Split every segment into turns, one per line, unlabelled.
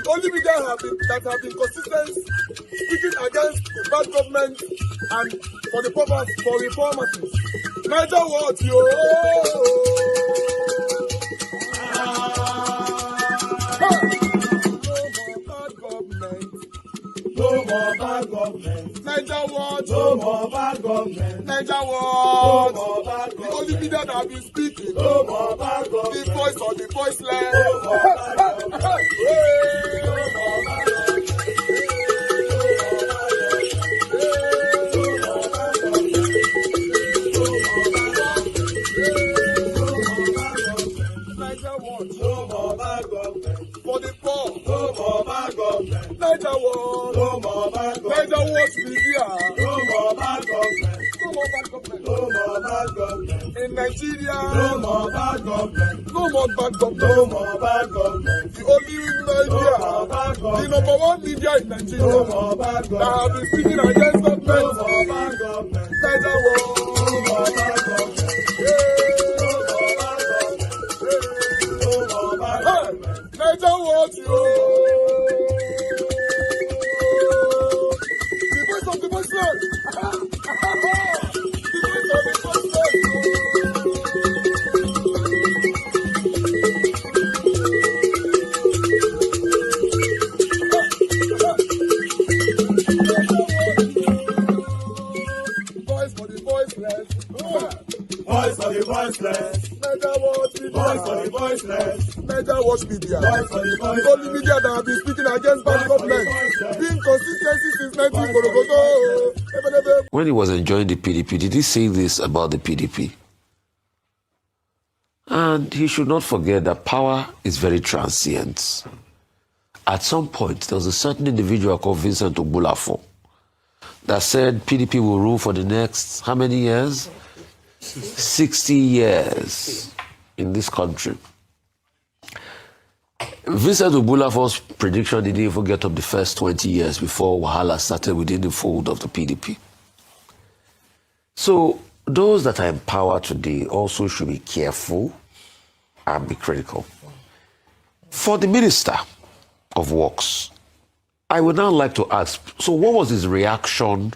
only media that have been consistent speaking against bad government and for the purpose for reformers. Niger what yo? No more bad government. Niger what? No more bad government. Niger what? No more bad government. The only media that have been speaking. No more bad government. The voice of the voiceless. No more bad government. No more bad government. No more bad government. For the poor. No more bad government. Niger what? No more bad government. Niger what be here? No more bad government. No more bad government. No more bad government. In Nigeria. No more bad government. No more bad government. No more bad government. The only media. No more bad government. The number one media in Nigeria. No more bad government. That have been speaking against government. No more bad government. Niger what? No more bad government. Niger what you? The voice of the voiceless. The voice of the voiceless. Voice for the voiceless. Voice for the voiceless. Niger what media. Voice for the voiceless. Niger what media. Voice for the voiceless. The only media that have been speaking against bad government. Being consistency since 1944.
When he was enjoying the PDP, did he say this about the PDP? And he should not forget that power is very transient. At some point, there was a certain individual called Vincent Ogbulafo that said PDP will rule for the next, how many years? 60 years in this country. Vincent Ogbulafo's prediction didn't even get up the first 20 years before Wahala started within the fold of the PDP. So those that are in power today also should be careful and be critical. For the Minister of Works, I would now like to ask, so what was his reaction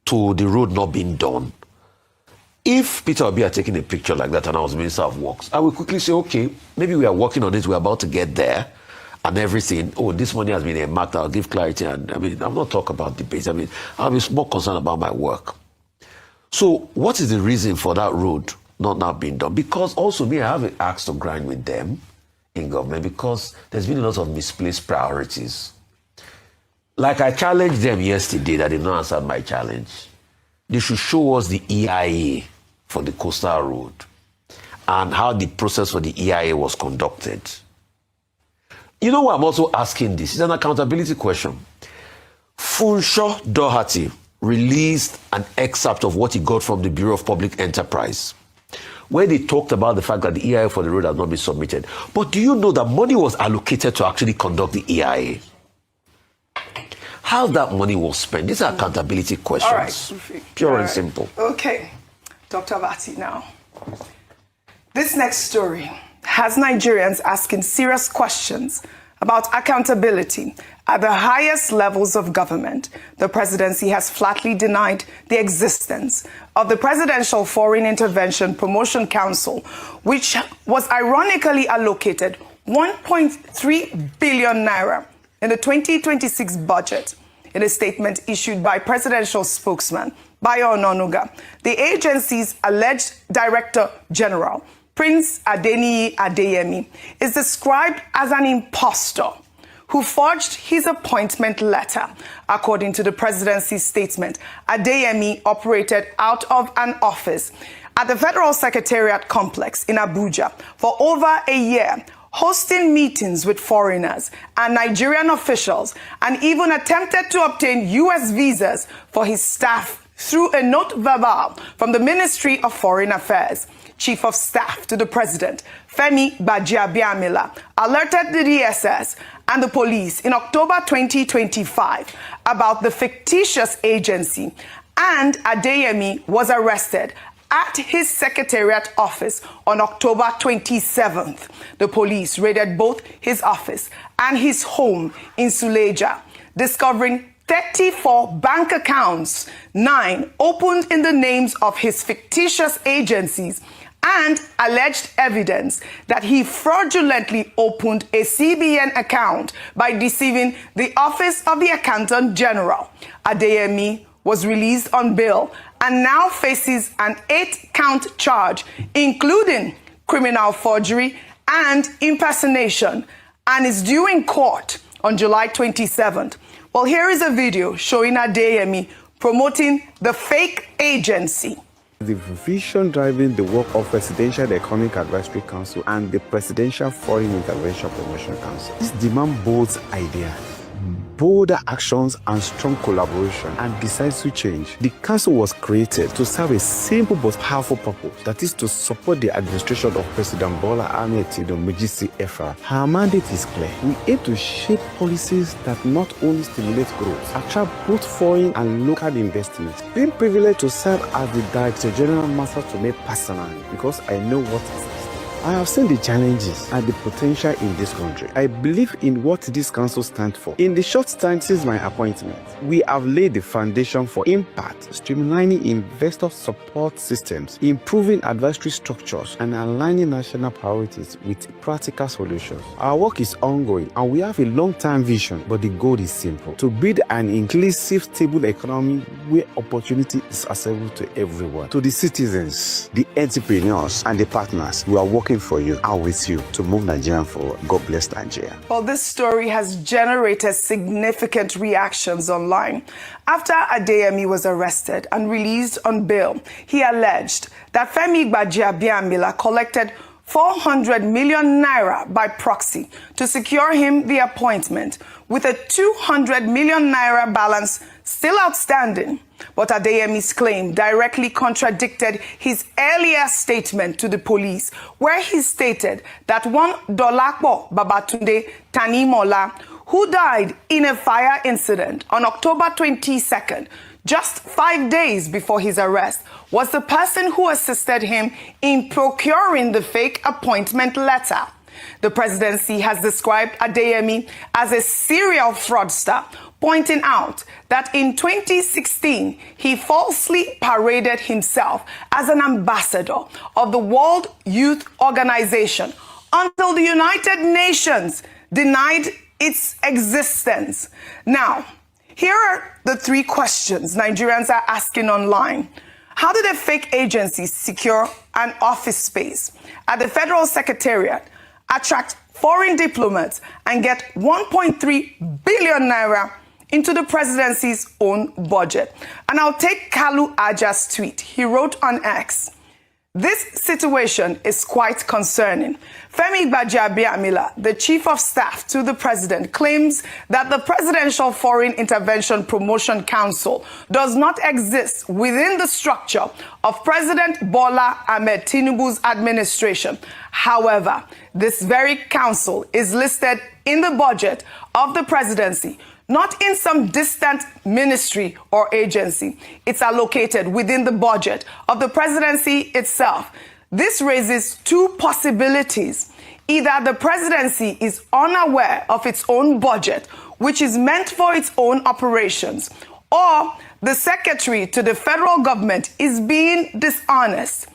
to the road not being done? If Peter Obi had taken a picture like that and I was Minister of Works, I would quickly say, okay, maybe we are working on it, we're about to get there and everything. Oh, this money has been earmarked, I'll give clarity. And I mean, I'm not talking about debates. I mean, I'll be more concerned about my work. So what is the reason for that road not now being done? Because also me, I have an axe to grind with them in government because there's been a lot of misplaced priorities. Like I challenged them yesterday that they did not answer my challenge. They should show us the EIA for the coastal road and how the process for the EIA was conducted. You know why I'm also asking this? It's an accountability question. Funsho Doherty released an excerpt of what he got from the Bureau of Public Enterprise, where they talked about the fact that the EIA for the road has not been submitted. But do you know that money was allocated to actually conduct the EIA? How that money was spent? These are accountability questions.
All right.
Pure and simple.
Okay. Dr. Vati now. This next story has Nigerians asking serious questions about accountability at the highest levels of government. The presidency has flatly denied the existence of the Presidential Foreign Intervention Promotion Council, which was ironically allocated 1.3 billion naira in the 2026 budget. In a statement issued by presidential spokesman Bayo Ononuga, the agency's alleged Director General, Prince Adeniyi Adeyemi, is described as an impostor who forged his appointment letter. According to the presidency's statement, Adeyemi operated out of an office at the Federal Secretariat Complex in Abuja for over a year, hosting meetings with foreigners and Nigerian officials, and even attempted to obtain U.S. visas for his staff through a note verbal from the Ministry of Foreign Affairs. Chief of Staff to the President, Femi GBAJABIAMILA, alerted the DSS and the police in October 2025 about the fictitious agency, and Adeyemi was arrested at his secretariat office on October 27th. The police raided both his office and his home in Suleja, discovering 34 bank accounts, 9 opened in the names of his fictitious agencies, and alleged evidence that he fraudulently opened a CBN account by deceiving the Office of the Accountant General. Adeyemi was released on bail and now faces an 8-count charge, including criminal forgery and impersonation, and is due in court on July 27th. Well, here is a video showing Adeyemi promoting the fake agency.
The vision driving the work of Presidential Economic Advisory Council and the Presidential Foreign Intervention Promotion Council. This demand bold ideas, bolder actions, and strong collaboration and decisive change. The council was created to serve a simple but powerful purpose, that is to support the administration of President Bola Ahmed Tinubu FR. Her mandate is clear. We aim to shape policies that not only stimulate growth, attract both foreign and local investments. Being privileged to serve as the Director General matters to me personally because I know what is. I have seen the challenges and the potential in this country. I believe in what this council stands for. In the short time since my appointment, we have laid the foundation for impact, streamlining investor support systems, improving advisory structures, and aligning national priorities with practical solutions. Our work is ongoing and we have a long-term vision, but the goal is simple: to build an inclusive, stable economy where opportunity is accessible to everyone. To the citizens, the entrepreneurs, and the partners who are working for you and with you to move Nigeria forward. God bless Nigeria.
Well, this story has generated significant reactions online. After Adeyemi was arrested and released on bail, he alleged that Femi GBAJABIAMILA collected 400 million naira by proxy to secure him the appointment, with a 200 million naira balance still outstanding. But Adeyemi's claim directly contradicted his earlier statement to the police, where he stated that one Dolapo Babatunde Tanimola, who died in a fire incident on October 22nd, just 5 days before his arrest, was the person who assisted him in procuring the fake appointment letter. The presidency has described Adeyemi as a serial fraudster, pointing out that in 2016, he falsely paraded himself as an ambassador of the World Youth Organization until the United Nations denied its existence. Now, here are the 3 questions Nigerians are asking online. How did a fake agency secure an office space at the Federal Secretariat, attract foreign diplomats, and get 1.3 billion naira into the presidency's own budget? And I'll take Kalu Aja's tweet. He wrote on X, "This situation is quite concerning. Femi GBAJABIAMILA, the chief of staff to the president, claims that the Presidential Foreign Intervention Promotion Council does not exist within the structure of President Bola Ahmed Tinubu's administration. However, this very council is listed in the budget of the presidency, not in some distant ministry or agency. It's allocated within the budget of the presidency itself. This raises 2 possibilities. Either the presidency is unaware of its own budget, which is meant for its own operations, or the secretary to the federal government is being dishonest.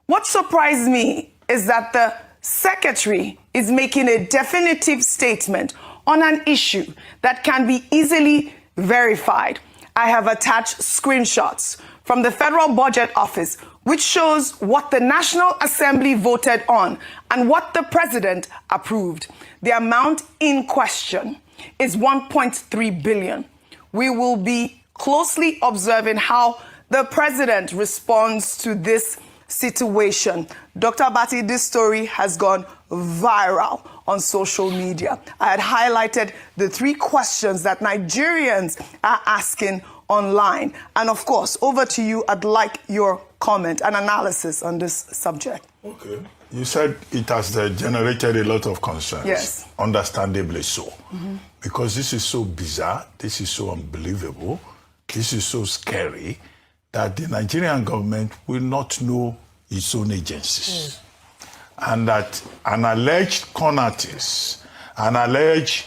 What surprised me is that the secretary is making a definitive statement on an issue that can be easily verified. I have attached screenshots from the Federal Budget Office, which shows what the National Assembly voted on and what the president approved. The amount in question is 1.3 billion. We will be closely observing how the president responds to this situation. Dr. Abati, this story has gone viral on social media. I had highlighted the 3 questions that Nigerians are asking online. And of course, over to you, I'd like your comment and analysis on this subject.
Okay. You said it has generated a lot of concerns.
Yes.
Understandably so. Because this is so bizarre, this is so unbelievable, this is so scary
that the Nigerian government will not know its own agencies. And that an alleged con artist, an alleged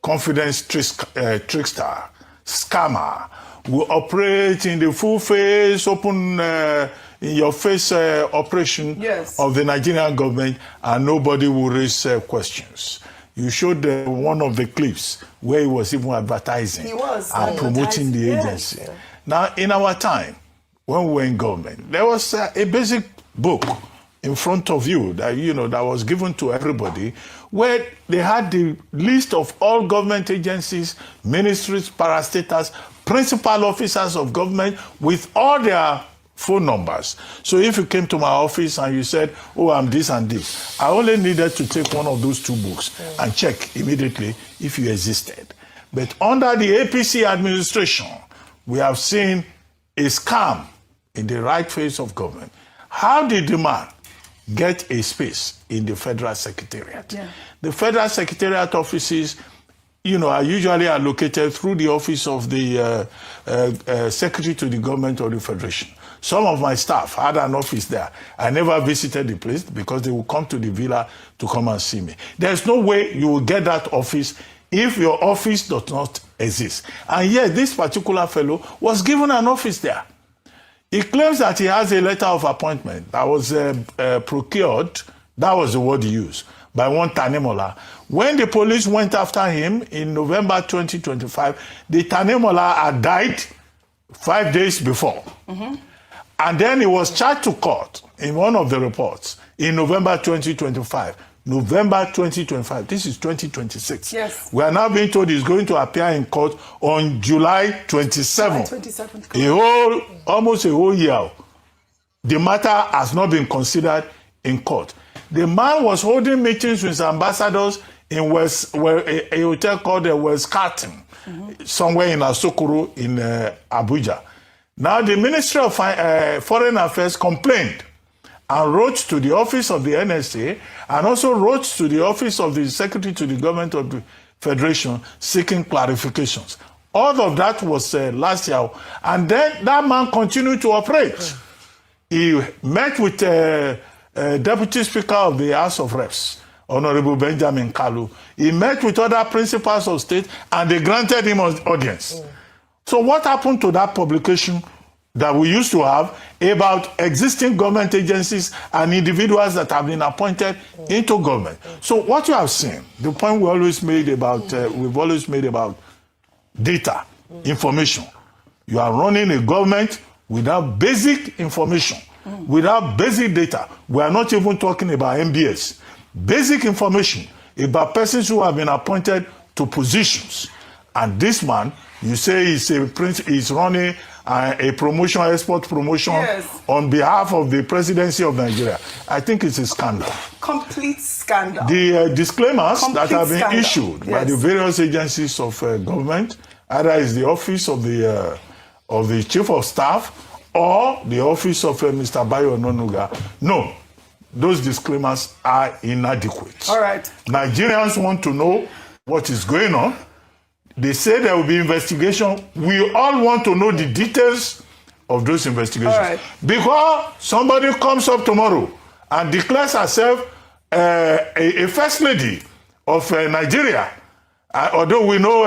confidence trickster, scammer, will operate in the full face, open in your face operation of the Nigerian government, and nobody will raise questions. You showed one of the clips where he was even advertising and promoting the agency. Yeah. Now, in our time, when we were in government, there was a basic book in front of you that, that was given to everybody, where they had the list of all government agencies, ministries, parastatals, principal officers of government with all their phone numbers. So if you came to my office and you said, oh, I'm this and this, I only needed to take one of those two books and check immediately if you existed. But under the APC administration, we have seen a scam in the right face of government. How did the man get a space in the Federal Secretariat? Yeah. The Federal Secretariat offices, are usually allocated through the office of the Secretary to the Government of the Federation. Some of my staff had an office there. I never visited the place because they would come to the villa to come and see me. There's no way you will get that office if your office does not exist. And yet, this particular fellow was given an office there. He claims that he has a letter of appointment that was procured, that was the word he used, by one Tanemola. When the police went after him in November 2025, the Tanemola had died 5 days before. And then he was charged to court in one of the reports in November 2025. November 2025. This is 2026. Yes. We are now being told he's going to appear in court on July 27th. Almost a whole year. The matter has not been considered in court. The man was holding meetings with ambassadors in a hotel called the West Carlton, somewhere in Asokoro in Abuja. Now, the Ministry of Foreign Affairs complained and wrote to the office of the NSA and also wrote to the office of the Secretary to the Government of the Federation seeking clarifications. All of that was last year. And then that man continued to operate. He met with Deputy Speaker of the House of Reps, Honorable Benjamin Kalu. He met with other principals of state and they granted him audience. So what happened to that publication that we used to have about existing government agencies and individuals that have been appointed into government? So what you have seen, the point we always made about, we've always made about data, information. You are running a government without basic information, without basic data. We are not even talking about MBS. Basic information about persons who have been appointed to positions. And this man, you say he's running a promotion, export promotion on behalf of the presidency of Nigeria. I think it's a scandal. Complete scandal. The disclaimers that have been issued by the various agencies of government, either is the office of the chief of staff or the office of Mr. Bayo Ononuga. No, those disclaimers are inadequate. All right. Nigerians want to know what is going on. They say there will be investigation. We all want to know the details of those investigations. Right. Because somebody comes up tomorrow and declares herself a first lady of Nigeria. Although we know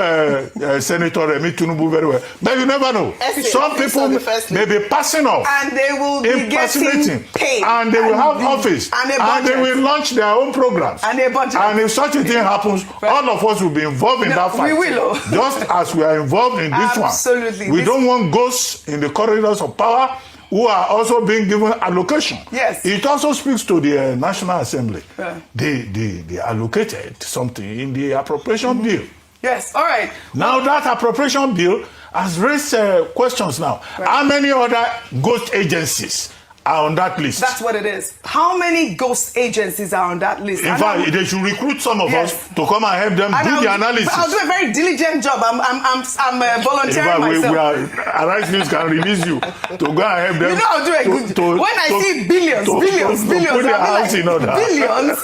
Senator Remi Tinubu very well, but you never know. Some people may be passing off, and they will be getting paid, and they will have office, and they will launch their own programs. And if such a thing happens, all of us will be involved in that fight. We will, just as we are involved in this one. Absolutely, we don't want ghosts in the corridors of power who are also being given allocation. Yes. It also speaks to the National Assembly. Yeah. They allocated something in the appropriation bill. Yes, all right. Now that appropriation bill has raised questions now. Right. How many other ghost agencies are on that list? That's what it is. How many ghost agencies are on that list? In fact, they should recruit some of us to come and help them do the analysis. I'll do a very diligent job. I'm volunteering myself. Arise News can release you to go and help them. I'll do a good job. When I see billions, put their house in order. Billions.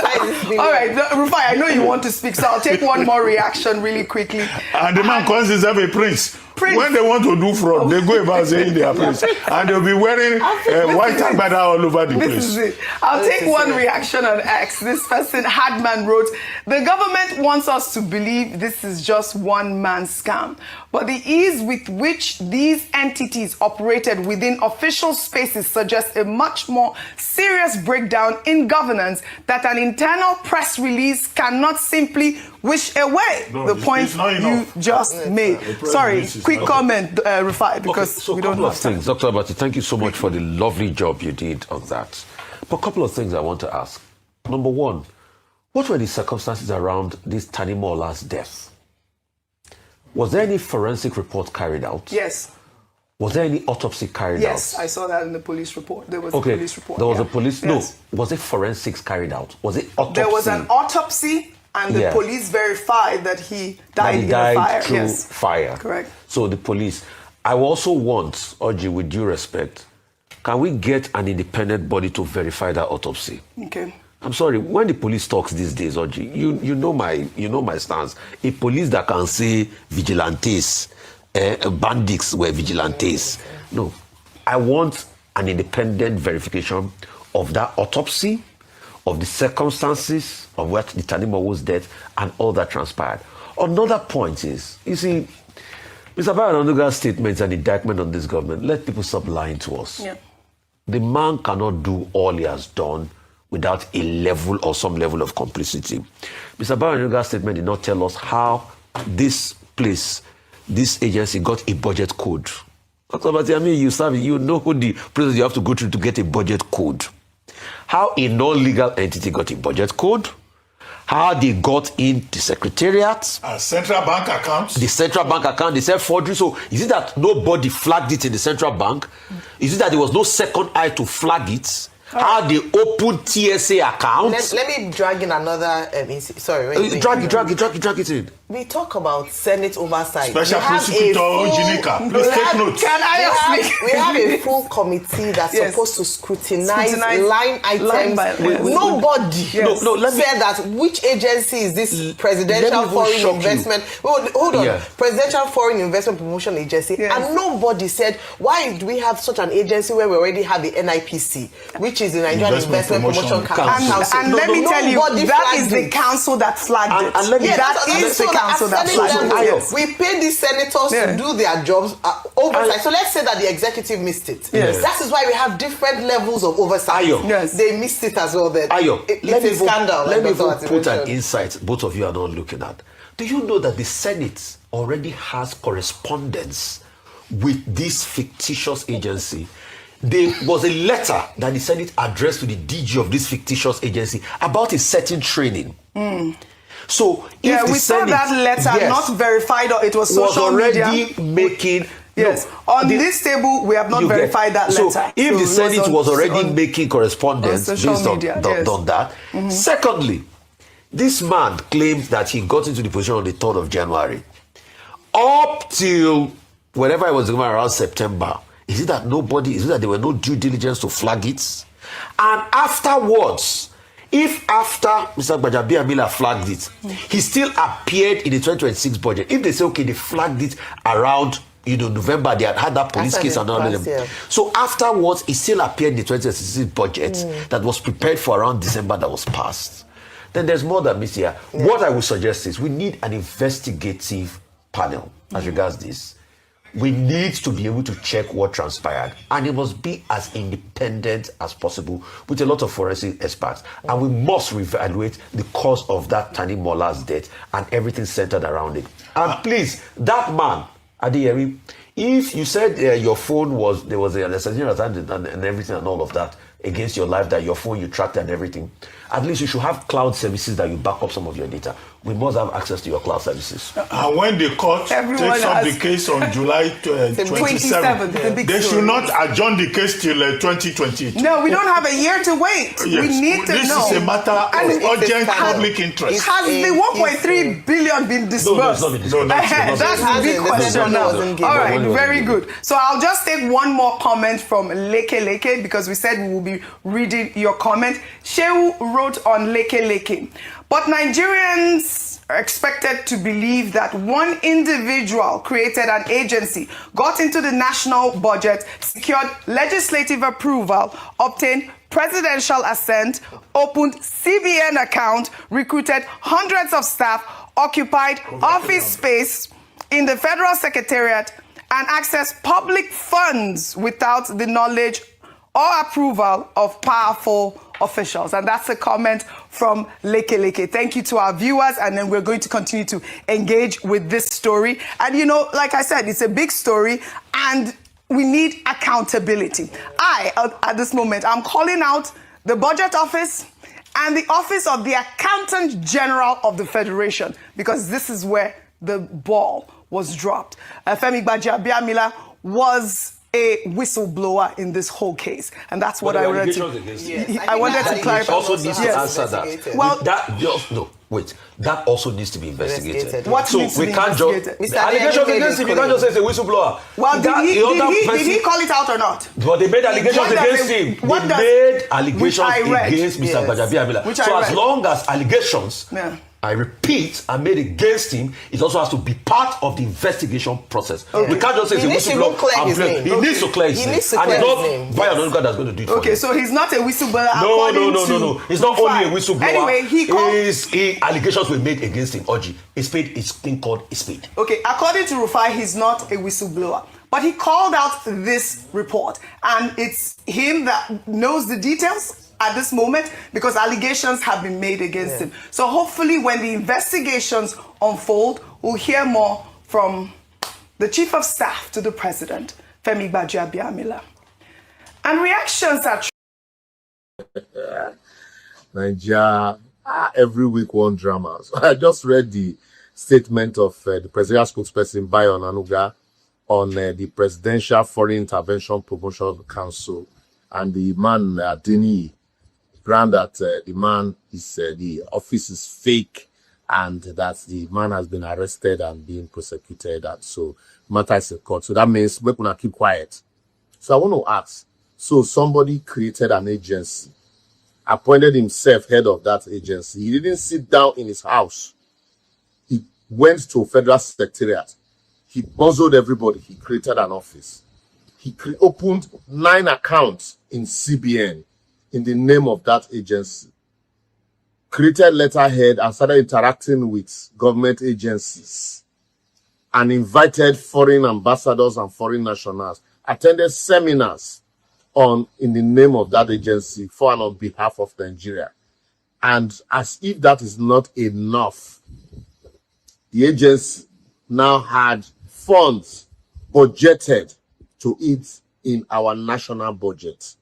All right, Rufai, I know you want to speak, so I'll take one more reaction really quickly. And the man calls himself a prince. when they want to do fraud, they go about saying they are prince. And they'll be wearing white agbada all over the place.
This is it. I'll take one reaction on X. This person, Hadman, wrote, the government wants us to believe this is just one man scam. But the ease with which these entities operated within official spaces suggests a much more serious breakdown in governance that an internal press release cannot simply wish away.
No,
the point you just made. Sorry, quick comment, Rufai, because we don't have time.
Things. Dr. Abati, thank you so much for the lovely job you did on that. But a couple of things I want to ask. Number one, what were the circumstances around this Tanimola's death? Was there any forensic report carried out?
Yes.
Was there any autopsy carried out?
Yes, I saw that in the police report. There was a police report.
There was a police...
Yes.
No, was it forensics carried out? Was it autopsy?
There was an autopsy, and the police verified that he died in a fire.
Through fire.
Correct.
So the police... I also want, Oji, with due respect, can we get an independent body to verify that autopsy?
Okay.
I'm sorry, when the police talks these days, Oji, you know my stance. A police that can say vigilantes, bandits were vigilantes. No, I want an independent verification of that autopsy, of the circumstances of what the Tanimo was dead, and all that transpired. Another point is, you see, Mr. Bayonuga's statements and indictment on this government, let people stop lying to us.
Yeah.
The man cannot do all he has done without a level or some level of complicity. Mr. Bayonuga's statement did not tell us how this place, this agency got a budget code. Dr. Abati, I mean, you know who the process you have to go through to get a budget code. How a non-legal entity got a budget code, how they got in the secretariat.
Central bank accounts.
The central bank account, they said forgery. So is it that nobody flagged it in the central bank? Is it that there was no second eye to flag it? How they open TSA accounts?
Let me drag in another. Sorry, wait.
Drag it in.
We talk about Senate oversight.
Special Prosecutor Jinika, please take notes.
We have a full committee that's supposed to scrutinize line items. Nobody said that which agency is this Presidential Foreign Investment. Hold on, Presidential Foreign Investment Promotion Agency, and nobody said why do we have such an agency where we already have the NIPC, which is the Nigerian Investment Promotion Council.
And let me tell you, that is the council that flagged it. That is the council that flagged it.
We pay these senators to do their jobs oversight. So let's say that the executive missed it. That is why we have different levels of oversight. They missed it as well. It's a scandal.
Let me put an insight both of you are not looking at. Do you know that the Senate already has correspondence with this fictitious agency? There was a letter that the Senate addressed to the DG of this fictitious agency about a certain training. So if the
we saw that letter not verified, or it was social
already
media
making.
On this table, we have not verified that letter.
So if the Senate was already making correspondence based on that. Secondly, this man claimed that he got into the position on the 3rd of January. Up till whenever it was around September, is it that there were no due diligence to flag it? And afterwards, if after Mr. GBAJABIAMILA flagged it, he still appeared in the 2026 budget. If they say, okay, they flagged it around November, they had that police case and all of them. So afterwards, it still appeared in the 2026 budget that was prepared for around December that was passed. Then there's more than this here. What I would suggest is we need an investigative panel as regards this. We need to be able to check what transpired, and it must be as independent as possible with a lot of forensic experts. And we must reevaluate the cause of that Tanimola's death and everything centered around it. And please, that man, Adeyemi, if you said your phone there was an assassination and everything and all of that against your life, that your phone you tracked and everything, at least you should have cloud services that you back up some of your data. We must have access to your cloud services.
And when the court takes up the case on July 27th, they should not adjourn the case till 2028.
No, we don't have a year to wait. We need to know.
This is a matter of urgent public interest.
Has the 1.3 billion been disbursed?
No, it's not been disbursed.
That's the big question now. All right, very good. So I'll just take one more comment from Leke, because we said we will be reading your comment. Shehu wrote on Leke, but Nigerians are expected to believe that one individual created an agency, got into the national budget, secured legislative approval, obtained presidential assent, opened CBN account, recruited hundreds of staff, occupied office space in the federal secretariat, and accessed public funds without the knowledge or approval of powerful officials. And that's a comment from Leke Leke. Thank you to our viewers, and then we're going to continue to engage with this story. And you know, like I said, it's a big story, and we need accountability. At this moment, I'm calling out the Budget Office and the Office of the Accountant General of the Federation, because this is where the ball was dropped. Femi GBAJABIAMILA was a whistleblower in this whole case, and that's what I wanted to. I wanted to clarify.
Also needs to answer that. Well, that also needs to be investigated.
What needs to be investigated?
Allegations against him. You can't just say he's a whistleblower.
Well, did he call it out or not?
But they made allegations against him. They made allegations against Mr. GBAJABIAMILA. So as long as allegations, I repeat, are made against him, it also has to be part of the investigation process. We can't just say he's a whistleblower. He needs to clear his name. And it's not Vaya that's going to do it for him.
So he's not a whistleblower.
No. He's not only a whistleblower.
Anyway,
his allegations were made against him. Oji, a spade is being called a spade.
Okay, according to Rufai, he's not a whistleblower. But he called out this report, and it's him that knows the details at this moment, because allegations have been made against him. So hopefully when the investigations unfold, we'll hear more from the Chief of Staff to the President, Femi GBAJABIAMILA. And reactions are
Nigeria, every week one drama. So I just read the statement of the presidential spokesperson, Bayo Onanuga, on the Presidential Foreign Intervention Promotion Council, and the man, Dini, ground that the man is the office is fake, and that the man has been arrested and being prosecuted, and so matter is in court. So that means we're gonna keep quiet. So I want to ask, so somebody created an agency, appointed himself head of that agency. He didn't sit down in his house. He went to federal secretariat. He puzzled everybody. He created an office. He opened 9 accounts in CBN in the name of that agency, created letterhead and started interacting with government agencies, and invited foreign ambassadors and foreign nationals, attended seminars in the name of that agency for and on behalf of Nigeria. And as if that is not enough, the agency now had funds budgeted to it in our national budget.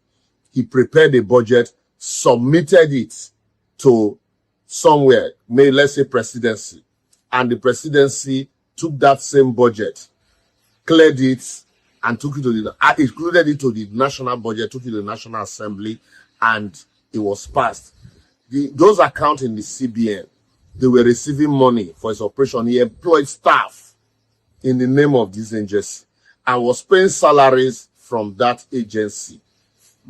He prepared a budget, submitted it to somewhere, maybe let's say presidency, and the presidency took that same budget, cleared it, and took it to included it to the national budget, took it to the National Assembly, and it was passed. Those accounts in the CBN, they were receiving money for his operation. He employed staff in the name of this agency and was paying salaries from that agency,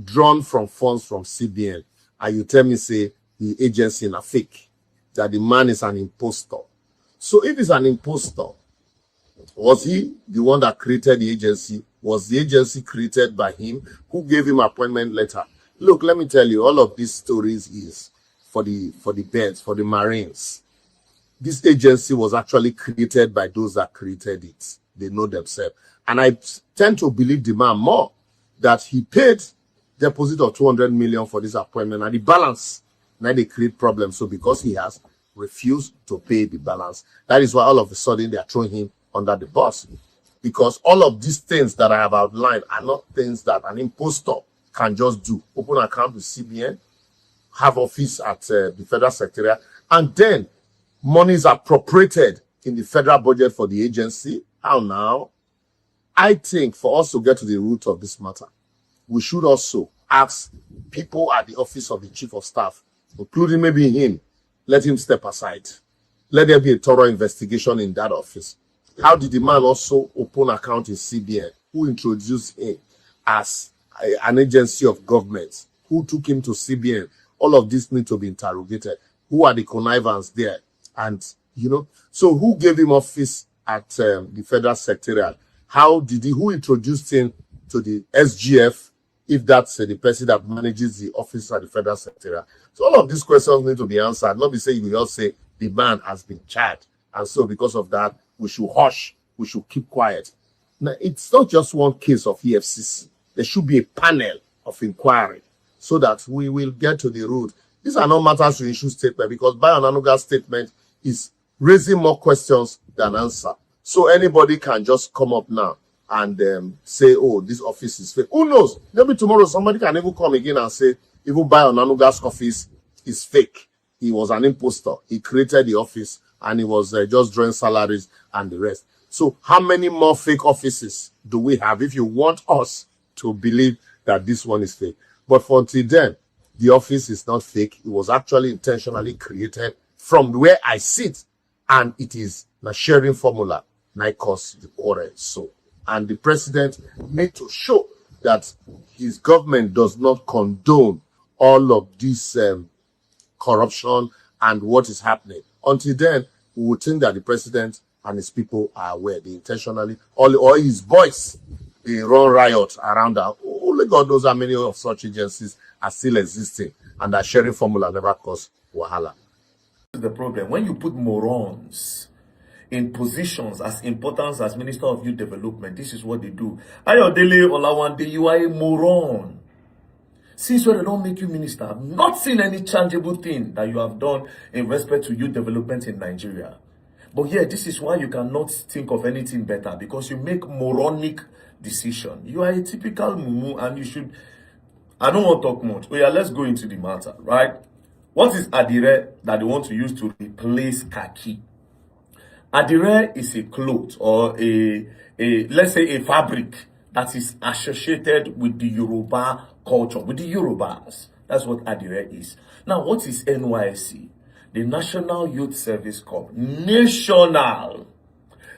drawn from funds from CBN. And you tell me, say, the agency is a fake, that the man is an impostor. So if he's an impostor, was he the one that created the agency? Was the agency created by him? Who gave him appointment letter? Look, let me tell you, all of these stories is for the birds, for the Marines. This agency was actually created by those that created it. They know themselves. And I tend to believe the man more, that he paid deposit of 200 million for this appointment, and the balance, now they create problems. So because he has refused to pay the balance, that is why all of a sudden they are throwing him under the bus. Because all of these things that I have outlined are not things that an impostor can just do. Open an account with CBN, have office at the federal secretariat, and then money is appropriated in the federal budget for the agency. How now? I think for us to get to the root of this matter, we should also ask people at the office of the Chief of Staff, including maybe him, let him step aside. Let there be a thorough investigation in that office. How did the man also open account in CBN? Who introduced him as an agency of government? Who took him to CBN? All of this need to be interrogated. Who are the connivers there? And You know, so who gave him office at the federal secretariat? Who introduced him to the SGF, if that's the person that manages the office at the federal secretariat? So all of these questions need to be answered. Not be saying, you will just say the man has been charged, and so because of that, we should hush, we should keep quiet. Now, it's not just one case of EFCC. There should be a panel of inquiry so that we will get to the root. These are not matters to issue statement, because Bayo Onanuga's statement is raising more questions than answer. So anybody can just come up now and say, oh, this office is fake. Who knows? Maybe tomorrow somebody can even come again and say, even Bayo Onanuga's office is fake. He was an imposter. He created the office and he was just drawing salaries and the rest. So how many more fake offices do we have if you want us to believe that this one is fake? But for until then, the office is not fake. It was actually intentionally created from where I sit, and it is a sharing formula. Now cause the quarrel. So, and the president made to show that his government does not condone all of this corruption and what is happening. Until then, we would think that the president and his people are aware. They intentionally, or his boys, they run riot around that. Only God knows how many of such agencies are still existing, and that sharing formula never caused wahala.
This is the problem. When you put morons in positions as important as Minister of Youth Development, this is what they do. Ayodele Olawande, you are a moron. Since when they don't make you minister, I've not seen any tangible thing that you have done in respect to youth development in Nigeria. But yeah, this is why you cannot think of anything better, because you make moronic decision. You are a typical mumu, and you should... I don't want to talk much. Oh yeah, let's go into the matter, right? What is adire that they want to use to replace khaki? Adire is a cloth or let's say a fabric that is associated with the Yoruba culture, with the Yorubas. That's what adire is. Now, what is NYSC? The National Youth Service Corps. National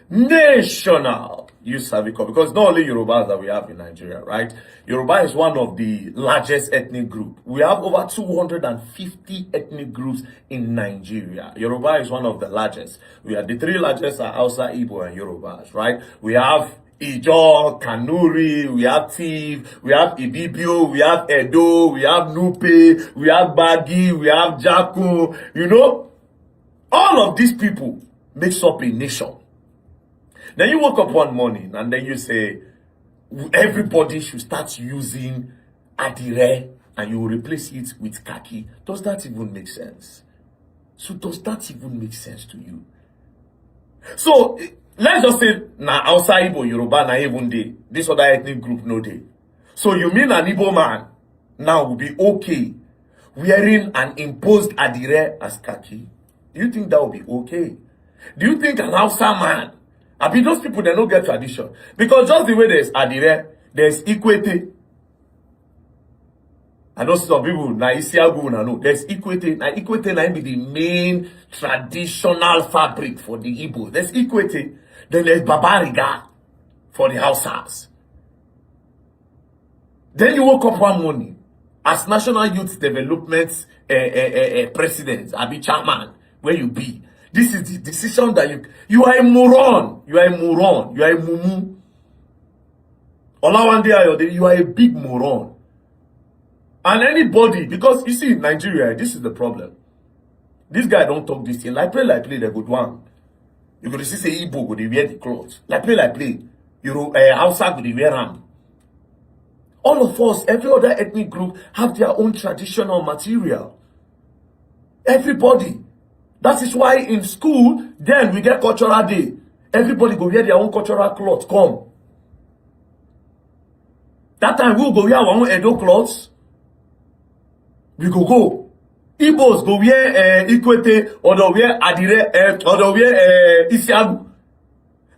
Youth Service Corps. Because not only Yorubas that we have in Nigeria, right? Yoruba is one of the largest ethnic groups. We have over 250 ethnic groups in Nigeria. Yoruba is one of the largest. We are the three largest are Hausa, Igbo, and Yorubas, right? We have Ijo, Kanuri, we have Tiv, we have Ibibio, we have Edo, we have Nupe, we have Bagi, we have Jaku. You know, all of these people makes up a nation. Then you wake up one morning and then you say, everybody should start using adire and you will replace it with khaki. Does that even make sense? So does that even make sense to you? So let's just say, na outside Igbo, Yoruba, na even day. This other ethnic group, no day. So you mean an Igbo man now will be okay wearing an imposed adire as khaki? Do you think that will be okay? Do you think an Hausa man, I mean, those people, they don't get tradition. Because just the way there's adire, there's equity. I know some people, there's equity. Now, equity might be the main traditional fabric for the Igbo. There's equity. Then there's babariga for the Hausas. Then you woke up one morning as National Youth Development President, Abi Chairman, where you be. This is the decision that you are a moron. You are a moron. You are a mumu. Olawande Ayode, you are a big moron. And anybody, because you see in Nigeria, this is the problem. This guy don't talk this thing. Like play, they good one. You could see say Igbo go they wear the clothes. Like play. Hausa go they wear them. All of us, every other ethnic group have their own traditional material. Everybody. That is why in school, then we get cultural day. Everybody go wear their own cultural clothes. Come. That time we'll go wear our own Edo clothes. We go. Igbos go wear Ikwete, or they wear Adire, or they wear Isiagu.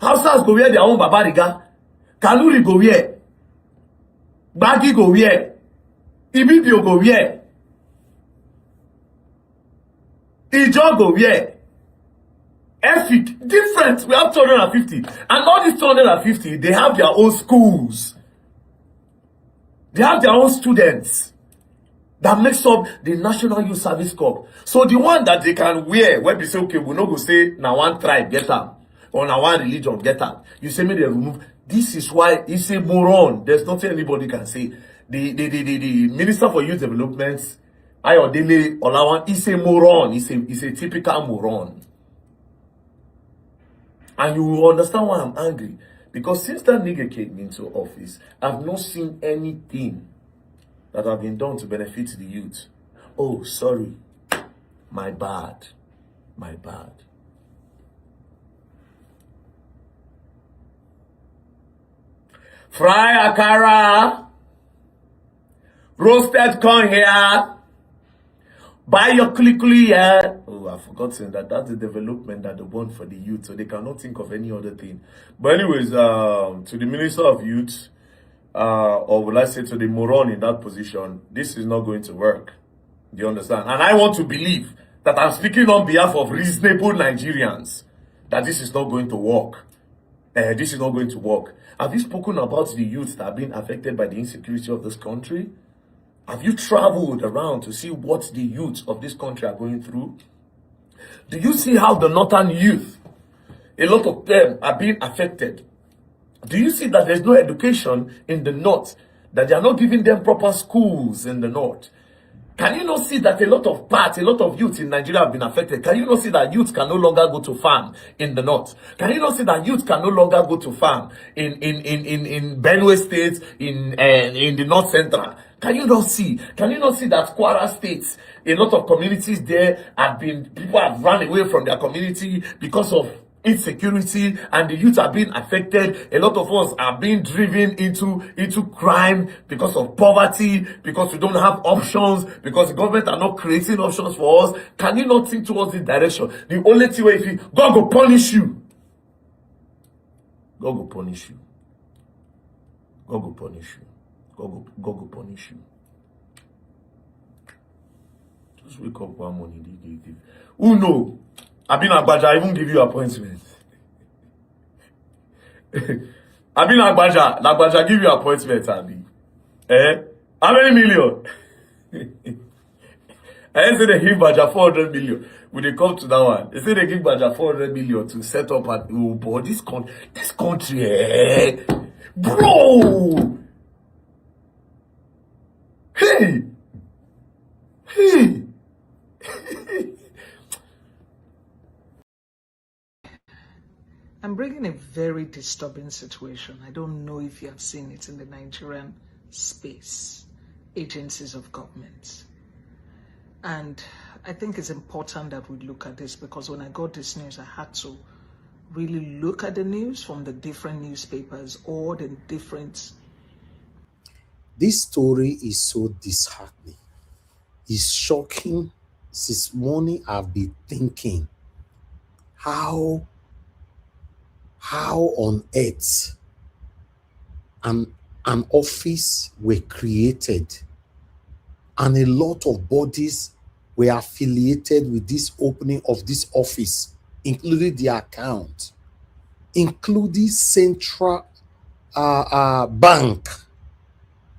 Hausas go wear their own Babariga. Kanuri go wear. Bagi go wear. Ibibio go wear. Ijo go wear. Efik, different. We have 250. And all these 250, they have their own schools. They have their own students. that makes up the National Youth Service Corps. So the one that they can wear, where they say, okay, we no go say, now one tribe get up, or now one religion get up. You say, me they remove. This is why it's a moron. There's nothing anybody can say. The Minister for Youth Development, Ayodele Olawan, is a moron. It's a typical moron. And you will understand why I'm angry. Because since that nigga came into office, I've not seen anything that have been done to benefit the youth. Oh, sorry. My bad. My bad. Fry akara. Roasted corn here. Buy your kuli here. Oh, I've forgotten that that's the development that they want for the youth, so they cannot think of any other thing. But anyways, to the Minister of Youth, or will I say to the moron in that position, this is not going to work. Do you understand? And I want to believe that I'm speaking on behalf of reasonable Nigerians, that this is not going to work. This is not going to work. Have you spoken about the youth that have been affected by the insecurity of this country? Have you traveled around to see what the youth of this country are going through? Do you see how the northern youth, a lot of them are being affected? Do you see that there's no education in the north? That they are not giving them proper schools in the north? Can you not see that a lot of youth in Nigeria have been affected? Can you not see that youth can no longer go to farm in the north? Can you not see that youth can no longer go to farm in Benue State, in the North Central? Can you not see? Can you not see that Kwara State, a lot of communities there people have run away from their community because of insecurity, and the youth are being affected. A lot of us are being driven into crime because of poverty, because we don't have options, because the government are not creating options for us. Can you not think towards this direction? The only thing where if you God will punish you. God will punish you. God will punish you. God will punish you. Just wake up one morning. Who know? Agbaja, I even give you appointment. Agbaja give you appointment, Abi. How many million? I say they give Baja 400 million. When they come to that one, they say they give Baja 400 million to set up this country, bro. Hey.
I'm bringing a very disturbing situation. I don't know if you have seen it in the Nigerian space, agencies of government. And I think it's important that we look at this, because when I got this news, I had to really look at the news from the different newspapers or the different...
This story is so disheartening. It's shocking. Since morning, I've been thinking, how on earth an office were created and a lot of bodies were affiliated with this opening of this office, including the account, including central bank,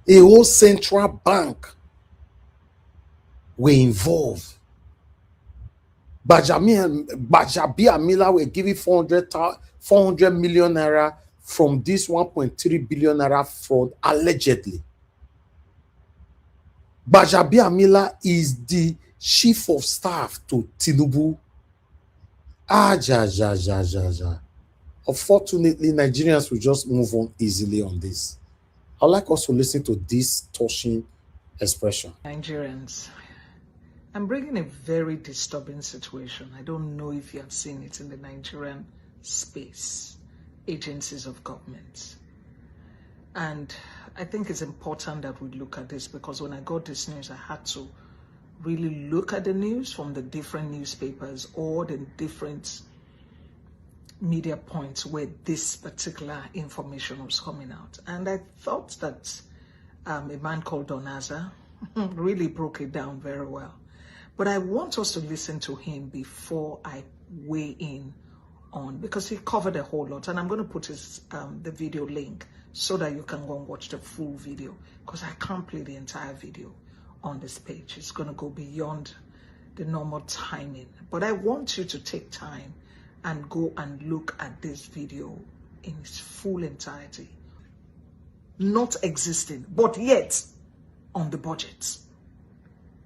a whole central bank were involved. GBAJABIAMILA were giving 400 million naira from this 1.3 billion naira fraud, allegedly. GBAJABIAMILA is the chief of staff to Tinubu. Unfortunately, Nigerians will just move on easily on this. I'd like us to listen to this touching expression.
Nigerians, I'm bringing a very disturbing situation. I don't know if you have seen it in the Nigerian space, agencies of government. And I think it's important that we look at this, because when I got this news, I had to really look at the news from the different newspapers or the different media points where this particular information was coming out. And I thought that a man called Donaza really broke it down very well. But I want us to listen to him before I weigh in on, because he covered a whole lot. And I'm going to put his the video link so that you can go and watch the full video, because I can't play the entire video on this page. It's going to go beyond the normal timing. But I want you to take time and go and look at this video in its full entirety. Not existing, but yet on the budget.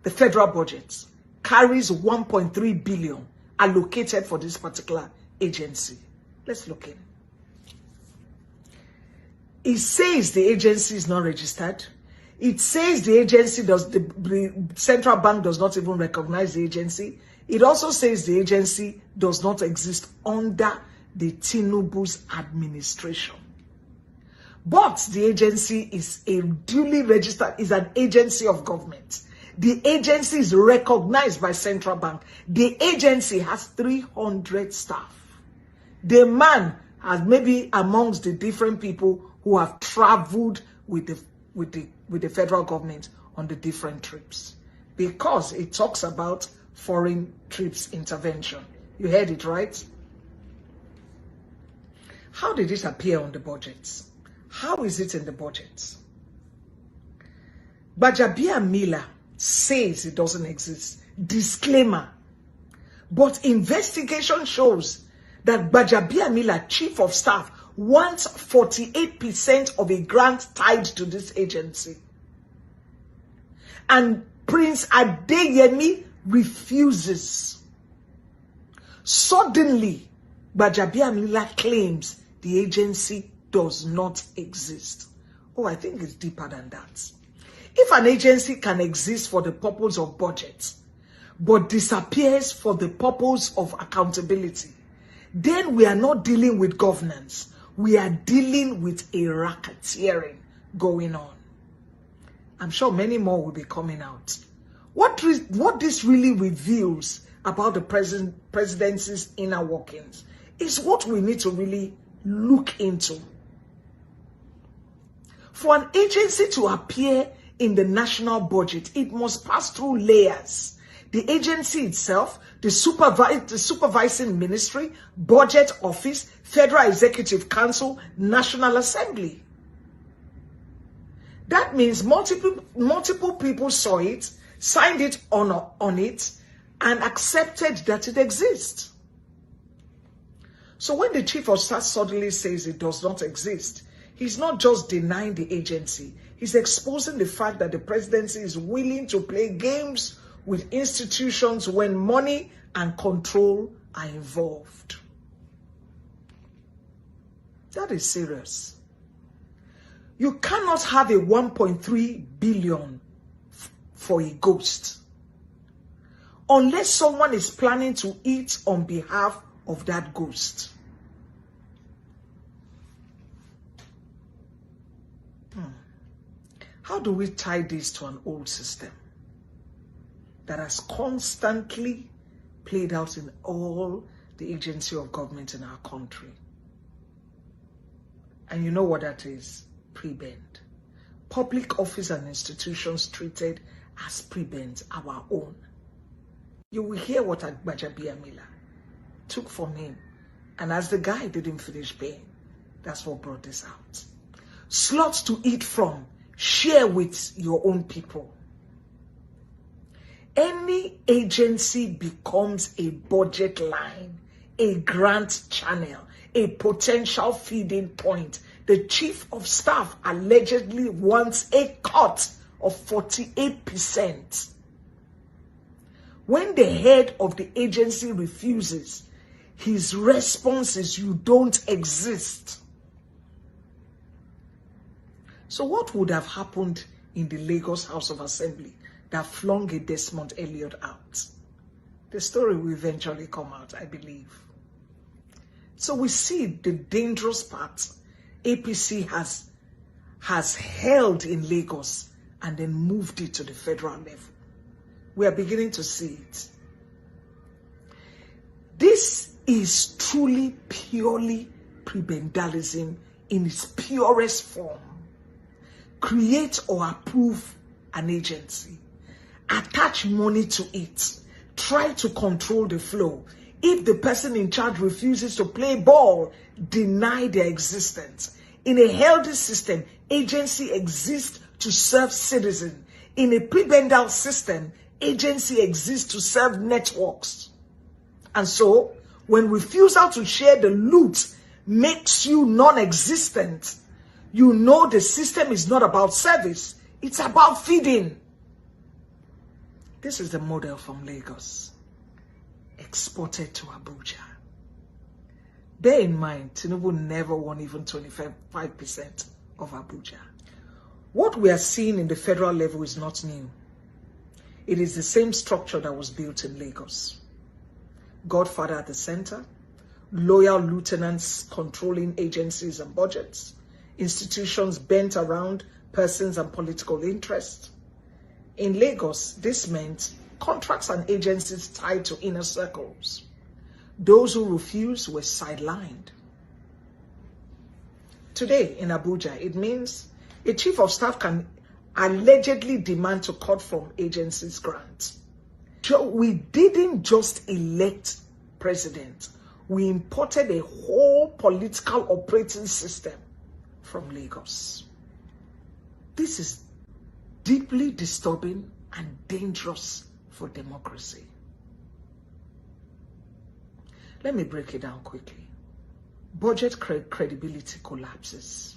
The federal budget carries 1.3 billion allocated for this particular agency. Let's look in. It says the agency is not registered. It says the agency the central bank does not even recognize the agency. It also says the agency does not exist under the Tinubu's administration. But the agency is a duly registered, is an agency of government. The agency is recognized by central bank. The agency has 300 staff. The man has maybe amongst the different people who have traveled with the federal government on the different trips, because it talks about foreign trips intervention. You heard it right. How did it appear on the budget? How is it in the budget? GBAJABIAMILA says it doesn't exist. Disclaimer. But investigation shows that GBAJABIAMILA chief of staff wants 48% of a grant tied to this agency. And Prince Adeyemi refuses. Suddenly, GBAJABIAMILA claims the agency does not exist. Oh, I think it's deeper than that. If an agency can exist for the purpose of budget, but disappears for the purpose of accountability, then we are not dealing with governance. We are dealing with a racketeering going on. I'm sure many more will be coming out. What this really reveals about the presidency's inner workings is what we need to really look into. For an agency to appear in the national budget, it must pass through layers. The agency itself, the supervising ministry, budget office, Federal Executive Council, National Assembly. That means multiple people saw it, signed it on it, and accepted that it exists. So when the chief of staff suddenly says it does not exist, he's not just denying the agency. He's exposing the fact that the presidency is willing to play games with institutions when money and control are involved. That is serious. You cannot have a 1.3 billion for a ghost unless someone is planning to eat on behalf of that ghost. How do we tie this to an old system that has constantly played out in all the agency of government in our country? And you know what that is? Prebend. Public office and institutions treated as prebend, our own. You will hear what GBAJABIAMILA took from him. And as the guy didn't finish paying, that's what brought this out. Slots to eat from, share with your own people. Any agency becomes a budget line, a grant channel, a potential feeding point. The chief of staff allegedly wants a cut of 48%. When the head of the agency refuses, his response is, "You don't exist." So what would have happened in the Lagos House of Assembly that flung a Desmond Elliot out? The story will eventually come out, I believe. So we see the dangerous part APC has held in Lagos and then moved it to the federal level. We are beginning to see it. This is truly, purely prebendalism in its purest form. Create or approve an agency. Attach money to it. Try to control the flow. If the person in charge refuses to play ball, deny their existence. In a healthy system, agency exists to serve citizens. In a prebendal system, agency exists to serve networks. And so, when refusal to share the loot makes you non-existent, you know the system is not about service, it's about feeding. This is the model from Lagos, exported to Abuja. Bear in mind, Tinubu never won even 25% of Abuja. What we are seeing in the federal level is not new. It is the same structure that was built in Lagos. Godfather at the center, loyal lieutenants controlling agencies and budgets, institutions bent around persons and political interests. In Lagos, this meant contracts and agencies tied to inner circles. Those who refused were sidelined. Today in Abuja, it means a chief of staff can allegedly demand to cut from agencies' grants. So we didn't just elect president, we imported a whole political operating system from Lagos. This is deeply disturbing and dangerous for democracy. Let me break it down quickly. Budget credibility collapses.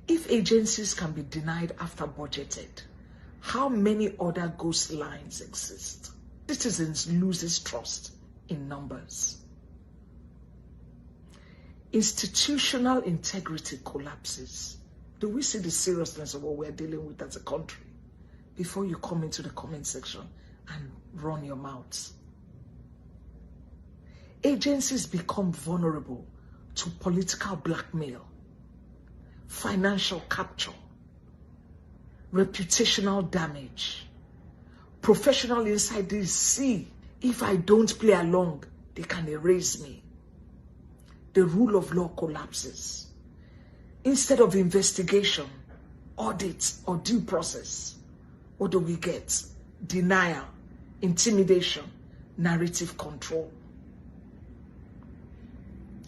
If agencies can be denied after budgeted, how many other ghost lines exist? Citizens lose trust in numbers. Institutional integrity collapses. Do we see the seriousness of what we're dealing with as a country? Before you come into the comment section and run your mouths. Agencies become vulnerable to political blackmail, financial capture, reputational damage. Professional insiders see if I don't play along, they can erase me. The rule of law collapses. Instead of investigation, audit, or due process, what do we get? Denial, intimidation, narrative control.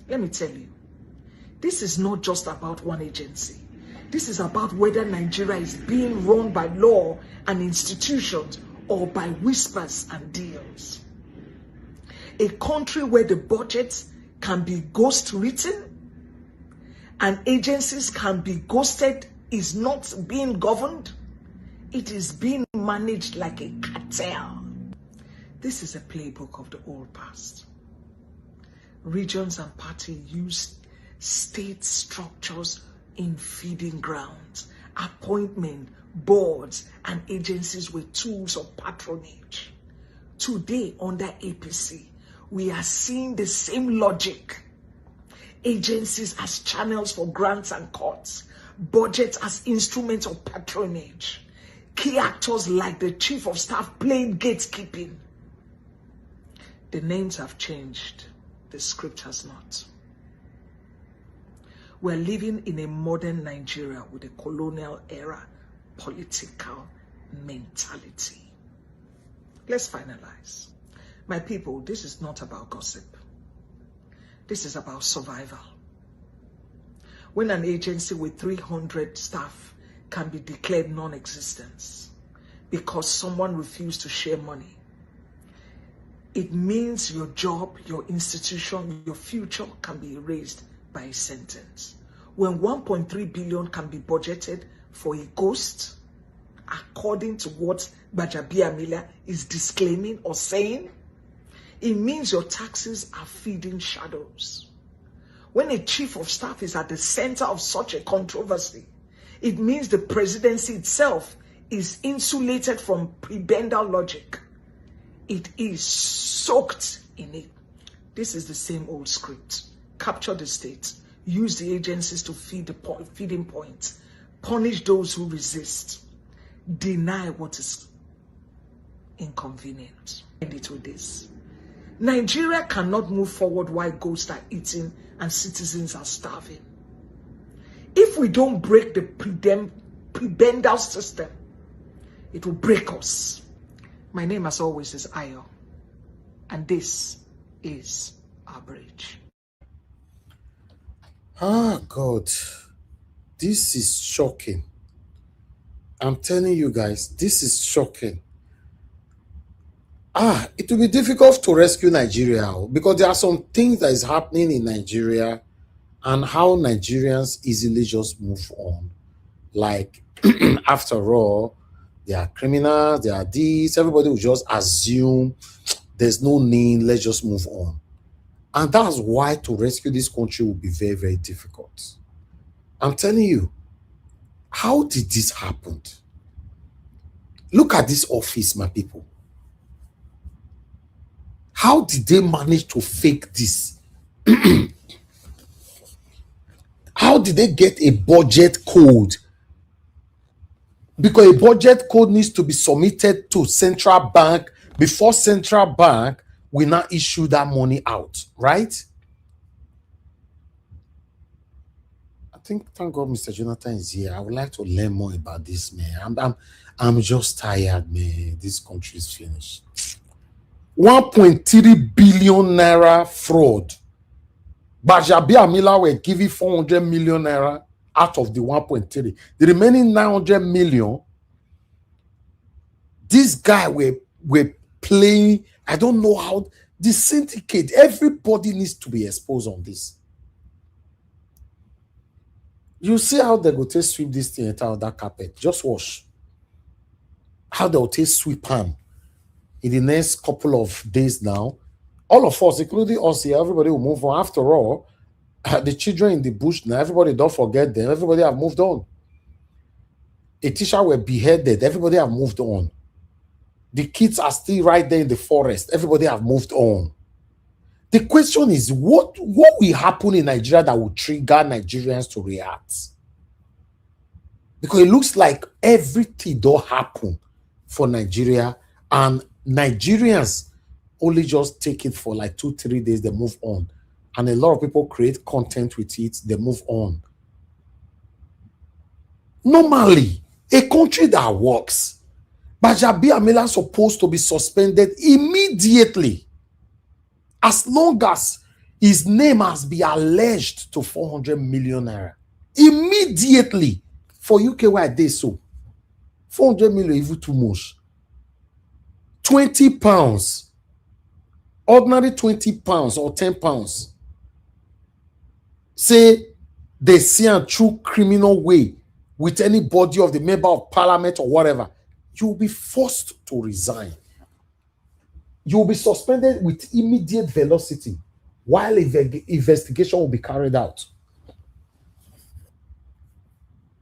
Let me tell you, this is not just about one agency. This is about whether Nigeria is being run by law and institutions or by whispers and deals. A country where the budget can be ghost written and agencies can be ghosted is not being governed. It is being managed like a cartel. This is a playbook of the old past. Regions and parties use state structures in feeding grounds, appointment, boards, and agencies with tools of patronage. Today, under APC, we are seeing the same logic. Agencies as channels for grants and cuts, budgets as instruments of patronage, key actors like the chief of staff playing gatekeeping. The names have changed. The script has not. We're living in a modern Nigeria with a colonial era political mentality. Let's finalize. My people, this is not about gossip. This is about survival. When an agency with 300 staff can be declared non-existent because someone refused to share money, it means your job, your institution, your future can be erased by a sentence. When 1.3 billion can be budgeted for a ghost, according to what GBAJABIAMILA is disclaiming or saying, it means your taxes are feeding shadows. When a chief of staff is at the center of such a controversy, it means the presidency itself is insulated from prebendal logic. It is soaked in it. This is the same old script. Capture the state, use the agencies to feed the feeding points, punish those who resist, deny what is inconvenient. End it with this. Nigeria cannot move forward while ghosts are eating and citizens are starving. If we don't break the prebendal system, it will break us. My name, as always, is Ayo, and this is our bridge.
Ah, God, this is shocking.
I'm telling you guys, this is shocking. It will be difficult to rescue Nigeria because there are some things that is happening in Nigeria and how Nigerians easily just move on. Like, after all, they are criminals, they are these, everybody will just assume there's no need, let's just move on. And that's why to rescue this country will be very, very difficult. I'm telling you, how did this happen? Look at this office, my people. How did they manage to fake this? How did they get a budget code? Because a budget code needs to be submitted to central bank before central bank will not issue that money out, right? I think, thank God Mr. Jonathan is here. I would like to learn more about this, man. I'm just tired, man. This country is finished. 1.3 billion naira fraud. GBAJABIAMILA were giving 400 million naira out of the 1.3. The remaining 900 million, this guy were playing. I don't know how. The syndicate, everybody needs to be exposed on this. You see how they go to sweep this thing out of that carpet. Just watch how they will take sweep hand in the next couple of days now. All of us, including us here, everybody will move on. After all, the children in the bush now, everybody don't forget them. Everybody have moved on. A teacher were beheaded. Everybody have moved on. The kids are still right there in the forest. Everybody have moved on. The question is, what will happen in Nigeria that will trigger Nigerians to react? Because it looks like everything don't happen for Nigeria, and Nigerians only just take it for like 2-3 days, they move on. And a lot of people create content with it, they move on. Normally, a country that works, GBAJABIAMILA is supposed to be suspended immediately, as long as his name has been alleged to 400 million naira. Immediately. For UK, why they so? 400 million, even too much. 20 pounds. Ordinary 20 pounds or 10 pounds. Say they see a true criminal way with any body of the member of parliament or whatever, you will be forced to resign. You will be suspended with immediate velocity while investigation will be carried out.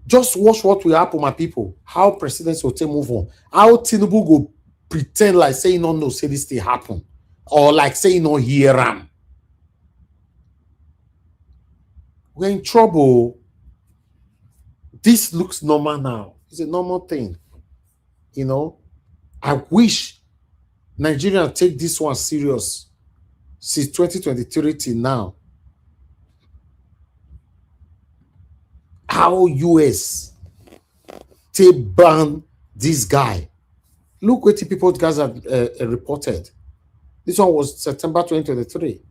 Just watch what will happen, my people. How presidents will take move on. How Tinubu go pretend like saying no, no, say this thing happen. Or like saying no, hear him. We're in trouble. This looks normal now. It's a normal thing. You know, I wish Nigerians take this one serious since 2023 till now. How US take ban this guy. Look what the people guys have reported. This one was September 2023.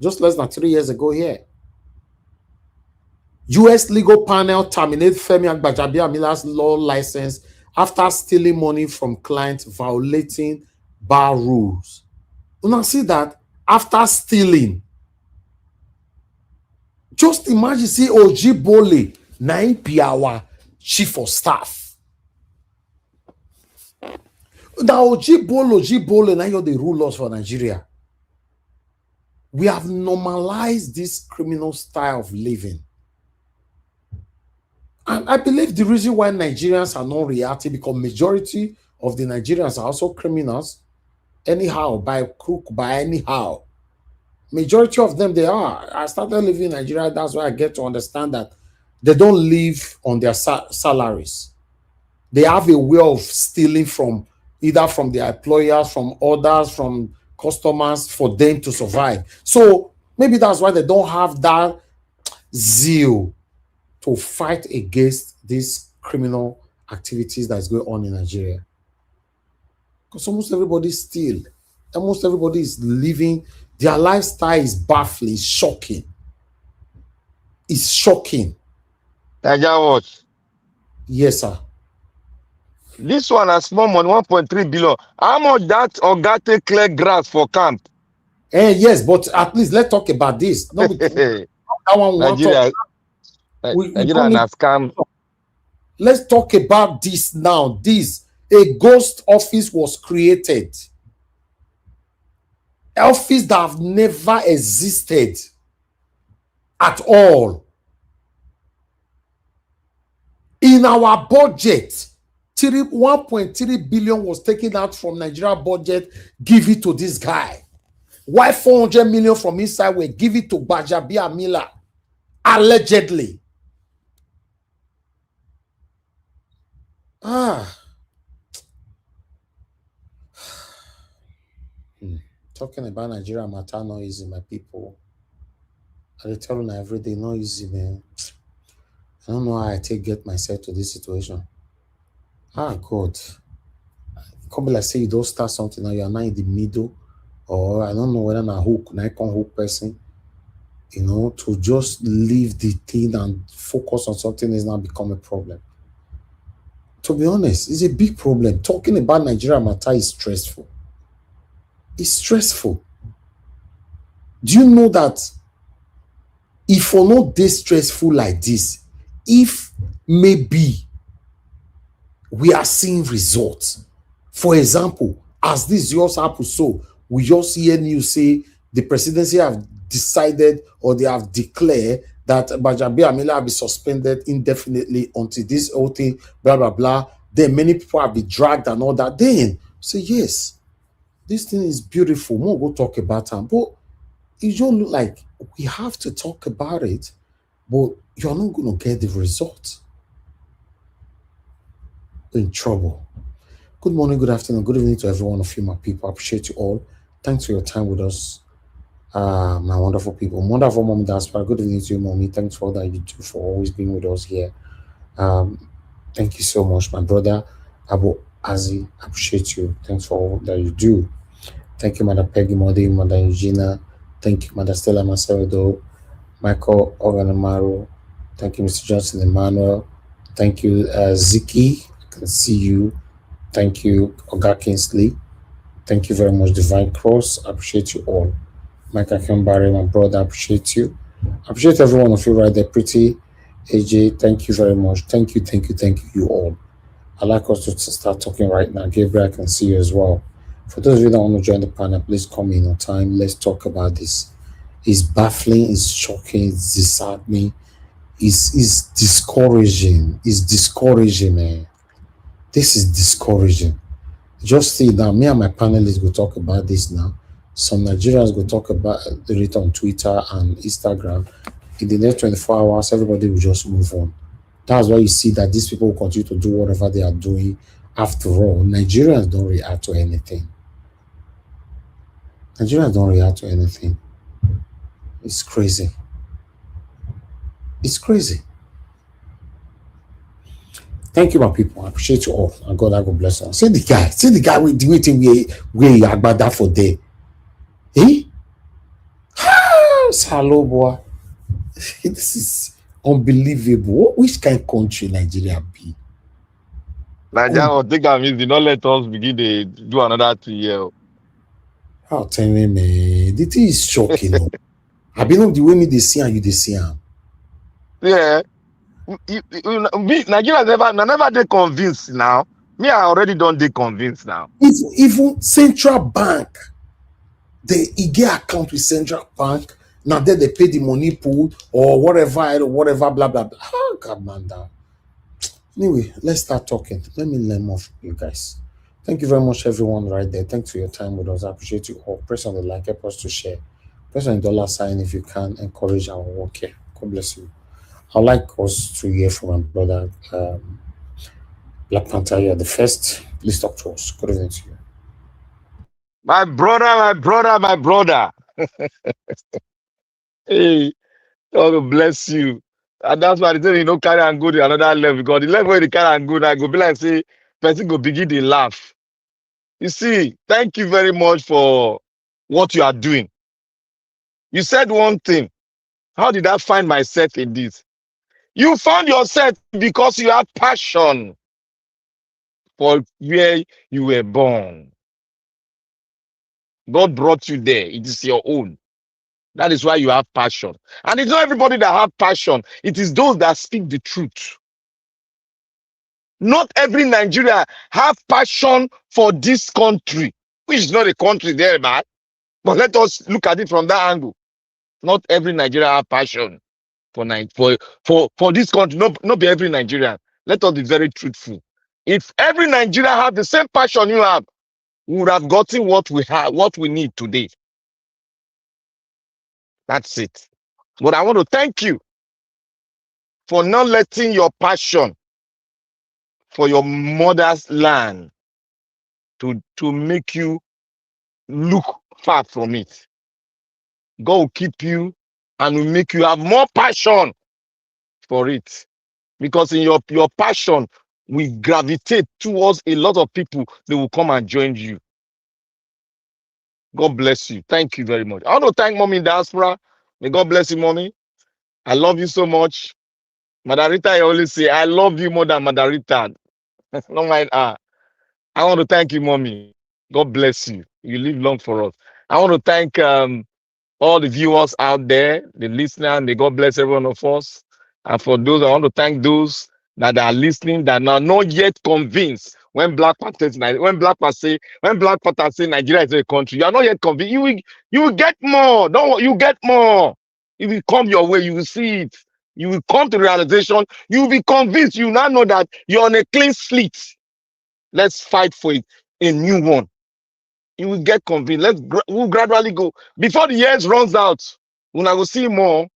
Just less than 3 years ago here. US legal panel terminate Femi GBAJABIAMILA's law license after stealing money from clients violating bar rules. You now see that after stealing. Just imagine, see Ojibole, 9 our chief of staff. Now Ojibole, now you're the rulers for Nigeria. We have normalized this criminal style of living. And I believe the reason why Nigerians are not reacting, because majority of the Nigerians are also criminals, anyhow, by crook, by anyhow. Majority of them, they are. I started living in Nigeria, that's why I get to understand that they don't live on their salaries. They have a way of stealing from either from their employers, from others, from customers for them to survive. So maybe that's why they don't have that zeal to fight against these criminal activities that's going on in Nigeria. Because almost everybody steal. Almost everybody is living, their lifestyle is baffling, it's shocking. It's shocking.
Nigeria what?
Yes, sir.
This one has small money, 1.3 billion. How much that Oga take clear grass for camp?
Yes, but at least let's talk about this. No, that one we want to
Nigeria,
talk. We
Nigeria
don't need
has scam.
Let's talk about this now. A ghost office was created. Office that have never existed at all. In our budget, 1.3 billion was taken out from Nigeria budget, give it to this guy. Why 400 million from inside were give it to GBAJABIAMILA, allegedly? Talking about Nigeria matter not easy, my people. I tell you every day, not easy, man. I don't know how I get myself to this situation. God. Come like say you don't start something now, you are not in the middle, or I don't know whether I'm a hook, an icon hook person, to just leave the thing and focus on something is now become a problem. To be honest, it's a big problem. Talking about Nigeria matter is stressful. It's stressful. Do you know that if we're not this stressful like this, if maybe we are seeing results, for example, as this just happened, so we just hear news say the presidency have decided or they have declared that GBAJABIAMILA will be suspended indefinitely until this whole thing, blah, blah, blah. Then many people have been dragged and all that. Then say, yes, this thing is beautiful. We'll go talk about it. But it don't look like we have to talk about it, but you're not going to get the result. In trouble. Good morning, good afternoon, good evening to every one of you, my people. I appreciate you all. Thanks for your time with us, my wonderful people. Wonderful Mommy Diaspora. Good evening to you, Mommy. Thanks for all that you do, for always being with us here. Thank you so much, my brother Abu Azi. I appreciate you. Thanks for all that you do. Thank you, Mother Peggy Modi, Mother Eugenia. Thank you, Mother Stella Macedo, Michael Oganamaru. Thank you, Mr. Johnson Emmanuel. Thank you, Ziki. I can see you. Thank you, Oga Kingsley. Thank you very much, Divine Cross. I appreciate you all. Mike Akembari, my brother, I appreciate you. I appreciate every one of you right there. Pretty AJ, thank you very much. Thank you, you all. I'd like us to start talking right now. Gabriel, I can see you as well. For those of you that want to join the panel, please come in on time. Let's talk about this. It's baffling, it's shocking, it's disheartening, it's discouraging. It's discouraging, man. This is discouraging. Just see now, me and my panelists will talk about this now. Some Nigerians will talk about it on Twitter and Instagram. In the next 24 hours, everybody will just move on. That's why you see that these people will continue to do whatever they are doing. After all, Nigerians don't react to anything. Nigerians don't react to anything. It's crazy. It's crazy. Thank you, my people. I appreciate you all. And God bless you. See the guy with the waiting where he about that for day. Eh? Hello, boy. This is unbelievable. Which kind of country Nigeria be?
Nigeria will take a means, not let us begin to do another 2 years.
I'll tell you, man. The thing is shocking. I been on the way me they see and you they see him.
Yeah. Me, Nigeria never they convinced now. Me, I already don't they convinced now.
Even Central Bank, they get account with Central Bank. Now then they pay the money pool or whatever, blah, blah, blah. Oh, God, man, down. Anyway, let's start talking. Let me learn more from you guys. Thank you very much, everyone right there. Thanks for your time with us. I appreciate you all. Press on the like, help us to share. Press on the $sign if you can. Encourage our work here. God bless you. I'd like us to hear from my brother, Black Panther. You're the first. Please talk to us. Good evening to you.
My brother. Hey, God bless you. And that's why they say carry and go to another level. Because the level where they carry and go, I go be like say, person go begin to laugh. You see, thank you very much for what you are doing. You said one thing. How did I find myself in this? You found yourself because you have passion.
for where you were born. God brought you there. It is your own. That is why you have passion. And it's not everybody that have passion. It is those that speak the truth. Not every Nigerian have passion for this country, which is not a country there, man. But let us look at it from that angle. Not every Nigerian have passion for this country. Not be every Nigerian. Let us be very truthful. If every Nigerian have the same passion you have, we would have gotten what we have, what we need today. That's it. But I want to thank you for not letting your passion for your mother's land to make you look far from it. God will keep you and will make you have more passion for it. Because in your passion, we gravitate towards a lot of people that will come and join you. God bless you. Thank you very much. I want to thank Mommy in diaspora. May God bless you, Mommy. I love you so much. Madarita, I always say, I love you more than Madarita. Don't mind her. I want to thank you, Mommy. God bless you. You live long for us. I want to thank all the viewers out there, the listeners. May God bless every one of us. And for those, I want to thank those that are listening that are not yet convinced. When Black Panther say Nigeria is a country, you are not yet convinced. You will get more. You get more. It will come your way. You will see it. You will come to the realization. You will be convinced. You now know that you're on a clean slate. Let's fight for it, a new one. You will get convinced. We'll gradually go. Before the years runs out, when I will see more,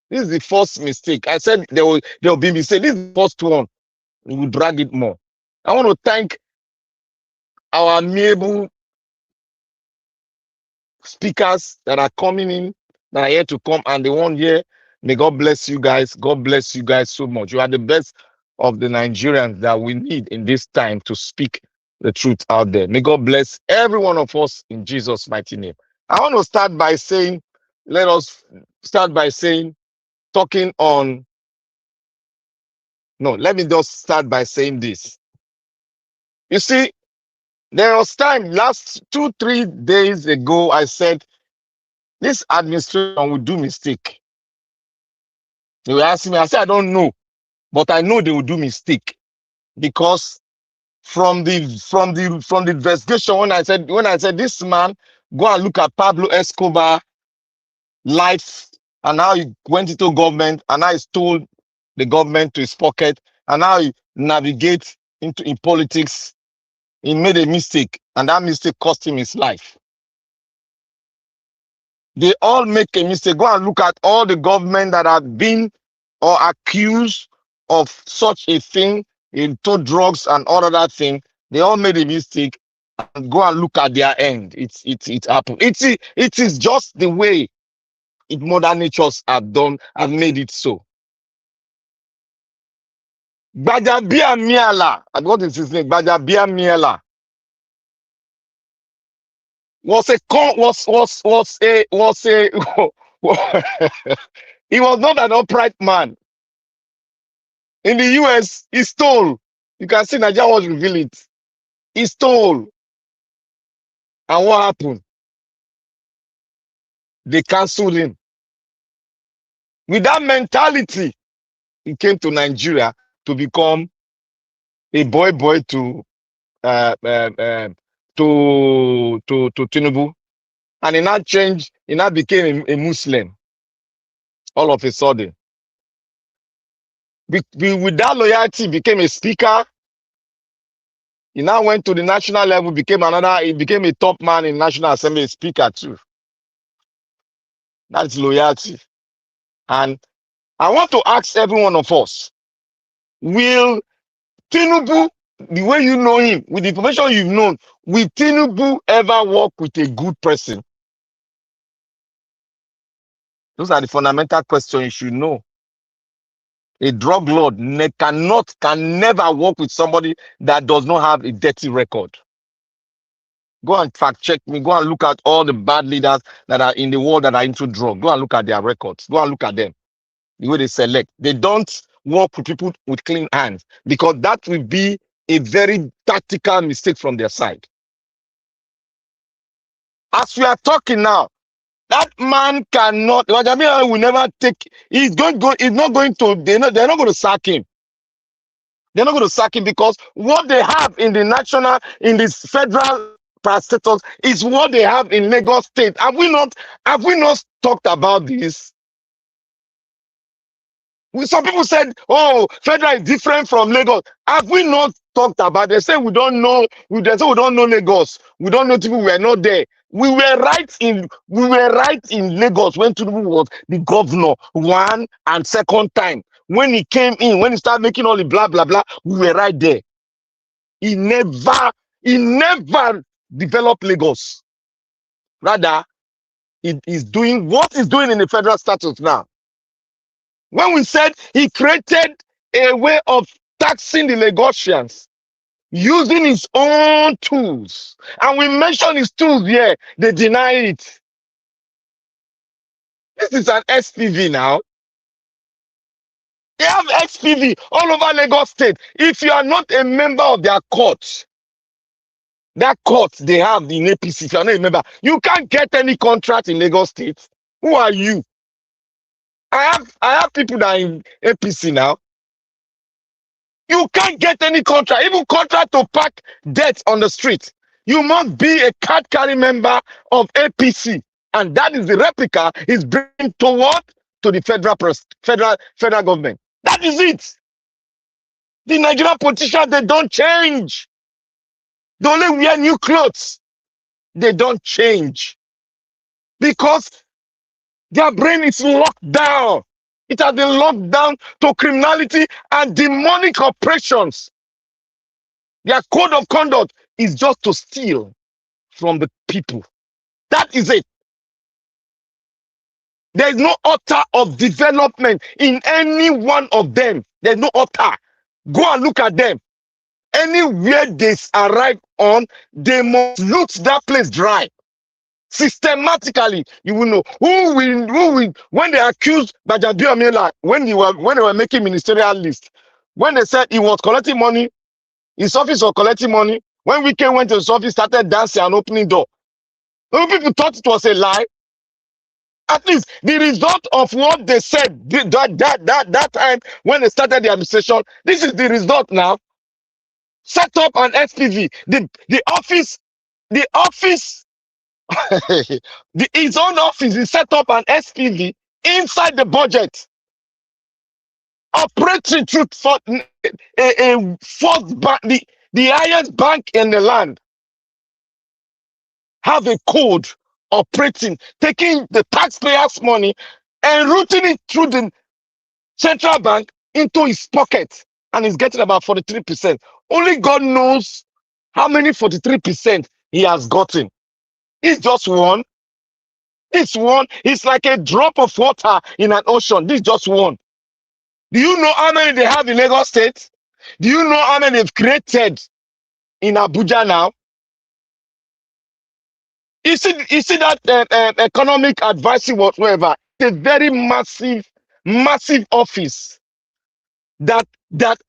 this is the first mistake. I said there will be mistake. This is the first one. We will drag it more. I want to thank our amiable speakers that are coming in, that are here to come, and the one here. May God bless you guys. God bless you guys so much. You are the best of the Nigerians that we need in this time to speak the truth out there. May God bless every one of us in Jesus' mighty name. I want to start by saying, let me just start by saying this. You see, there was time last 2-3 days ago, I said, this administration will do mistake. They were asking me, I said, I don't know, but I know they will do mistake. Because from the investigation, when I said this man, go and look at Pablo Escobar life and how he went into government and how he stole the government to his pocket and how he navigates in politics, he made a mistake and that mistake cost him his life. They all make a mistake. Go and look at all the government that have been or accused of such a thing, into drugs and all of that thing. They all made a mistake. And go and look at their end. It happened. It is just the way Mother Natures have made it so. GBAJABIAMILA, what is his name? GBAJABIAMILA was a he was not an upright man. In the US, he stole. You can see Nigeria was reveal it. He stole. And what happened? They cancelled him. With that mentality, he came to Nigeria to become a boy to Tinubu. And he now changed, he now became a Muslim all of a sudden. With that loyalty, became a speaker. He now went to the national level, he became a top man in National Assembly, a speaker too. That's loyalty. And I want to ask every one of us, will Tinubu, the way you know him, with the information you've known, will Tinubu ever work with a good person? Those are the fundamental questions you should know. A drug lord can never work with somebody that does not have a dirty record. Go and fact check me. Go and look at all the bad leaders that are in the world that are into drugs. Go and look at their records. Go and look at them. The way they select. They don't work with people with clean hands, because that will be a very tactical mistake from their side. As we are talking now, that man cannot. GBAJABIAMILA will never take. He's going. He's not going to. They're not going to sack him. They're not going to sack him because what they have in the national, in this federal parastatals is what they have in Lagos State. Have we not talked about this? Some people said, "Oh, federal is different from Lagos." Have we not talked about? They say we don't know. They say we don't know Lagos. We don't know people. We were not there. We were right in Lagos when Tinubu was the governor one and second time. When he came in, when he started making all the blah blah blah, we were right there. He never developed Lagos. Rather, he is doing what he's doing in the federal status now. When we said he created a way of taxing the Lagosians using his own tools, and we mentioned his tools here, they deny it. This is an SPV now. They have SPV all over Lagos State. If you are not a member of their court, that court they have in APC, if you are not a member, you can't get any contract in Lagos State. Who are you? I have people that are in APC now. You can't get any contract, even contract to park debt on the street. You must be a card carrying member of APC, and that is the replica is bringing to what? To the federal government. That is it. The Nigerian politicians, they don't change. They only wear new clothes. They don't change because their brain is locked down. It has been locked down to criminality and demonic operations. Their code of conduct is just to steal from the people. That is it. There is no utter of development in any one of them. There's no utter. Go and look at them. Anywhere they arrive on, they must loot that place dry. Systematically, you will know who will when they accused GBAJABIAMILA when they were making ministerial list, when they said he was collecting money, his office was collecting money. When Wike went to his office, started dancing and opening door. When people thought it was a lie, at least the result of what they said that time when they started the administration, this is the result now. Set up an SPV. The office. His own office is set up an SPV inside the budget, operating through for a fourth bank, the highest bank in the land, have a code operating, taking the taxpayers' money and routing it through the central bank into his pocket, and he's getting about 43%. Only God knows how many 43% he has gotten. It's just one. It's one. It's like a drop of water in an ocean. This is just one. Do you know how many they have in Lagos State? Do you know how many they've created in Abuja now? You see that economic advisory whatsoever. It's a very massive office that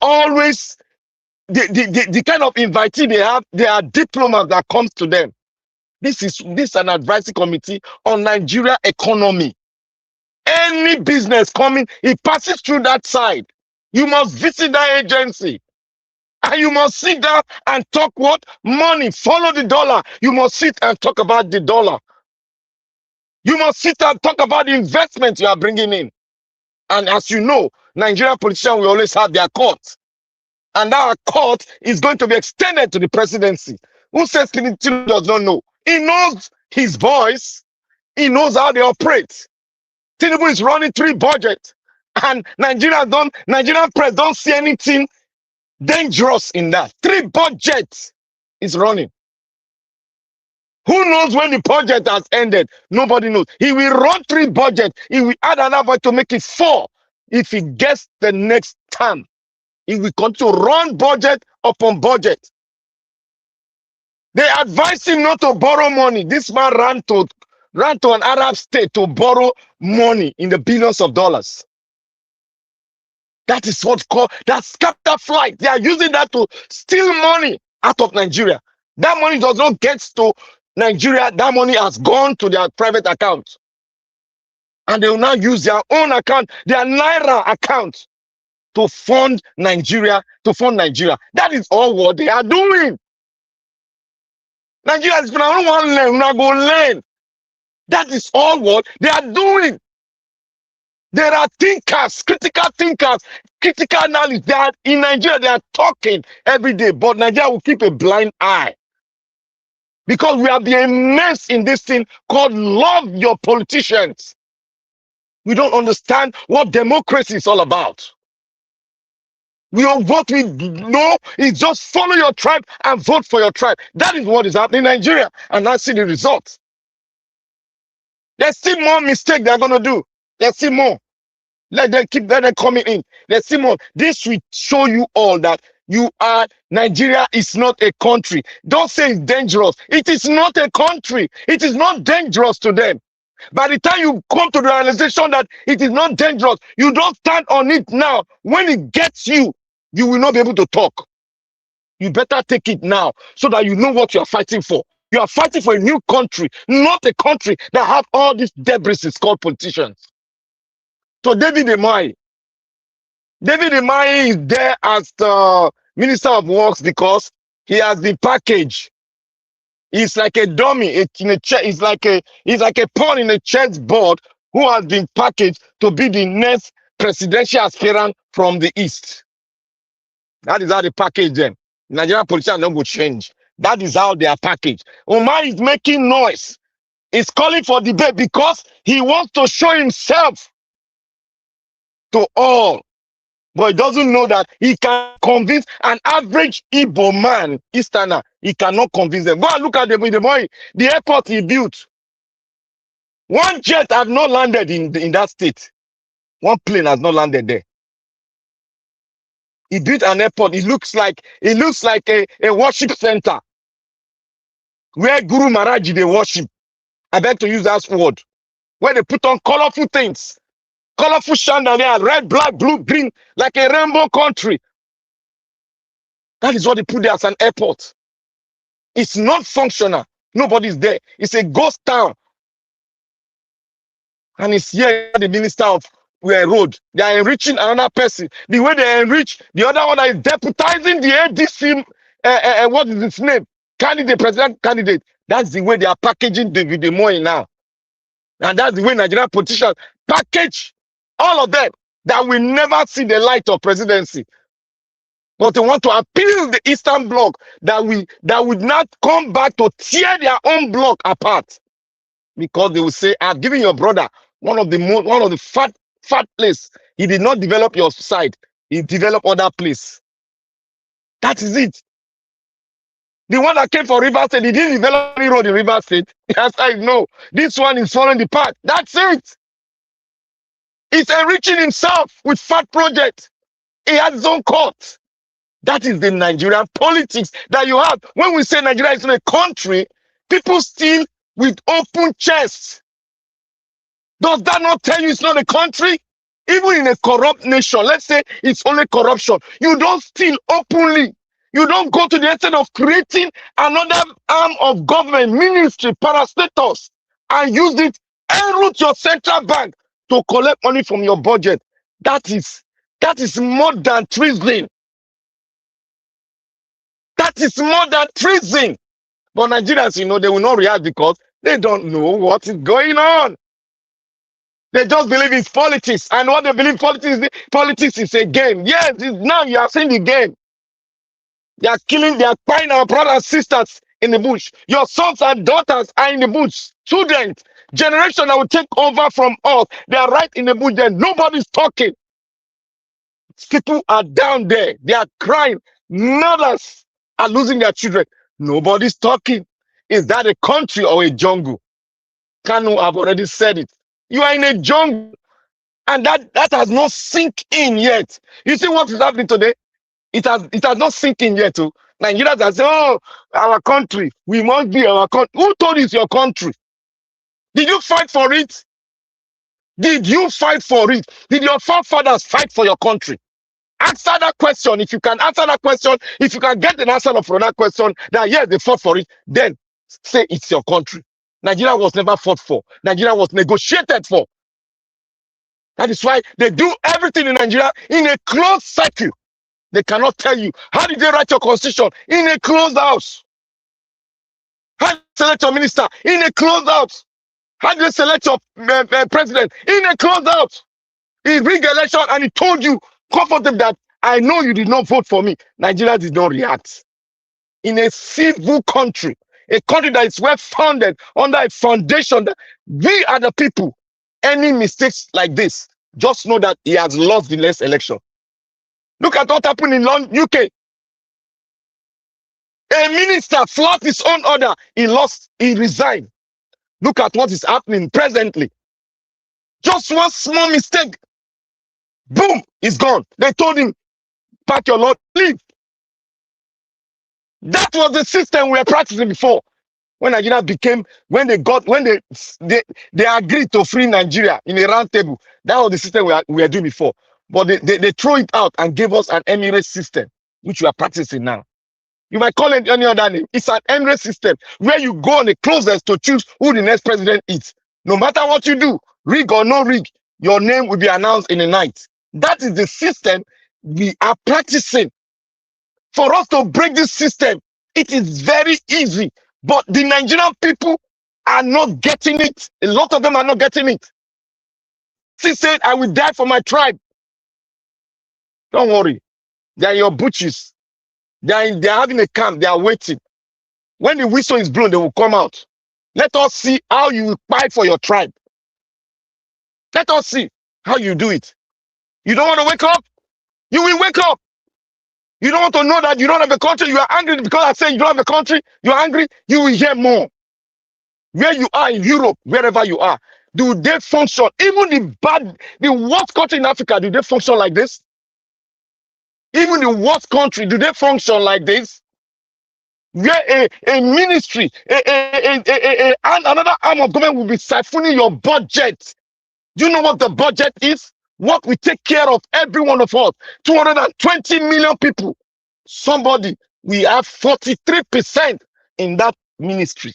always the kind of invitee they have. They are diplomats that comes to them. This is an advisory committee on Nigeria economy. Any business coming, it passes through that side. You must visit that agency. And you must sit down and talk what? Money. Follow the dollar. You must sit and talk about the dollar. You must sit and talk about the investment you are bringing in. And as you know, Nigerian politicians will always have their court. And our court is going to be extended to the presidency. Who says Tinubu does not know? He knows his voice. He knows how they operate. Tinubu is running 3 budgets. And Nigerian press don't see anything dangerous in that. 3 budgets is running. Who knows when the budget has ended? Nobody knows. He will run 3 budgets. He will add another budget to make it 4. If he gets the next term, he will continue to run budget upon budget. They advised him not to borrow money. This man ran to an Arab state to borrow money in the billions of dollars. That is what's called, that's capital flight. They are using that to steal money out of Nigeria. That money does not get to Nigeria. That money has gone to their private account. And they will now use their own account, their Naira account, to fund Nigeria, That is all what they are doing. Nigeria is going to learn. That is all what they are doing. There are thinkers, critical analysts. They are in Nigeria, they are talking every day, but Nigeria will keep a blind eye. Because we have been immersed in this thing called love your politicians. We don't understand what democracy is all about. What we know is just follow your tribe and vote for your tribe. That is what is happening in Nigeria. And I see the results. There's still more mistakes they're going to do. There's still more. Let them coming in. There's still more. This will show you all that Nigeria is not a country. Don't say it's dangerous. It is not a country. It is not dangerous to them. By the time you come to the realization that it is not dangerous, you don't stand on it now. When it gets you, you will not be able to talk. You better take it now so that you know what you are fighting for. You are fighting for a new country, not a country that have all these debris called politicians. So David Umahi is there as the Minister of Works because he has been packaged. He's like a dummy. He's like a pawn in a chessboard who has been packaged to be the next presidential aspirant from the East. That is how they package them. Nigerian politicians don't go change. That is how they are packaged. Umahi is making noise. He's calling for debate because he wants to show himself to all. But he doesn't know that he can convince an average Igbo man, Easterner. He cannot convince them. Go and look at the airport he built. One jet has not landed in that state. One plane has not landed there. He built an airport. It looks like a worship center where Guru Maharaj they worship. I beg to use that word. Where they put on colorful things. Colorful chandelier, red, black, blue, green, like a rainbow country. That is what they put there as an airport. It's not functional. Nobody's there. It's a ghost town. And it's here the minister of road. They are enriching another person. The way they enrich the other one is deputizing the ADC, what is its name? President candidate. That's the way they are packaging David Umahi now. And that's the way Nigerian politicians package all of them that will never see the light of presidency. But they want to appeal the Eastern Bloc that would not come back to tear their own bloc apart. Because they will say, I've given your brother one of the fat place. He did not develop your side. He developed other place. That is it. The one that came for River State, he didn't develop any road in River State. As I know, this one is following the path. That's it. He's enriching himself with fat projects. He has his own court. That is the Nigerian politics that you have. When we say Nigeria is not a country, people steal with open chests. Does that not tell you it's not a country? Even in a corrupt nation, let's say it's only corruption, you don't steal openly. You don't go to the extent of creating another arm of government, ministry, parastatus, and use it, enroute your central bank to collect money from your budget. That is more than treason. That is more than treason. But Nigerians, they will not react because they don't know what is going on. They just believe it's politics. And what they believe politics is a game. Yes, now you are seeing the game. They are buying our brothers and sisters in the bush. Your sons and daughters are in the bush. Students, generation that will take over from us, they are right in the bush there. Nobody's talking. People are down there. They are crying. Mothers are losing their children. Nobody's talking. Is that a country or a jungle? Kanu have already said it. You are in a jungle. And that has not sink in yet. You see what is happening today? It has not sink in yet. Too. Nigerians are saying, oh, our country. We must be our country. Who told you it's your country? Did you fight for it? Did you fight for it? Did your forefathers fight for your country? Answer that question. If you can answer that question, if you can get an answer from that question, that yes, they fought for it, then say it's your country. Nigeria was never fought for. Nigeria was negotiated for. That is why they do everything in Nigeria in a closed circle. They cannot tell you, how did they write your constitution? In a closed house. How did they select your minister? In a closed house. How did they select your president? In a closed house. He rigged the election and he told you comfortably that I know you did not vote for me. Nigeria did not react. In a civil country, a country that is well founded under a foundation that we are the people. Any mistakes like this, just know that he has lost the next election. Look at what happened in UK. A minister flouted his own order. He resigned. Look at what is happening presently. Just one small mistake. Boom, he's gone. They told him, pack your lot, leave. That was the system we were practicing before. When Nigeria became, when they agreed to free Nigeria in a round table. That was the system we were doing before. But they throw it out and gave us an Emirates system, which we are practicing now. You might call it any other name. It's an Emirates system where you go on the closest to choose who the next president is. No matter what you do, rig or no rig, your name will be announced in the night. That is the system we are practicing. For us to break this system, it is very easy. But the Nigerian people are not getting it. A lot of them are not getting it. She said, I will die for my tribe. Don't worry. They are your butchers. They are having a camp. They are waiting. When the whistle is blown, they will come out. Let us see how you will fight for your tribe. Let us see how you do it. You don't want to wake up? You will wake up. You don't want to know that you don't have a country. You are angry because I say you don't have a country. You are angry. You will hear more. Where you are in Europe, wherever you are, do they function? Even the worst country in Africa, do they function like this? Even the worst country, do they function like this? Where a ministry, another arm of government will be siphoning your budget. Do you know what the budget is? What we take care of every one of us, 220 million people. Somebody, we have 43% in that ministry.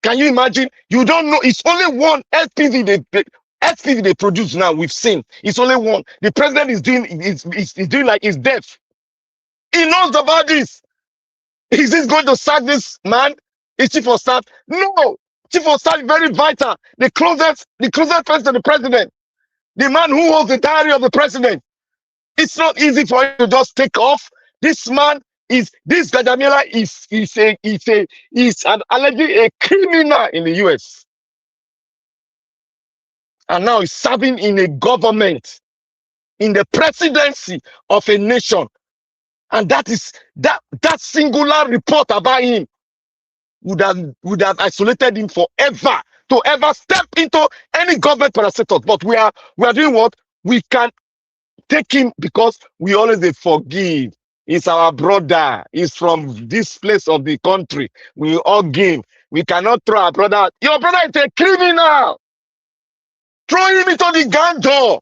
Can you imagine? You don't know. It's only one SPV they produce now. We've seen. It's only one. The president is doing like he's deaf. He knows about this. Is this going to sack this man? Is chief of staff? No. Chief of staff is very vital. The closest person to the president. The man who holds the diary of the president. It's not easy for him to just take off. This man is, this Gajamila is allegedly a criminal in the US. And now he's serving in a government, in the presidency of a nation. And that singular report about him would have isolated him forever to ever step into any government parastatus. But we are doing what? We can take him because we always forgive. He's our brother. He's from this place of the country. We all give. We cannot throw our brother. Your brother is a criminal. Throw him into the gun door.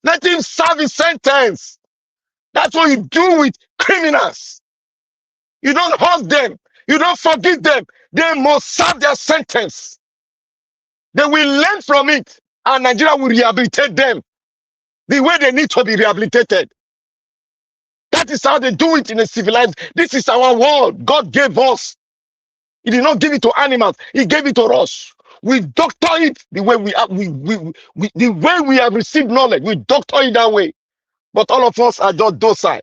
Let him serve his sentence. That's what you do with criminals. You don't hurt them. You don't forgive them. They must serve their sentence. They will learn from it. And Nigeria will rehabilitate them the way they need to be rehabilitated. That is how they do it in a civilized. This is our world. God gave us. He did not give it to animals. He gave it to us. We doctor it the way the way we have received knowledge. We doctor it that way. But all of us are just docile.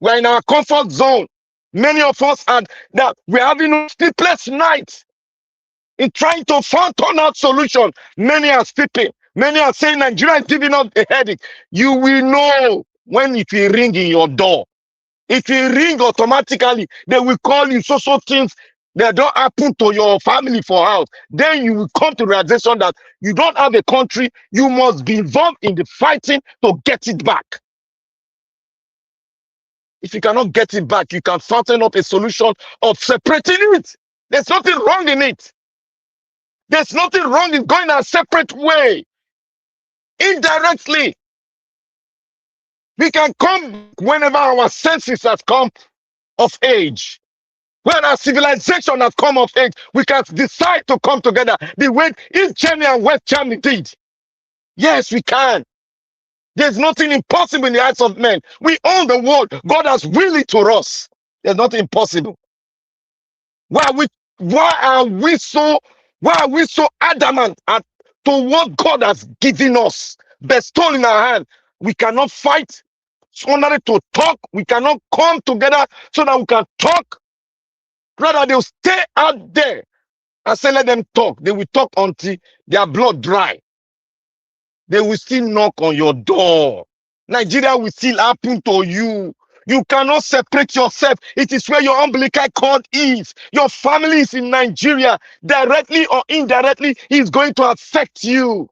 We are in our comfort zone. Many of us are that we are having a sleepless night in trying to find turn-out solution. Many are sleeping. Many are saying Nigeria is giving us a headache. You will know when it will ring in your door. It will ring automatically. They will call you so things that don't happen to your family for house. Then you will come to realization that you don't have a country. You must be involved in the fighting to get it back. If you cannot get it back, you can fasten up a solution of separating it. There's nothing wrong in it. There's nothing wrong in going a separate way. Indirectly. We can come whenever our senses have come of age. When our civilization has come of age, we can decide to come together the way East Germany and West Germany did. Yes, we can. There's nothing impossible in the eyes of men. We own the world. God has willed it to us. There's nothing impossible. Why are we so adamant to what God has given us, bestowed in our hand? We cannot fight only to talk. We cannot come together so that we can talk. Rather, they'll stay out there and say, let them talk. They will talk until their blood dry. They will still knock on your door. Nigeria will still happen to you. You cannot separate yourself. It is where your umbilical cord is. Your family is in Nigeria. Directly or indirectly, it's going to affect you.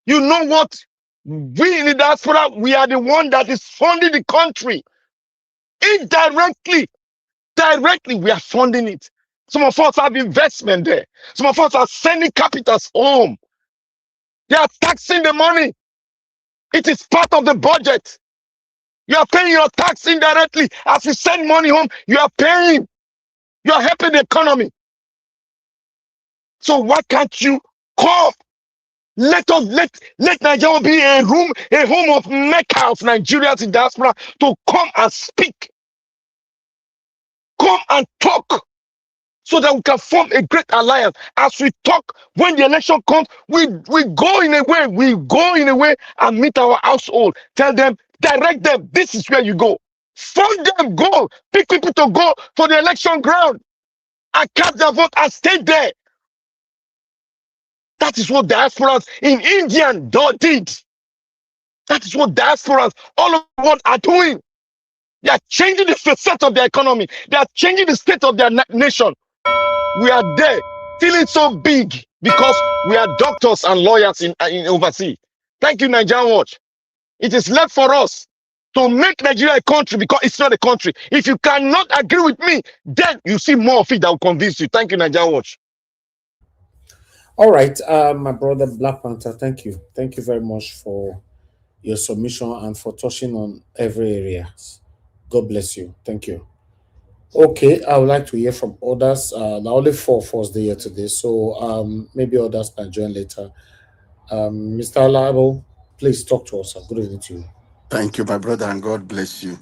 You know what? We in the diaspora, we are the one that is funding the country. Indirectly, directly, we are funding it. Some of us have investment there. Some of us are sending capitals home. They are taxing the money. It is part of the budget. You are paying your tax indirectly. As you send money home, you are paying. You are helping the economy. So why can't you come? Let Nigeria be a home of Mecca of Nigerians in diaspora to come and speak. Come and talk. So that we can form a great alliance. As we talk, when the election comes, we go in a way and meet our household. Tell them, direct them, this is where you go. Fund them, go. Pick people to go for the election ground and cast their vote and stay there. That is what diasporas in India did. That is what diasporas all over the world are doing. They are changing the facet of their economy. They are changing the state of their nation. We are there, feeling so big because we are doctors and lawyers in overseas. Thank you, Nigerian Watch. It is left for us to make Nigeria a country because it's not a country. If you cannot agree with me, then you see more of it that will convince you. Thank you, Nigerian Watch.
All right, my brother Black Panther, thank you. Thank you very much for your submission and for touching on every area. God bless you. Thank you. Okay, I would like to hear from others. There are only 4 of us there today, so maybe others can join later. Mr. Alabo, please talk to us. Good evening to you.
Thank you, my brother, and God bless you.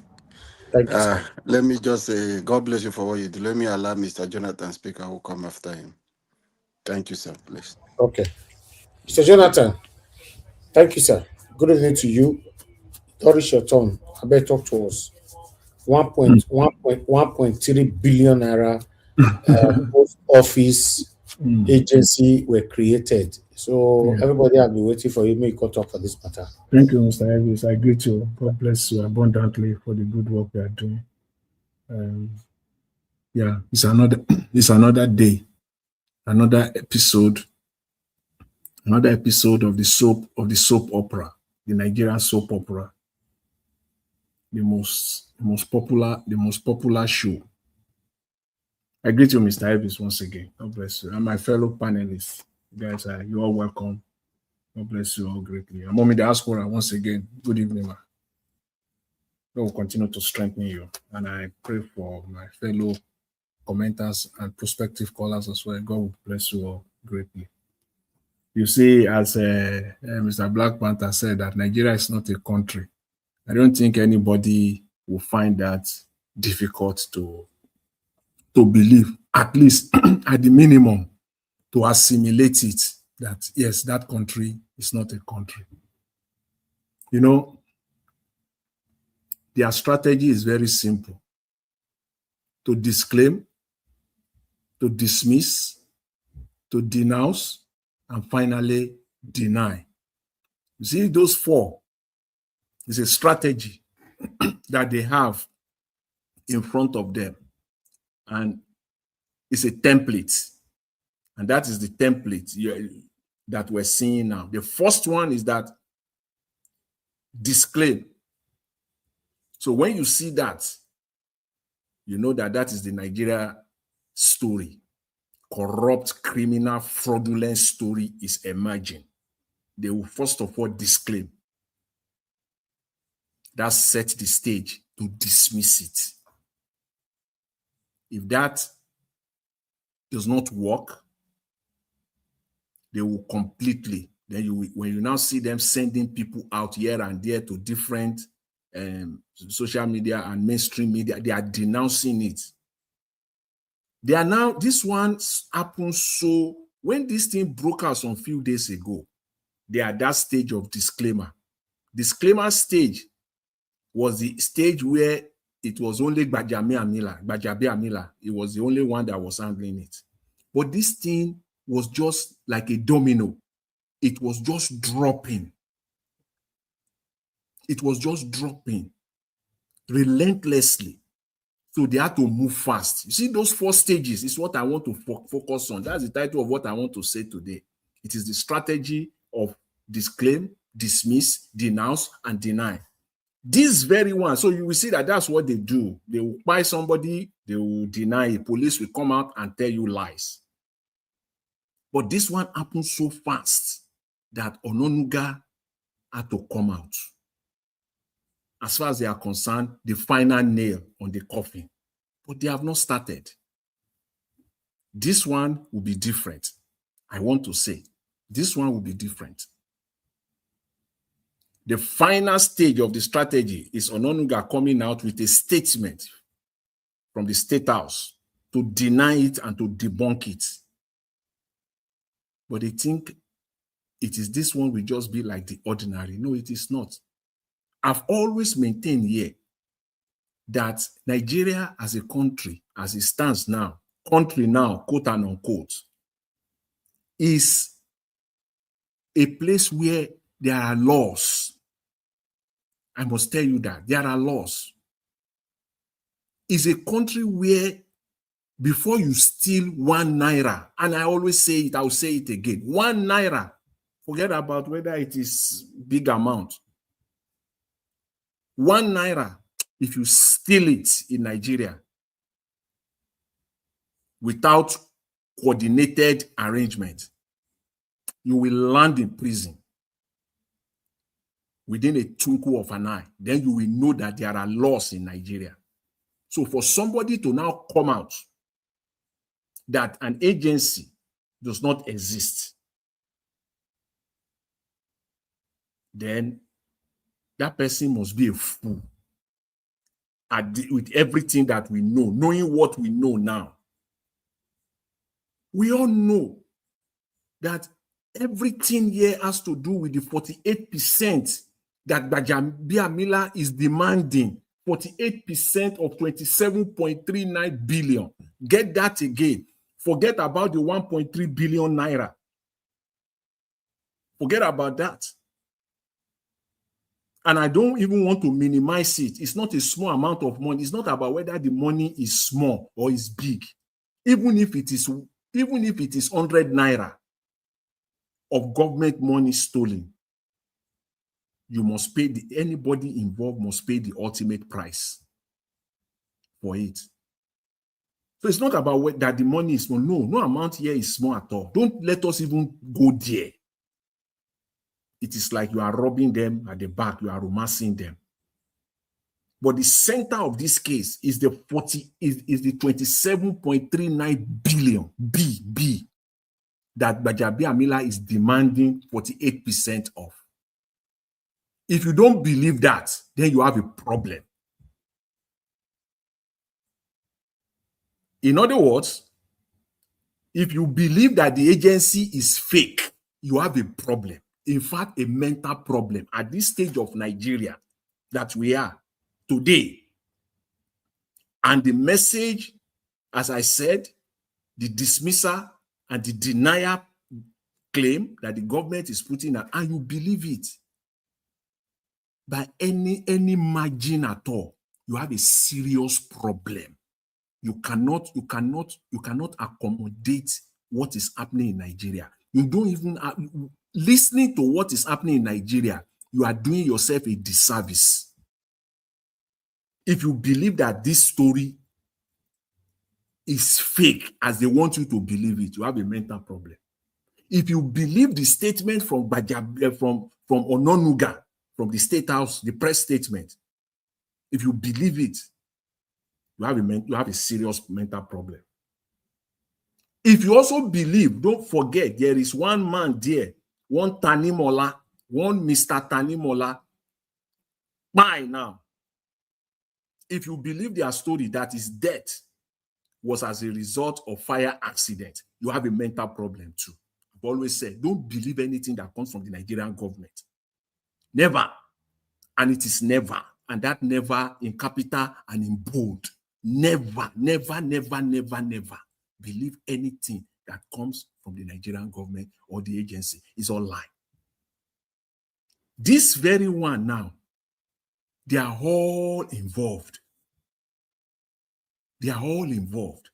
Thank you, sir.
Let me just say, God bless you for what you do. Let me allow Mr. Jonathan speak. I will come after him. Thank you, sir, please.
Okay. Mr. Jonathan, thank you, sir. Good evening to you. Doris your turn. I better talk to us. 1.3 billion naira post office agency were created. So everybody have been waiting for you. May you talk for this matter.
Thank you, Mr. Elvis. I greet you. God bless you abundantly for the good work we are doing. Yeah, it's another day, another episode of the soap opera, the Nigerian soap opera, the most popular show. I greet you, Mr. Elvis, once again. God bless you. And my fellow panelists, you guys, you're all welcome. God bless you all greatly. I'm Mommy Diaspora once again. Good evening, ma. God will continue to strengthen you. And I pray for my fellow commenters and prospective callers as well. God will bless you all greatly. You see, as Mr. Black Panther said, that Nigeria is not a country. I don't think anybody will find that difficult to believe, at least at the minimum, to assimilate it, that yes, that country is not a country. You know, their strategy is very simple: to disclaim, to dismiss, to denounce, and finally deny. You see, those 4 is a strategy that they have in front of them, and it's a template, and that is the template that we're seeing now. The first one is that disclaim. So when you see that, you know that that is the Nigeria story. Corrupt, criminal, fraudulent story is emerging. They will first of all disclaim. that set the stage to dismiss it. If that does not work, they will completely, then when you now see them sending people out here and there to different social media and mainstream media, they are denouncing it. They are now, this one happens so, when this thing broke out some few days ago, they are at that stage of disclaimer. Disclaimer stage was the stage where it was only GBAJABIAMILA. It was the only one that was handling it. But this thing was just like a domino. It was just dropping. It was just dropping relentlessly. So they had to move fast. You see, those 4 stages is what I want to focus on. That's the title of what I want to say today. It is the strategy of disclaim, dismiss, denounce, and deny. This very one, so you will see that that's what they do. They will buy somebody, they will deny it. Police will come out and tell you lies. But this one happened so fast that Ononuga had to come out. As far as they are concerned, the final nail on the coffin. But they have not started. This one will be different. I want to say, this one will be different. The final stage of the strategy is Ononuga coming out with a statement from the State House to deny it and to debunk it. But they think it is this one will just be like the ordinary. No, it is not. I've always maintained here that Nigeria as a country, as it stands now, country now, quote and unquote, is a place where there are laws. I must tell you that there are laws. It's a country where before you steal 1 naira, and I always say it, I'll say it again, 1 naira, forget about whether it is big amount. 1 naira, if you steal it in Nigeria without coordinated arrangement, you will land in prison within a twinkle of an eye. Then you will know that there are laws in Nigeria. So for somebody to now come out that an agency does not exist, then that person must be a fool with everything that we know, knowing what we know now. We all know that everything here has to do with the 48% that GBAJABIAMILA is demanding. 48% of 27.39 billion. Get that again. Forget about the 1.3 billion naira. Forget about that. And I don't even want to minimize it. It's not a small amount of money. It's not about whether the money is small or is big. Even if it is 100 naira of government money stolen, you must pay, anybody involved must pay the ultimate price for it. So it's not about that the money is small. No amount here is small at all. Don't let us even go there. It is like you are robbing them at the back, you are romancing them. But the center of this case is the 27.39 billion B that GBAJABIAMILA is demanding 48% of. If you don't believe that, then you have a problem. In other words, if you believe that the agency is fake, you have a problem. In fact, a mental problem at this stage of Nigeria that we are today. And the message, as I said, the dismissal and the denial claim that the government is putting out, and you believe it by any margin at all, you have a serious problem. You cannot accommodate what is happening in Nigeria. You don't even listening to what is happening in Nigeria, you are doing yourself a disservice. If you believe that this story is fake as they want you to believe it, you have a mental problem. If you believe the statement from Ononuga, from the State House, the press statement, If you believe it, you have a serious mental problem. If you also believe, don't forget, there is one man there, one Tanimola, one Mr. Tanimola. By now, if you believe their story that his death was as a result of fire accident, you have a mental problem too. I've always said, don't believe anything that comes from the Nigerian government. Never. And it is never. And that never in capital and in bold. Never, never, never, never, never believe anything that comes from the Nigerian government or the agency. Is all lie. This very one now, they are all involved. They are all involved.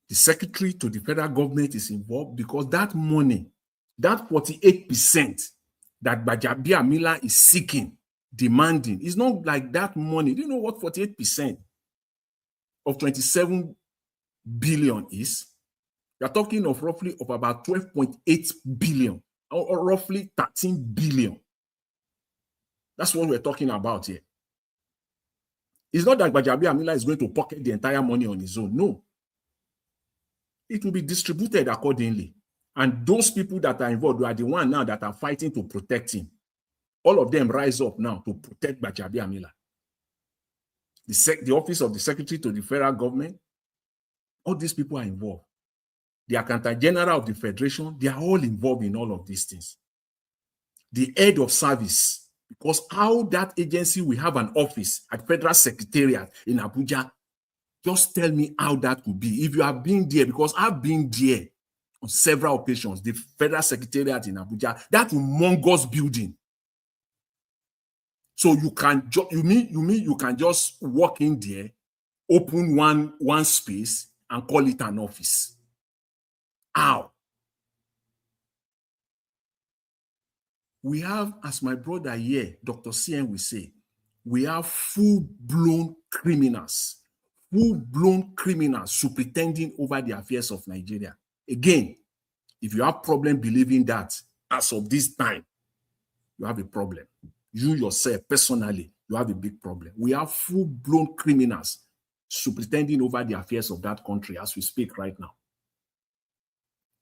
The secretary to the federal government is involved because that money, that 48% that GBAJABIAMILA is seeking, demanding, is not like that money. Do you know what 48% of 27 billion is? You're talking of roughly of about 12.8 billion or roughly 13 billion. That's what we're talking about here. It's not that GBAJABIAMILA is going to pocket the entire money on his own. No. It will be distributed accordingly. And those people that are involved are the ones now that are fighting to protect him. All of them rise up now to protect GBAJABIAMILA. The office of the secretary to the federal government, all these people are involved. The accountant general of the federation, they are all involved in all of these things. The head of service, because how that agency will have an office at federal secretariat in Abuja, just tell me how that could be. If you have been there, because I've been there on several occasions, the federal secretariat in Abuja, that humongous building. So you can you can just walk in there, open one space and call it an office. How? We have, as my brother here, Dr. CN will say, we have full-blown criminals superintending over the affairs of Nigeria. Again, if you have problem believing that, as of this time, you have a problem. You yourself, personally, you have a big problem. We have full-blown criminals superintending over the affairs of that country as we speak right now.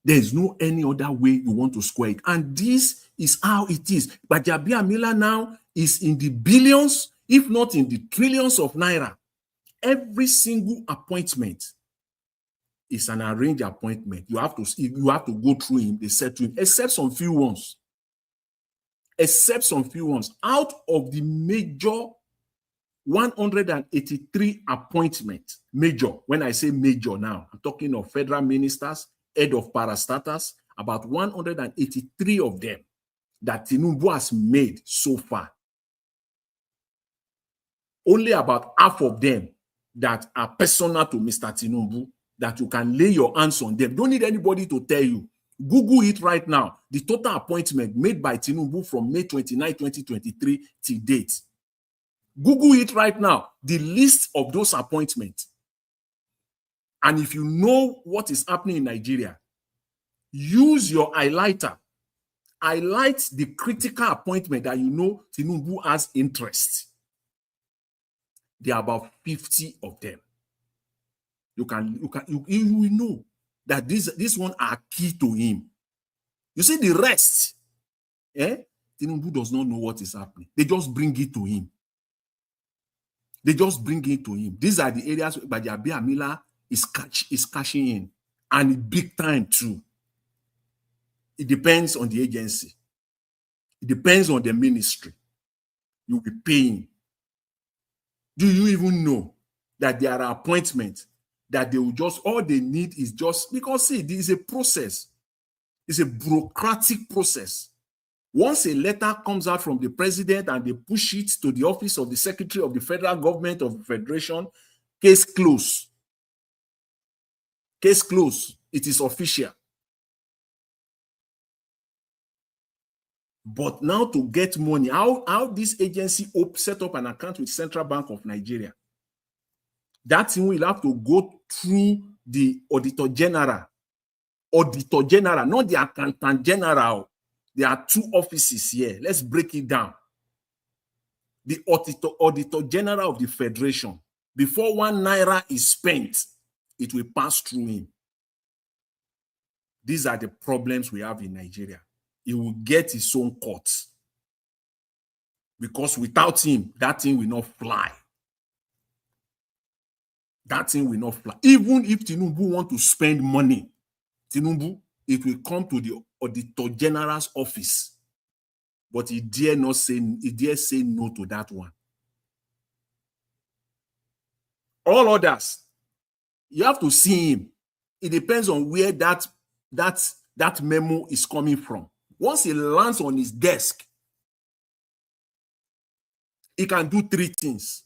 There is no any other way you want to square it. And this is how it is. But GBAJABIAMILA now is in the billions, if not in the trillions of naira. Every single appointment is an arranged appointment. You have to go through him, they said to him, except some few ones. Except some few ones. Out of the major 183 appointments, major, when I say major now, I'm talking of federal ministers, head of parastatals, about 183 of them that Tinubu has made so far. Only about half of them that are personal to Mr. Tinubu, that you can lay your hands on them. Don't need anybody to tell you. Google it right now. The total appointment made by Tinubu from May 29, 2023 till date. Google it right now. The list of those appointments. And if you know what is happening in Nigeria, use your highlighter. Highlight the critical appointment that you know Tinubu has interest. There are about 50 of them. You will know that this one are key to him. You see the rest, Tinubu does not know what is happening. They just bring it to him. They just bring it to him. These are the areas where GBAJABIAMILA is cashing in, and big time too. It depends on the agency. It depends on the ministry. You'll be paying. Do you even know that there are appointments that they will just, all they need is just, because see, this is a process. It's a bureaucratic process. Once a letter comes out from the president and they push it to the office of the secretary of the federal government of the federation, case closed. Case closed. It is official. But now to get money, how this agency set up an account with Central Bank of Nigeria, that thing will have to go through the Auditor General. Auditor General, not the Accountant General. There are two offices here. Let's break it down. the Auditor General of the Federation, before 1 naira is spent, it will pass through him. These are the problems we have in Nigeria. He will get his own courts. Because without him, that thing will not fly. That thing will not fly. Even if Tinubu want to spend money, Tinubu, it will come to the Auditor General's office. But he dare say no to that one. All others, you have to see him. It depends on where that memo is coming from. Once it lands on his desk, he can do 3 things.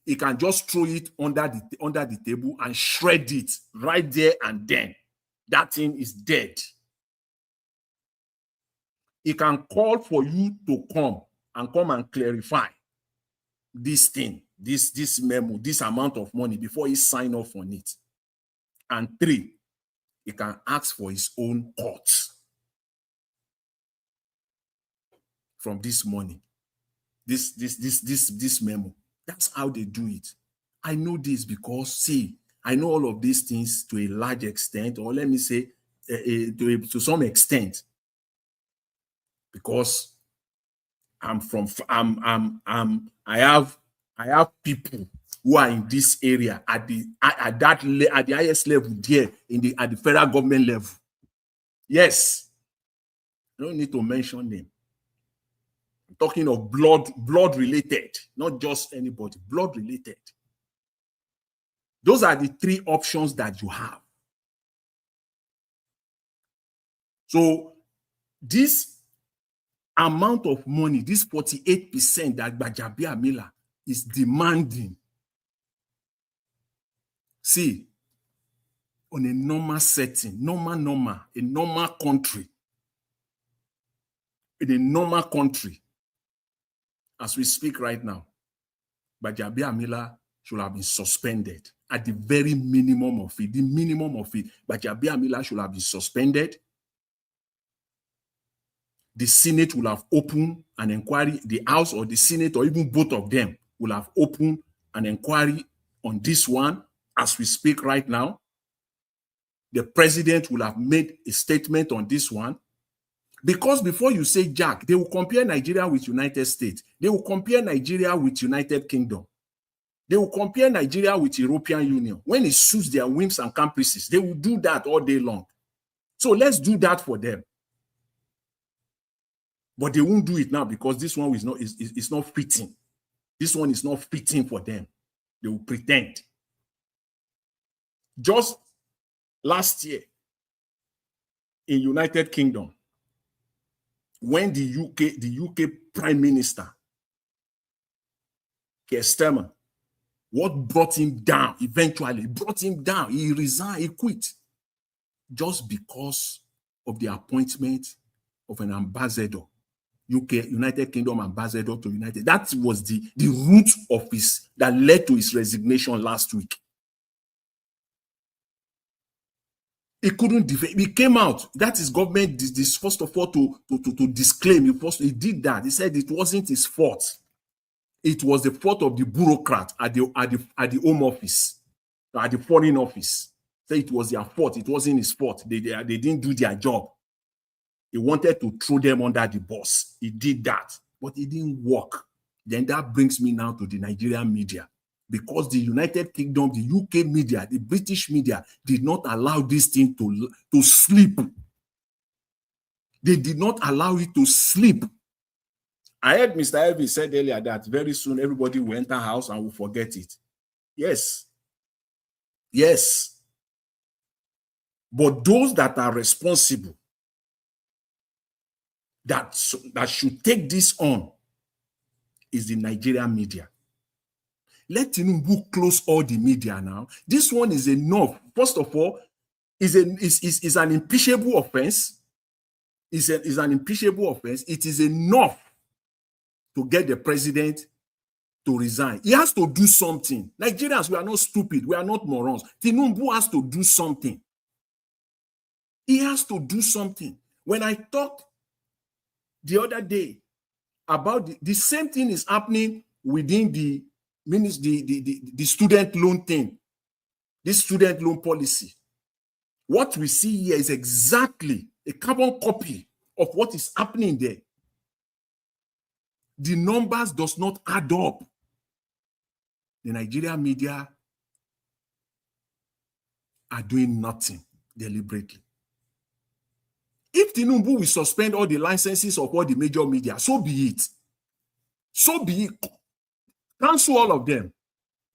He can just throw it under the table and shred it right there and then. That thing is dead. He can call for you to come and clarify this thing, this memo, this amount of money before he sign off on it. And 3, he can ask for his own court from this money, this memo. That's how they do it. I know this because, see, I know all of these things to a large extent, or let me say, to some extent, because I have people who are in this area at the highest level there at the federal government level. Yes, I don't need to mention them. I'm talking of blood related, not just anybody, blood related. Those are the 3 options that you have. So this amount of money, this 48% that GBAJABIAMILA is demanding, see, on a normal setting, a normal country, in a normal country, as we speak right now, GBAJABIAMILA should have been suspended at the very minimum of it. The minimum of it, GBAJABIAMILA should have been suspended. The Senate will have opened an inquiry, the House or the Senate or even both of them will have opened an inquiry on this one as we speak right now. The president will have made a statement on this one. Because before you say Jack, they will compare Nigeria with United States. They will compare Nigeria with United Kingdom. They will compare Nigeria with European Union. When it suits their whims and caprices, they will do that all day long. So let's do that for them. But they won't do it now because this one is not fitting. This one is not fitting for them. They will pretend. Just last year in United Kingdom, when the UK Prime Minister, Keir Starmer, what brought him down, eventually brought him down, he resigned, he quit, just because of the appointment of an ambassador, United Kingdom ambassador to United. That was the root of that led to his resignation last week. He couldn't defend. He came out. That is government. This first of all to disclaim. He did that. He said it wasn't his fault. It was the fault of the bureaucrat at the Home Office, at the Foreign Office. So it was their fault. It wasn't his fault. They didn't do their job. He wanted to throw them under the bus. He did that, but it didn't work. Then that brings me now to the Nigerian media. Because the United Kingdom, the UK media, the British media did not allow this thing to sleep. They did not allow it to sleep. I heard Mr. Elvis said earlier that very soon everybody will enter house and will forget it. Yes. Yes. But those that are responsible, that should take this on, is the Nigerian media. Let Tinubu close all the media now. This one is enough. First of all, is an impeachable offense. Is an impeachable offense. It is enough to get the president to resign. He has to do something. Nigerians, we are not stupid. We are not morons. Tinubu has to do something. He has to do something. When I talked the other day about the same thing is happening within the student loan thing, this student loan policy. What we see here is exactly a carbon copy of what is happening there. The numbers does not add up. The Nigerian media are doing nothing deliberately. If Tinubu will suspend all the licenses of all the major media, so be it. So be it. Cancel all of them.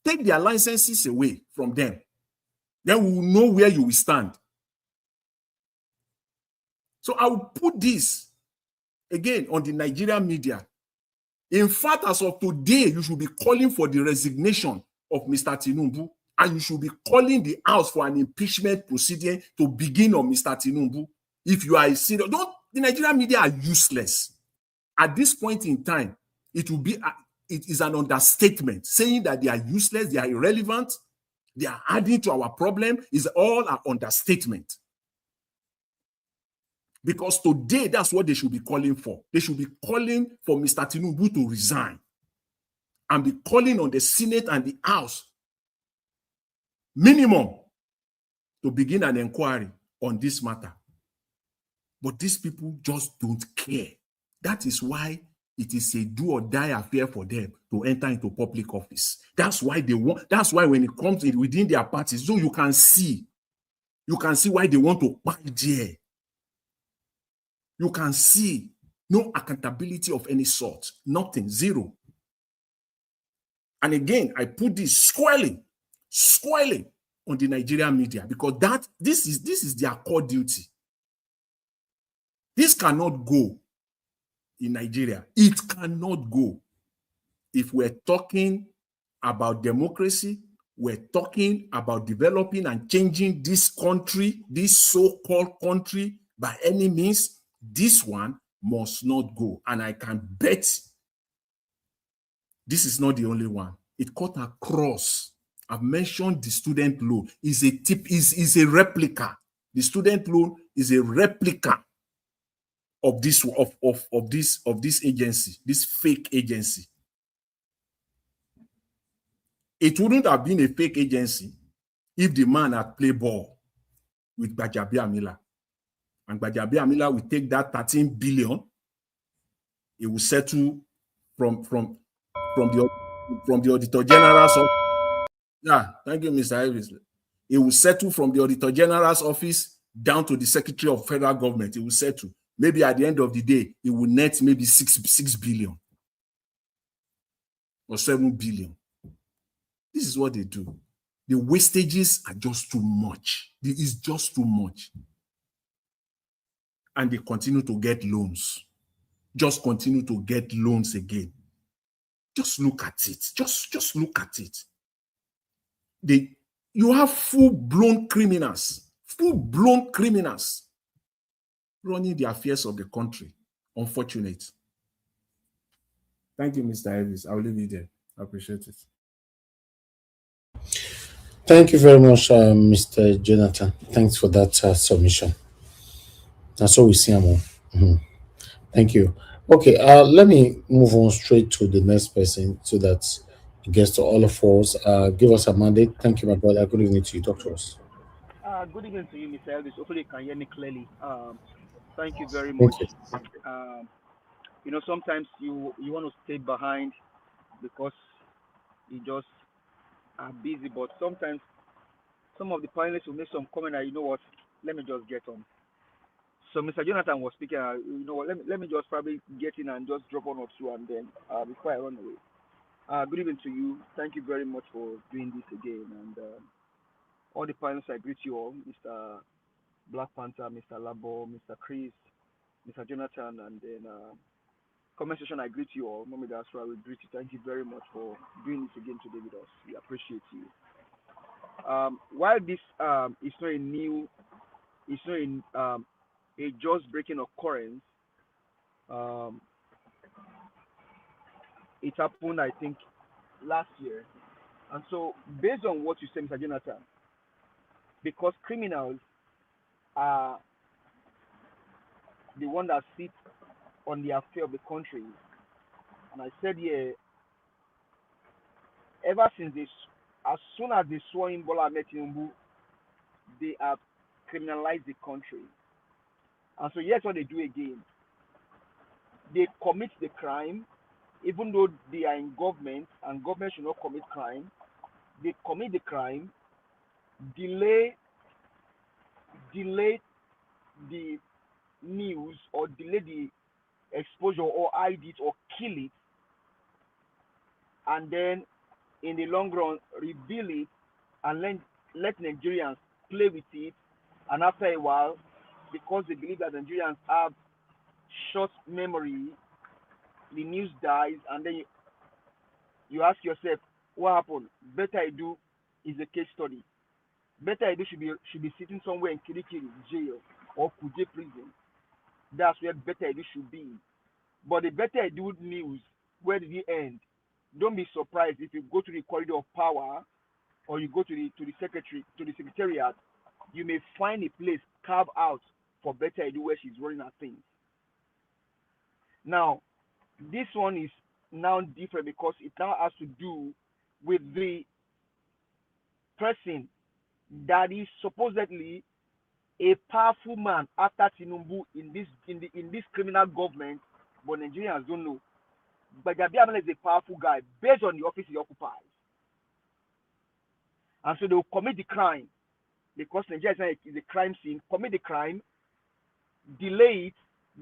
Take their licenses away from them. Then we will know where you will stand. So I will put this again on the Nigerian media. In fact, as of today, you should be calling for the resignation of Mr. Tinubu, and you should be calling the House for an impeachment proceeding to begin on Mr. Tinubu. If you are serious, the Nigerian media are useless. At this point in time, it is an understatement saying that they are useless, they are irrelevant, they are adding to our problem is all an understatement. Because today, that's what they should be calling for. They should be calling for Mr. Tinubu to resign and be calling on the Senate and the House, minimum, to begin an inquiry on this matter. But these people just don't care. That is why it is a do or die affair for them to enter into public office. That's why they want, that's why when it comes within their parties, so you can see why they want to buy there. You can see no accountability of any sort, nothing, zero. And again, I put this squarely on the Nigerian media because this is their core duty. This cannot go in Nigeria. It cannot go. If we're talking about democracy, we're talking about developing and changing this country, this so-called country by any means, this one must not go. And I can bet this is not the only one. It cut across. I've mentioned the student loan is a replica. The student loan is a replica of this agency, this fake agency. It wouldn't have been a fake agency if the man had played ball with GBAJABIAMILA. And GBAJABIAMILA will take that 13 billion. It will settle from the Auditor General's office. Yeah, thank you, Mr. Elvis. It will settle from the Auditor General's office down to the Secretary of Federal Government. It will settle. Maybe at the end of the day, it will net maybe 6 billion or 7 billion. This is what they do. The wastages are just too much. It is just too much. And they continue to get loans. Just continue to get loans again. Just look at it. Just look at it. You have full-blown criminals running the affairs of the country. Unfortunate. Thank you, Mr. Elvis. I'll leave you there. I appreciate it.
Thank you very much, Mr. Jonathan. Thanks for that submission. That's all we see him on. Thank you. Okay, let me move on straight to the next person so that it gets to all of us. Give us a mandate. Thank you, my brother. Good evening to you. Talk to us.
Good evening to you, Mr. Elvis. Hopefully you can hear me clearly. Thank you very much. Sometimes you want to stay behind because you just are busy, but sometimes some of the panelists will make some comment that, you know what, let me just get on. So Mr. Jonathan was speaking, you know what, let me just probably get in and just drop one or two and then before I run away. Good evening to you. Thank you very much for doing this again. And all the panelists, I greet you all, Mr. Black Panther, Mr. Labo, Mr. Chris, Mr. Jonathan, and then comment section, I greet you all. Mommy, that's why we greet you. Thank you very much for doing this again today with us. We appreciate you. While this is not a just breaking occurrence, it happened, I think, last year. And so, based on what you said, Mr. Jonathan, because criminals are the one that sit on the affair of the country, And I said, yeah, ever since this, as soon as they swore in Bola Ahmed Tinubu, they have criminalized the country. And so here's what they do again. They commit the crime, even though they are in government and government should not commit crime. They commit the crime, delay the news or delay the exposure or hide it or kill it, and then in the long run reveal it and let Nigerians play with it, and after a while, because they believe that Nigerians have short memory, the news dies, and then you ask yourself, what happened? Better I Do is a case study. Better I Do should be sitting somewhere in Kirikiri jail or Kuje prison. That's where Better I Do should be. But the Better I Do news, where did it end? Don't be surprised if you go to the corridor of power or you go to the secretariat, you may find a place carved out for Better I Do where she's running her things. Now, this one is now different because it now has to do with the person that is supposedly a powerful man after Tinubu in this criminal government, but Nigerians don't know. But GBAJABIAMILA is a powerful guy based on the office he occupies. And so they will commit the crime because Nigeria is a crime scene, commit the crime, delay it,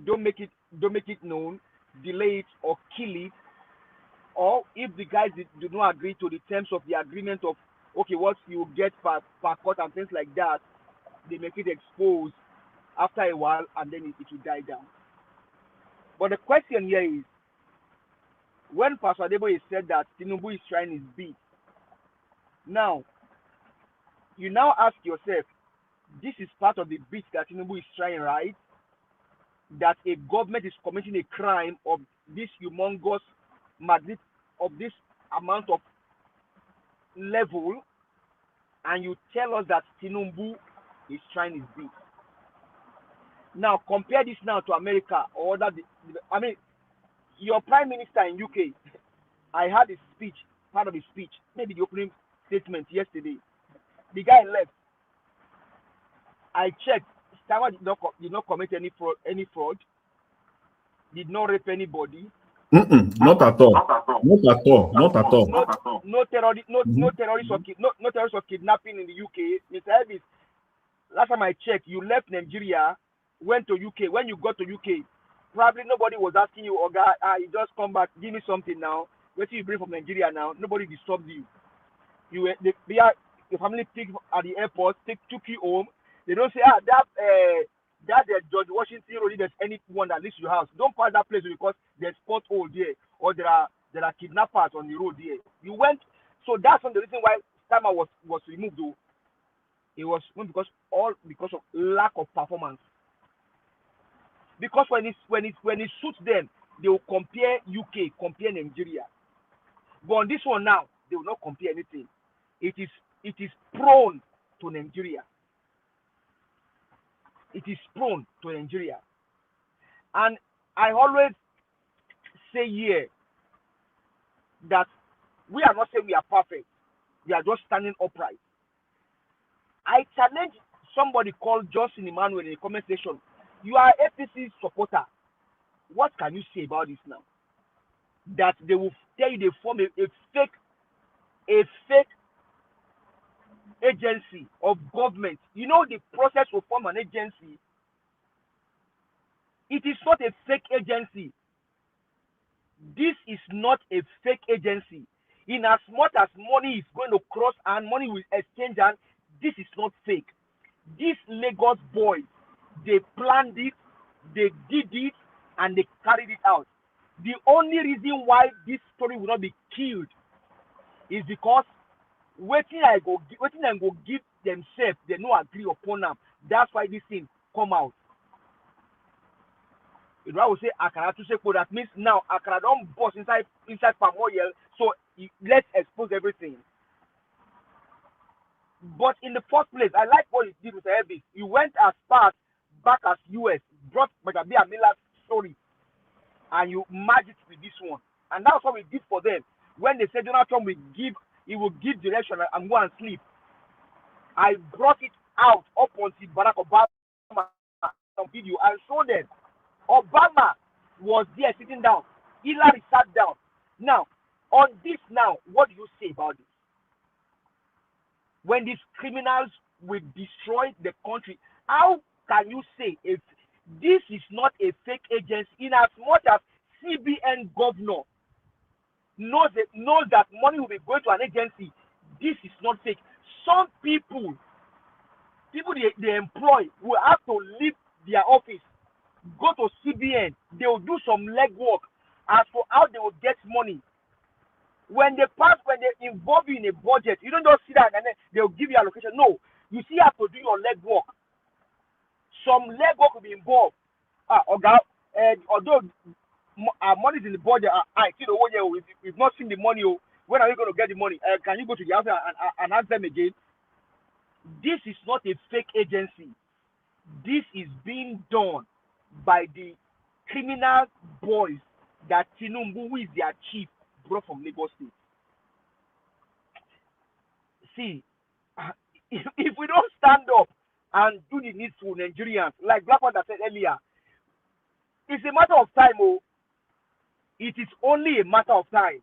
don't make it known, delay it or kill it, or if the guys do not agree to the terms of the agreement of okay, what you get per court and things like that, they make it exposed after a while and then it will die down. But the question here is, when Pastor Adeboye said that Tinubu is trying his bit, now you now ask yourself, this is part of the bit that Tinubu is trying, right? That a government is committing a crime of this humongous magnitude, of this amount of level, and you tell us that Tinubu is trying his bit. Now compare this now to America or that. I mean, your prime minister in UK, I had his speech, part of his speech, maybe the opening statement yesterday. The guy left. I checked. Starmer did not commit any fraud. Did not rape anybody.
Not at all. Not at all. Not at all.
No terrorist or kidnapping in the UK. Mr. Elvis, last time I checked, you left Nigeria, went to UK. When you got to UK, probably nobody was asking you, Oga, you just come back, give me something now. What do you bring from Nigeria now? Nobody disturbed you. Your family picked at the airport, took you home. They don't say, that George Washington Road, there's anyone that leaves your house. Don't pass that place because there's pothole there, or there are kidnappers on the road there. You went, so that's one of the reason why Starmer was removed though. It was because of lack of performance. Because when it suits them, they will compare UK, compare Nigeria. But on this one now, they will not compare anything. It is prone to Nigeria. It is prone to Nigeria. And I always say here that we are not saying we are perfect. We are just standing upright. I challenge somebody called Justin Emmanuel in the comment section. You are APC supporter. What can you say about this now? That they will tell you they form a fake agency of government. You know the process to form an agency. It is not a fake agency. This is not a fake agency. In as much as money is going to cross and money will exchange, and this is not fake. These Lagos boys, they planned it, they did it, and they carried it out. The only reason why this story will not be killed is because waiting I go give themselves, they no agree upon them. That's why this thing come out. If I would say Akara to say that means now Akara don't bust inside palm oil, so let's expose everything. But in the first place, I like what you did with Elvis. You went as far back as US, brought GBAJABIAMILA'S story, and you merged it with this one. And that's what we did for them. When they said Donald Trump he will give direction and go and sleep. I brought it out up until Barack Obama on video and showed them. Obama was there sitting down. Hillary sat down. Now, on this now, what do you say about this? When these criminals will destroy the country, how can you say if this is not a fake agency in as much as CBN governor knows that money will be going to an agency? This is not fake. Some people they employ will have to leave their office, go to CBN, they will do some legwork as for how they will get money. When they involve you in a budget, you don't just sit down and then they'll give you allocation. No, you still have to do your legwork. Some legwork will be involved. Although money is in the budget, we've not seen the money. When are we going to get the money? Can you go to the house and ask them again? This is not a fake agency. This is being done by the criminal boys that Tinubu, who is their chief, brought from Lagos State. See, if we don't stand up and do the needful, Nigerians, like Black Panther said earlier, it's a matter of time. It is only a matter of time.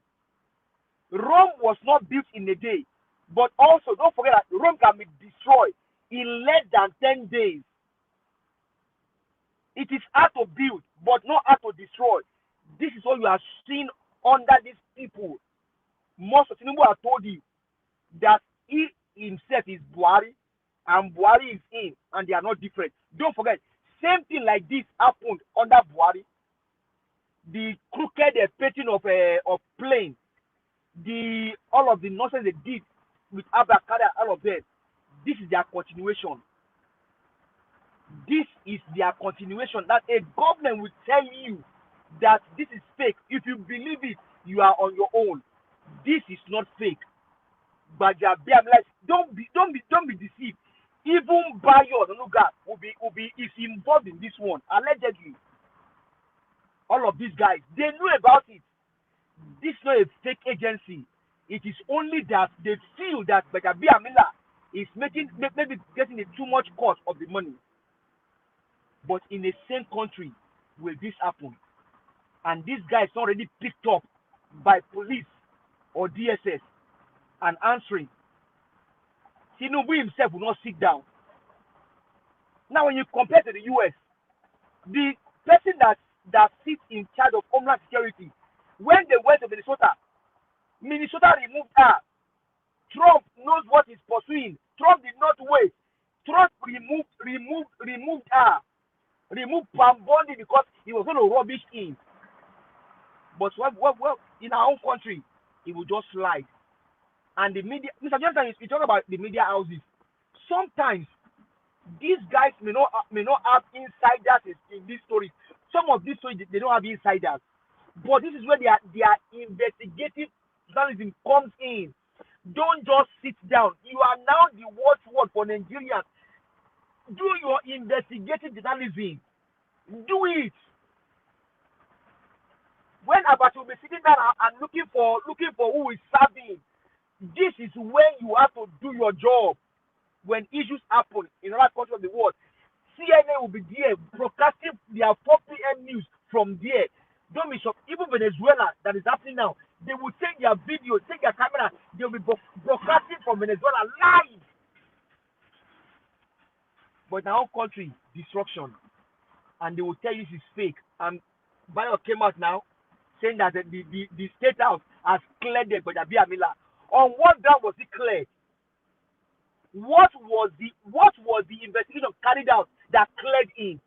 Rome was not built in a day, but also don't forget that Rome can be destroyed in less than 10 days. It is hard to build, but not hard to destroy. This is what you are seeing under these people. Most of Tinubu have told you that he himself is Buhari and Buhari is in, and they are not different. Don't forget, same thing like this happened under Buhari. The crooked painting of plane, all of the nonsense they did with Abakada, all of them. This is their continuation. This is their continuation. That a government will tell you that this is fake. If you believe it, you are on your own. This is not fake. GBAJABIAMILA, don't be deceived. Even Bayo Onanuga is involved in this one, allegedly. All of these guys, they knew about it. This is not a fake agency. It is only that they feel that GBAJABIAMILA is maybe getting a too much cost of the money. But in the same country will this happen? And these guys already picked up by police or DSS and answering. Tinubu himself will not sit down. Now, when you compare to the US, the person that sits in charge of Homeland Security, when they went to Minnesota removed her. Trump knows what he's pursuing. Trump did not wait. Trump removed her. Removed Pam Bondi because he was going to rubbish him. But well, in our own country, he will just slide. And the media, Mr. Johnson, you talk about the media houses. Sometimes these guys may not have insiders in this story. Some of these stories they don't have insiders. But this is where their investigative journalism comes in. Don't just sit down. You are now the watchword for Nigerians. Do your investigative journalism. Do it. When Abacha will be sitting down and looking for who is serving, this is when you have to do your job. When issues happen in other countries of the world, CNN will be there broadcasting their 4 p.m. news from there. Don't be shocked. Even Venezuela, that is happening now, they will take their video, take their camera, they will be broadcasting from Venezuela live. But in our own country, destruction. And they will tell you this is fake. And Bayo came out now saying that the State House has cleared the GBAJABIAMILA. On what ground was it cleared? What was the investigation carried out that cleared him?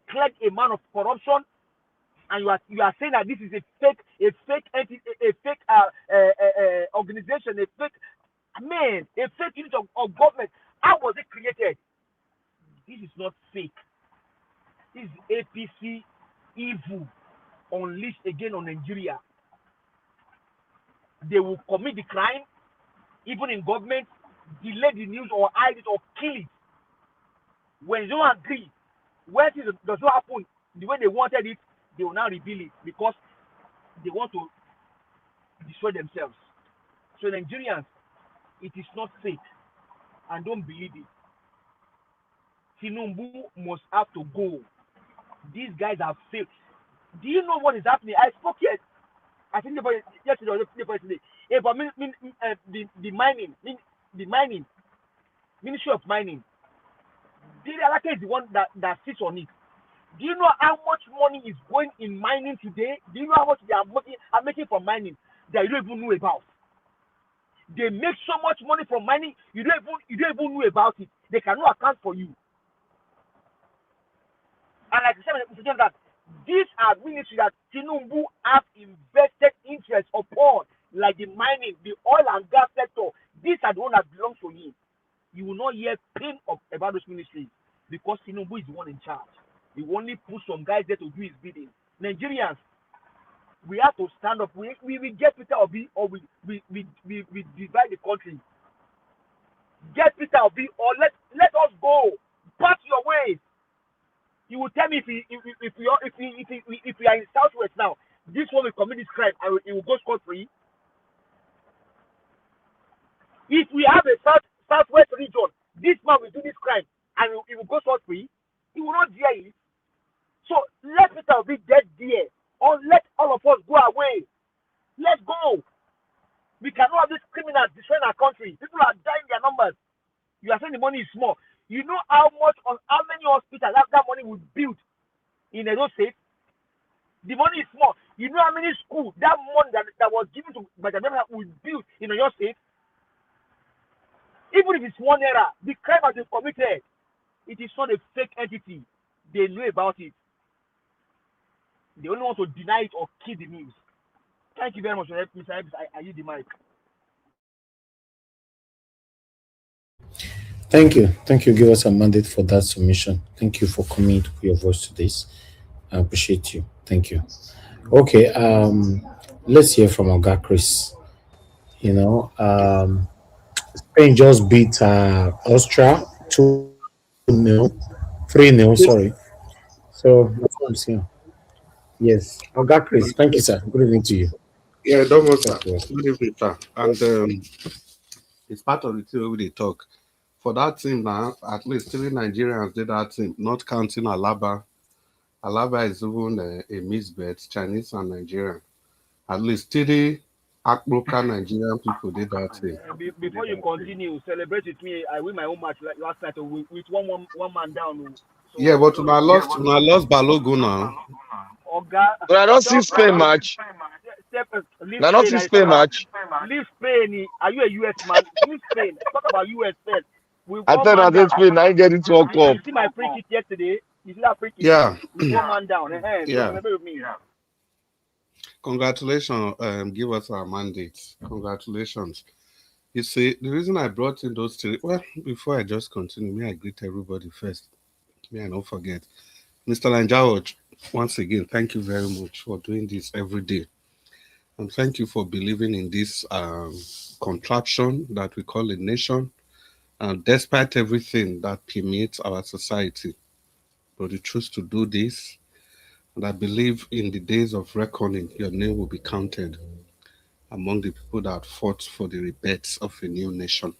Cleared a man of corruption, and you are saying that this is a fake entity, a fake organization, a fake unit of government. How was it created? This is not fake. This is APC evil unleashed again on Nigeria. They will commit the crime, even in government, delay the news or hide it or kill it. When they don't agree, when it does not happen the way they wanted it, they will now reveal it because they want to destroy themselves. So Nigerians, it is not fake, and don't believe it. Tinubu must have to go. These guys are fake. Do you know what is happening? I spoke here. I think yesterday or yesterday about the mining, Ministry of Mining. The Alaka is the one that sits on it. Do you know how much money is going in mining today? Do you know how much they are making from mining that you don't even know about? They make so much money from mining, you don't even know about it. They cannot account for you. And like I said, that these are ministries that Tinubu have invested interest upon, like the mining, the oil and gas sector. These are the ones that belong to him. You will not hear pain about those ministries because Tinubu is the one in charge. He only put some guys there to do his bidding. Nigerians, we have to stand up. We get Peter Obi, or we divide the country. Get Peter Obi, or let us go. Pass your ways. You will tell me if we are in Southwest now, this one will commit this crime and it will go scot free. If we have a Southwest region, this man will do this crime and it will go scot free. He will not dare it. So let Peter Obi get there, or let all of us go away. Let's go. We cannot have these criminals destroying our country. People are dying their numbers. You are saying the money is small. You know how many hospitals that money would build in Edo State? The money is small. You know how many schools that money that was given to GBAJABIAMILA would build in your state? Even if it's one error, the crime has been committed. It is not a fake entity. They know about it. They only want to deny it or kill the news. Thank you very much, Mr. Ebis. I use the mic.
Thank you. Thank you. Give us a mandate for that submission. Thank you for coming to put your voice to this. I appreciate you. Thank you. Okay, let's hear from Oga Chris. You know, Spain just beat Austria 2-0, 3-0, sorry. So that's what I'm saying. Yes. Oga Chris, thank you, sir. Good evening to you.
Yeah, don't worry, sir. Good evening, sir. And it's part of the thing we talk. For that team now, at least 3 Nigerians did that team, not counting Alaba. Alaba is even a misbet, Chinese and Nigerian. At least 3 local Nigerian people did that team.
Before you continue, celebrate with me. I win my own match last night with one man down.
So, yeah, but when I lost Balogun now.
But I don't see Spain match. I don't see Spain match.
Leave Spain. Are you a US man? Leave Spain. Talk about US first.
I thought I did Spain. I get it World Cup.
You see my free kick yesterday? You see that free kick?
Yeah.
With one man down.
Yeah.
With me.
Congratulations. Give us our mandate. Congratulations. You see, the reason I brought in those 3, well, before I just continue, may I greet everybody first. May I not forget. Mr. Lanjao, once again, thank you very much for doing this every day. And thank you for believing in this contraption that we call a nation. And despite everything that permeates our society, but you choose to do this. And I believe in the days of reckoning, your name will be counted among the people that fought for the rebirth of a new nation.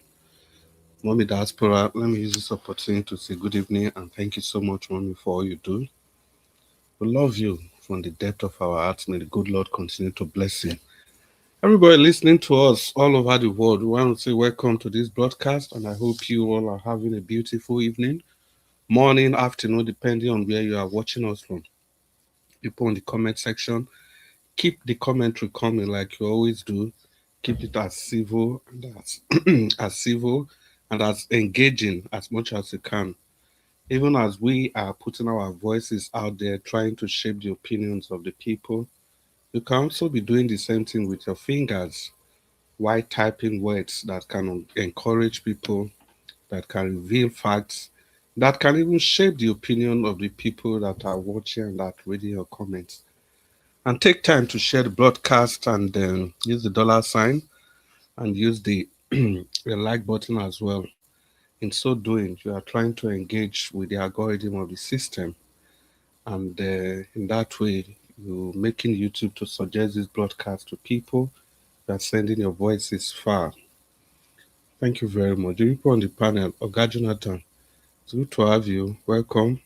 Mommy Diaspora, let me use this opportunity to say good evening and thank you so much, Mommy, for all you do. We love you from the depth of our hearts. May the good Lord continue to bless you. Everybody listening to us all over the world, we want to say welcome to this broadcast, and I hope you all are having a beautiful evening, morning, afternoon, depending on where you are watching us from. People in the comment section, keep the commentary coming like you always do. Keep it as civil and as engaging as much as you can. Even as we are putting our voices out there, trying to shape the opinions of the people, you can also be doing the same thing with your fingers while typing words that can encourage people, that can reveal facts, that can even shape the opinion of the people that are watching and that reading your comments. And take time to share the broadcast and use the $ and use the like button as well. In so doing, you are trying to engage with the algorithm of the system. And in that way, You're making YouTube to suggest this broadcast to people. You're sending your voices far. Thank you very much. The people on the panel, Oga Jonathan, it's good to have you. Welcome.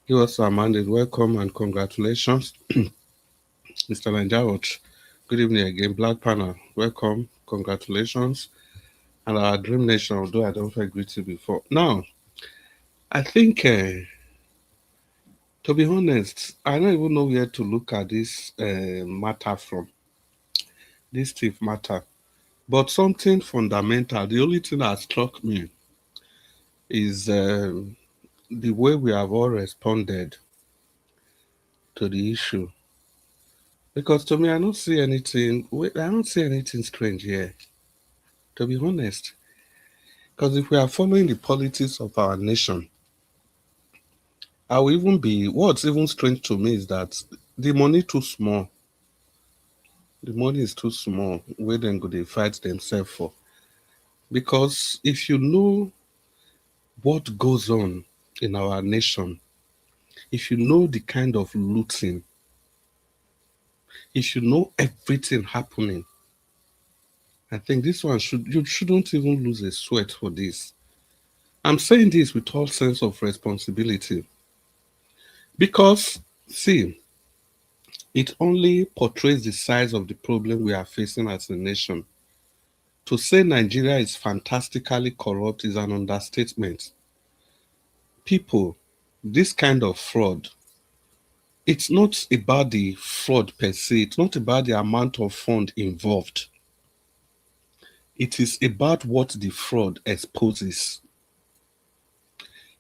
Give us a mandate. Welcome and congratulations. Mr. Lanjawat, good evening again. Black panel, welcome. Congratulations. And our Dream Nation, although I don't agree to before. Now, I think, to be honest, I don't even know where to look at this matter from. This thief matter. But something fundamental, the only thing that struck me is the way we have all responded to the issue. Because to me, I don't see anything strange here, to be honest. Because if we are following the politics of our nation, what's even strange to me is that the money too small. The money is too small, where then go they fight themselves for. Because if you know what goes on in our nation, if you know the kind of looting, if you know everything happening, I think this one you shouldn't even lose a sweat for this. I'm saying this with all sense of responsibility. Because, see, it only portrays the size of the problem we are facing as a nation. To say Nigeria is fantastically corrupt is an understatement. People, this kind of fraud, it's not about the fraud per se, it's not about the amount of fund involved. It is about what the fraud exposes.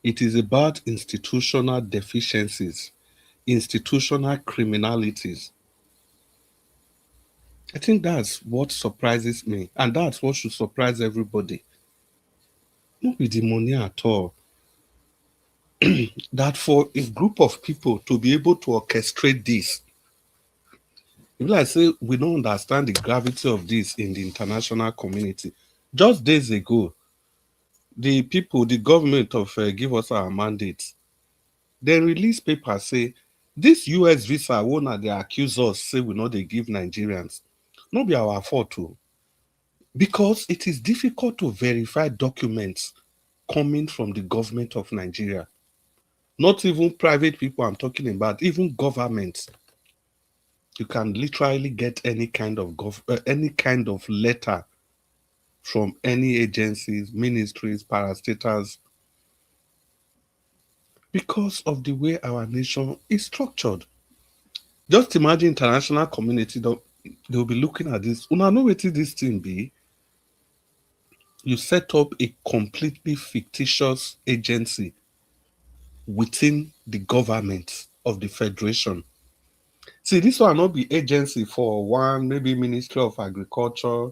It is about institutional deficiencies, institutional criminalities. I think that's what surprises me, and that's what should surprise everybody. Not with the money at all. That for a group of people to be able to orchestrate this, if I say we don't understand the gravity of this in the international community. Just days ago, the government of Give Us Our Mandate, they release paper say this US visa one they accuse us say we know they give Nigerians. Not be our fault too. Because it is difficult to verify documents coming from the government of Nigeria. Not even private people I'm talking about, even governments. You can literally get any kind of letter from any agencies, ministries, parastatals, because of the way our nation is structured. Just imagine international community, they'll be looking at this. Una know what this thing be? You set up a completely fictitious agency within the government of the federation. See, this one not be agency for one, maybe Ministry of Agriculture.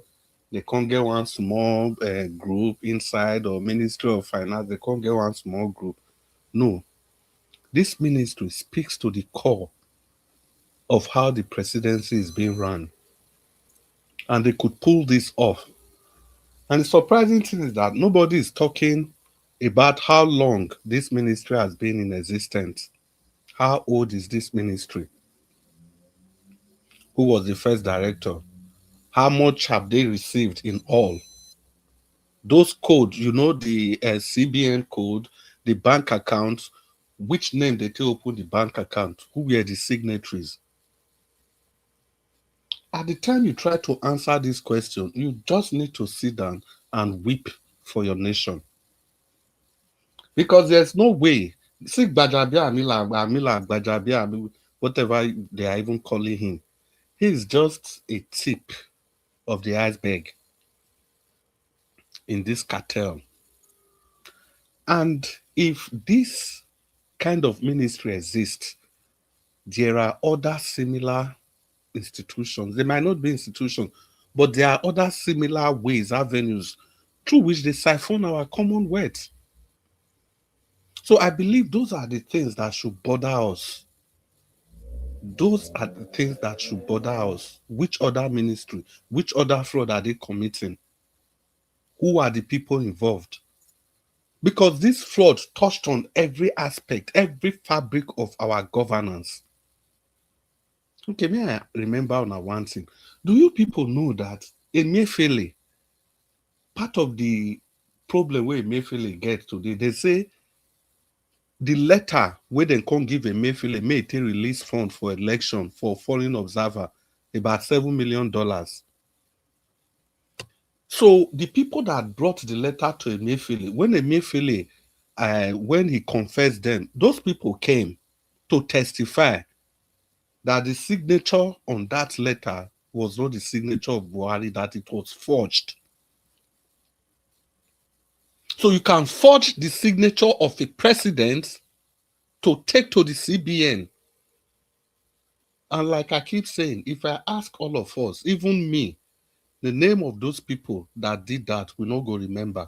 They can't get one small group inside, or Ministry of Finance. They can't get one small group. No. This ministry speaks to the core of how the presidency is being run. And they could pull this off. And the surprising thing is that nobody is talking about how long this ministry has been in existence. How old is this ministry? Who was the first director? How much have they received in all? Those codes, you know, the CBN code, the bank account, which name they open the bank account, who were the signatories? At the time you try to answer this question, you just need to sit down and weep for your nation. Because there's no way. See, GBAJABIAMILA, whatever they are even calling him, he's just a tip of the iceberg in this cartel. And if this kind of ministry exists, there are other similar institutions. They might not be institutions, but there are other similar ways, avenues, through which they siphon our common wealth. So I believe those are the things that should bother us. Those are the things that should bother us. Which other ministry, which other fraud are they committing? Who are the people involved? Because this fraud touched on every aspect, every fabric of our governance. Okay, may I remember on one thing? Do you people know that Emefiele, part of the problem where Emefiele gets today, they say the letter where they can't give Emefiele may take release fund for election for foreign observer about $7 million. So the people that brought the letter to Emefiele, when he confessed them, those people came to testify that the signature on that letter was not the signature of Buhari, that it was forged. So you can forge the signature of a president to take to the CBN. And like I keep saying, if I ask all of us, even me, the name of those people that did that, we not go remember.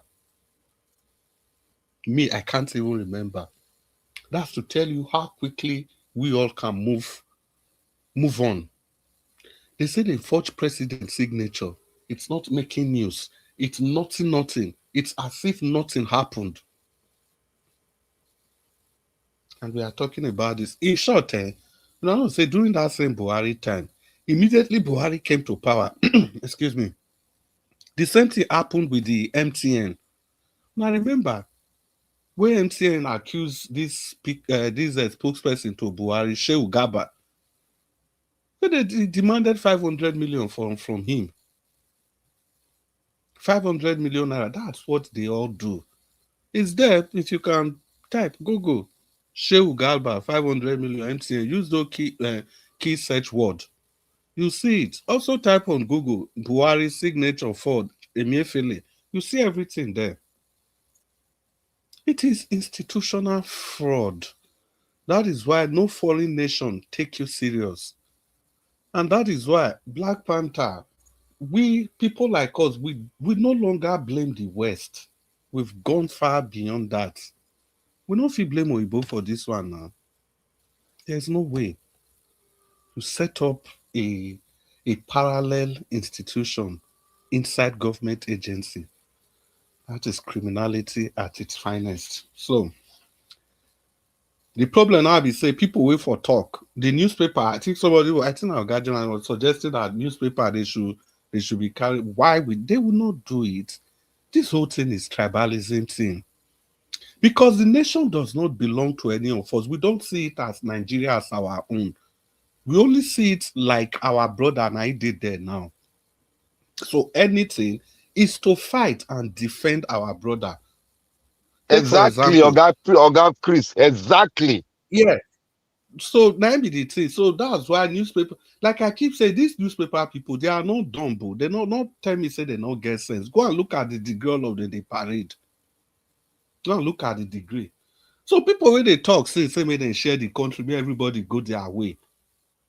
Me, I can't even remember. That's to tell you how quickly we all can move on. They say they forged president signature. It's not making news. It's nothing. It's as if nothing happened. And we are talking about this. In short, say during that same Buhari time, immediately Buhari came to power. Excuse me. The same thing happened with the MTN. Now remember, where MTN accused this spokesperson to Buhari, Shehu Gaba, they demanded 500 million from him. 500 million naira. That's what they all do. It's there. If you can type Google Shehu Galba 500 million MTN, use those key search word. You see it. Also type on Google Buhari signature Ford Emefiele. You see everything there. It is institutional fraud. That is why no foreign nation take you serious. And that is why Black Panther, we, people like us, we no longer blame the West. We've gone far beyond that. We don't feel blame Oyibo for this one now. There's no way to set up a parallel institution inside government agency. That is criminality at its finest. So the problem now be say people wait for talk. The newspaper, I think our guardian was suggesting that newspaper they should be carried. Why they will not do it? This whole thing is tribalism thing. Because the nation does not belong to any of us. We don't see it as Nigeria as our own. We only see it like our brother and I did there now. So anything is to fight and defend our brother.
Exactly, Oga Chris. Exactly.
Yeah. So now be the thing. So that's why newspaper, like I keep saying, these newspaper people, they are not dumb. They not tell me say they don't get sense. Go and look at the degree all of the parade. Go and look at the degree. So people when they talk, say may they share the country, may everybody go their way.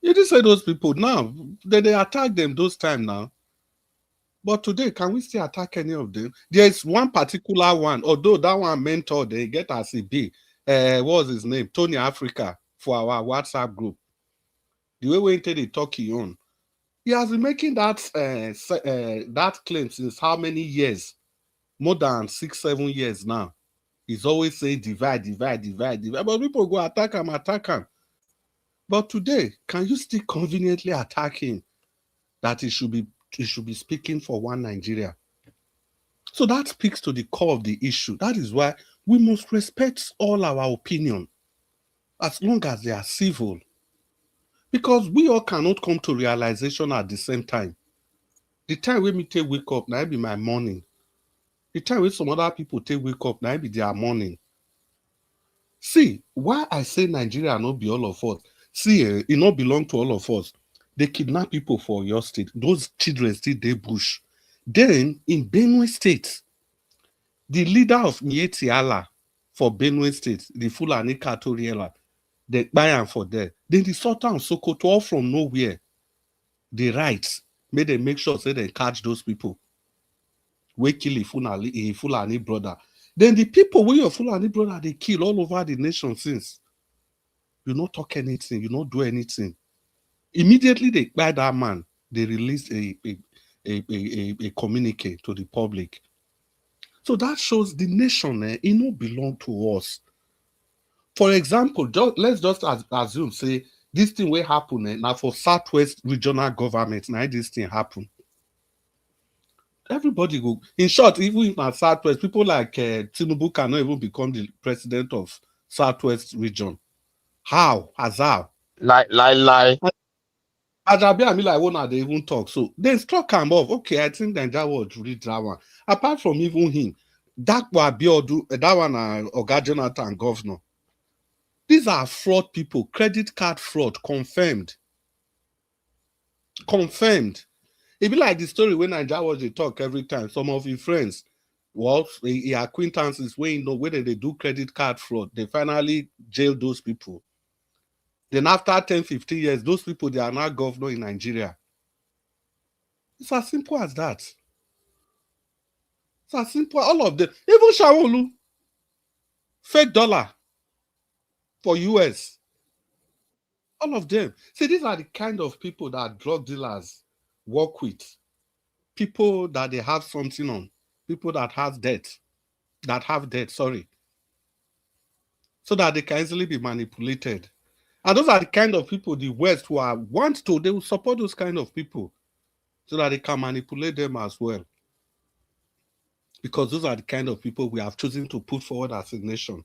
You just say those people now, they attack them those time now. But today, can we still attack any of them? There's one particular one, although that one mentor, they get as it be. What was his name? Tony Africa for our WhatsApp group. The way we entered the talkie on. He has been making that claim since how many years? More than 6-7 years now. He's always saying divide. But people go attack him. But today, can you still conveniently attack him that he should be speaking for one Nigeria? So that speaks to the core of the issue. That is why we must respect all our opinion as long as they are civil. Because we all cannot come to realization at the same time. The time when me take wake up, now it be my morning. The time when some other people take wake up, now it be their morning. See, why I say Nigeria not be all of us. See, it not belong to all of us. They kidnap people for your state. Those children still dey bush. Then in Benue State, the leader of Mieti Allah for Benue State, the Fulani Katoriela, they buy am for there. Then the Sultan of Sokoto, all from nowhere, the rights made them make sure say they catch those people. We kill a Fulani brother. Then the people where your Fulani brother they kill all over the nation since. You not talk anything, you not do anything. Immediately they buy that man, they released a communique to the public. So that shows the nation, it don't belong to us. For example, let's just assume, say, This thing will happen now for Southwest regional government. Now this thing happen. Everybody go. In short, even in our Southwest, people like Tinubu cannot even become the president of Southwest region. How? As how?
Lie.
GBAJABIAMILA won't they even talk. So they struck him off. Okay, I think Nigeria would read that one. Apart from even him, that will be that one Oga Jonathan governor. These are fraud people, credit card fraud, confirmed. Confirmed. It be like the story when Nigeria was they talk every time. Some of his friends, well, your acquaintances, when you know whether they do credit card fraud, they finally jail those people. Then after 10, 15 years, those people, they are now governor in Nigeria. It's as simple as that. It's as simple, all of them. Even Shawolu, fake dollar for US. All of them. See, these are the kind of people that drug dealers work with. People that they have something on. People that have debt. Sorry. So that they can easily be manipulated. And those are the kind of people the West who are they will support those kind of people so that they can manipulate them as well. Because those are the kind of people we have chosen to put forward as a nation.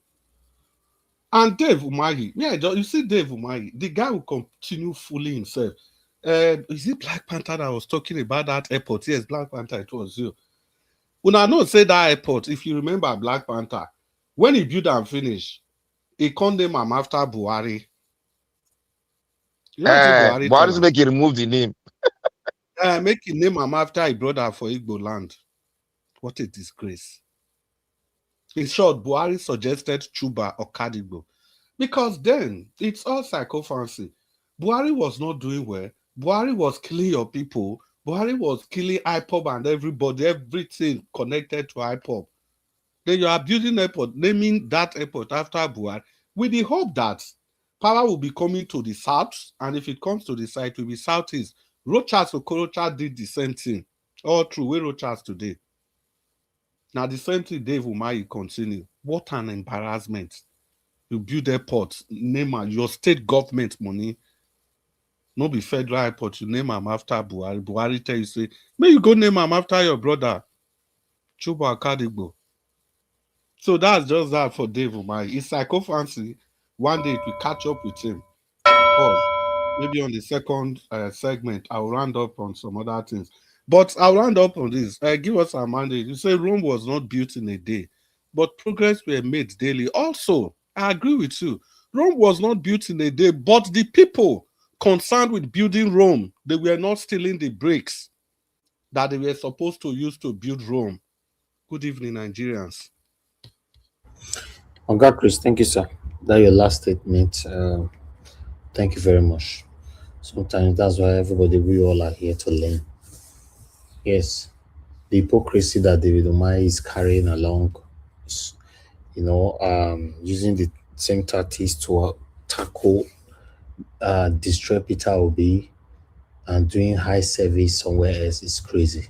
And Dave Umahi, you see Dave Umahi, the guy will continue fooling himself. Is it Black Panther that was talking about that airport? Yes, Black Panther, it was you. When I know say that airport, if you remember Black Panther, when he built and finished, he condemned him after Buhari.
You know Buhari make he remove the name.
Make him name him after he brought her for Igbo land. What a disgrace. In short, Buhari suggested Chuba or Kadigbo. Because then, it's all psychophancy. Buhari was not doing well. Buhari was killing your people. Buhari was killing IPOB and everybody, everything connected to IPOB. Then you are building airport, naming that airport after Buhari, with the hope that power will be coming to the south, and if it comes to the south, it will be southeast. Rochas Okorocha did the same thing. All through where Rochas today. Now the same thing Dave Umahi continue. What an embarrassment. You build airports, name your state government money. No be federal airport, you name them after Buhari. Buhari tell you, say, may you go name them after your brother, Chuba Akadigbo. So that's just that for Dave Umahi. It's psychophancy. One day it will catch up with him. Or maybe on the second segment, I'll round up on some other things. But I'll round up on this. Give us a mandate. You say Rome was not built in a day, but progress were made daily. Also, I agree with you. Rome was not built in a day, but the people concerned with building Rome, they were not stealing the bricks that they were supposed to use to build Rome. Good evening, Nigerians.
God, Chris, thank you, sir. That's your last statement. Thank you very much. Sometimes that's why we all are here to learn. Yes, the hypocrisy that David Umahi is carrying along, using the same tactics to tackle, destroy Peter Obi and doing high service somewhere else is crazy.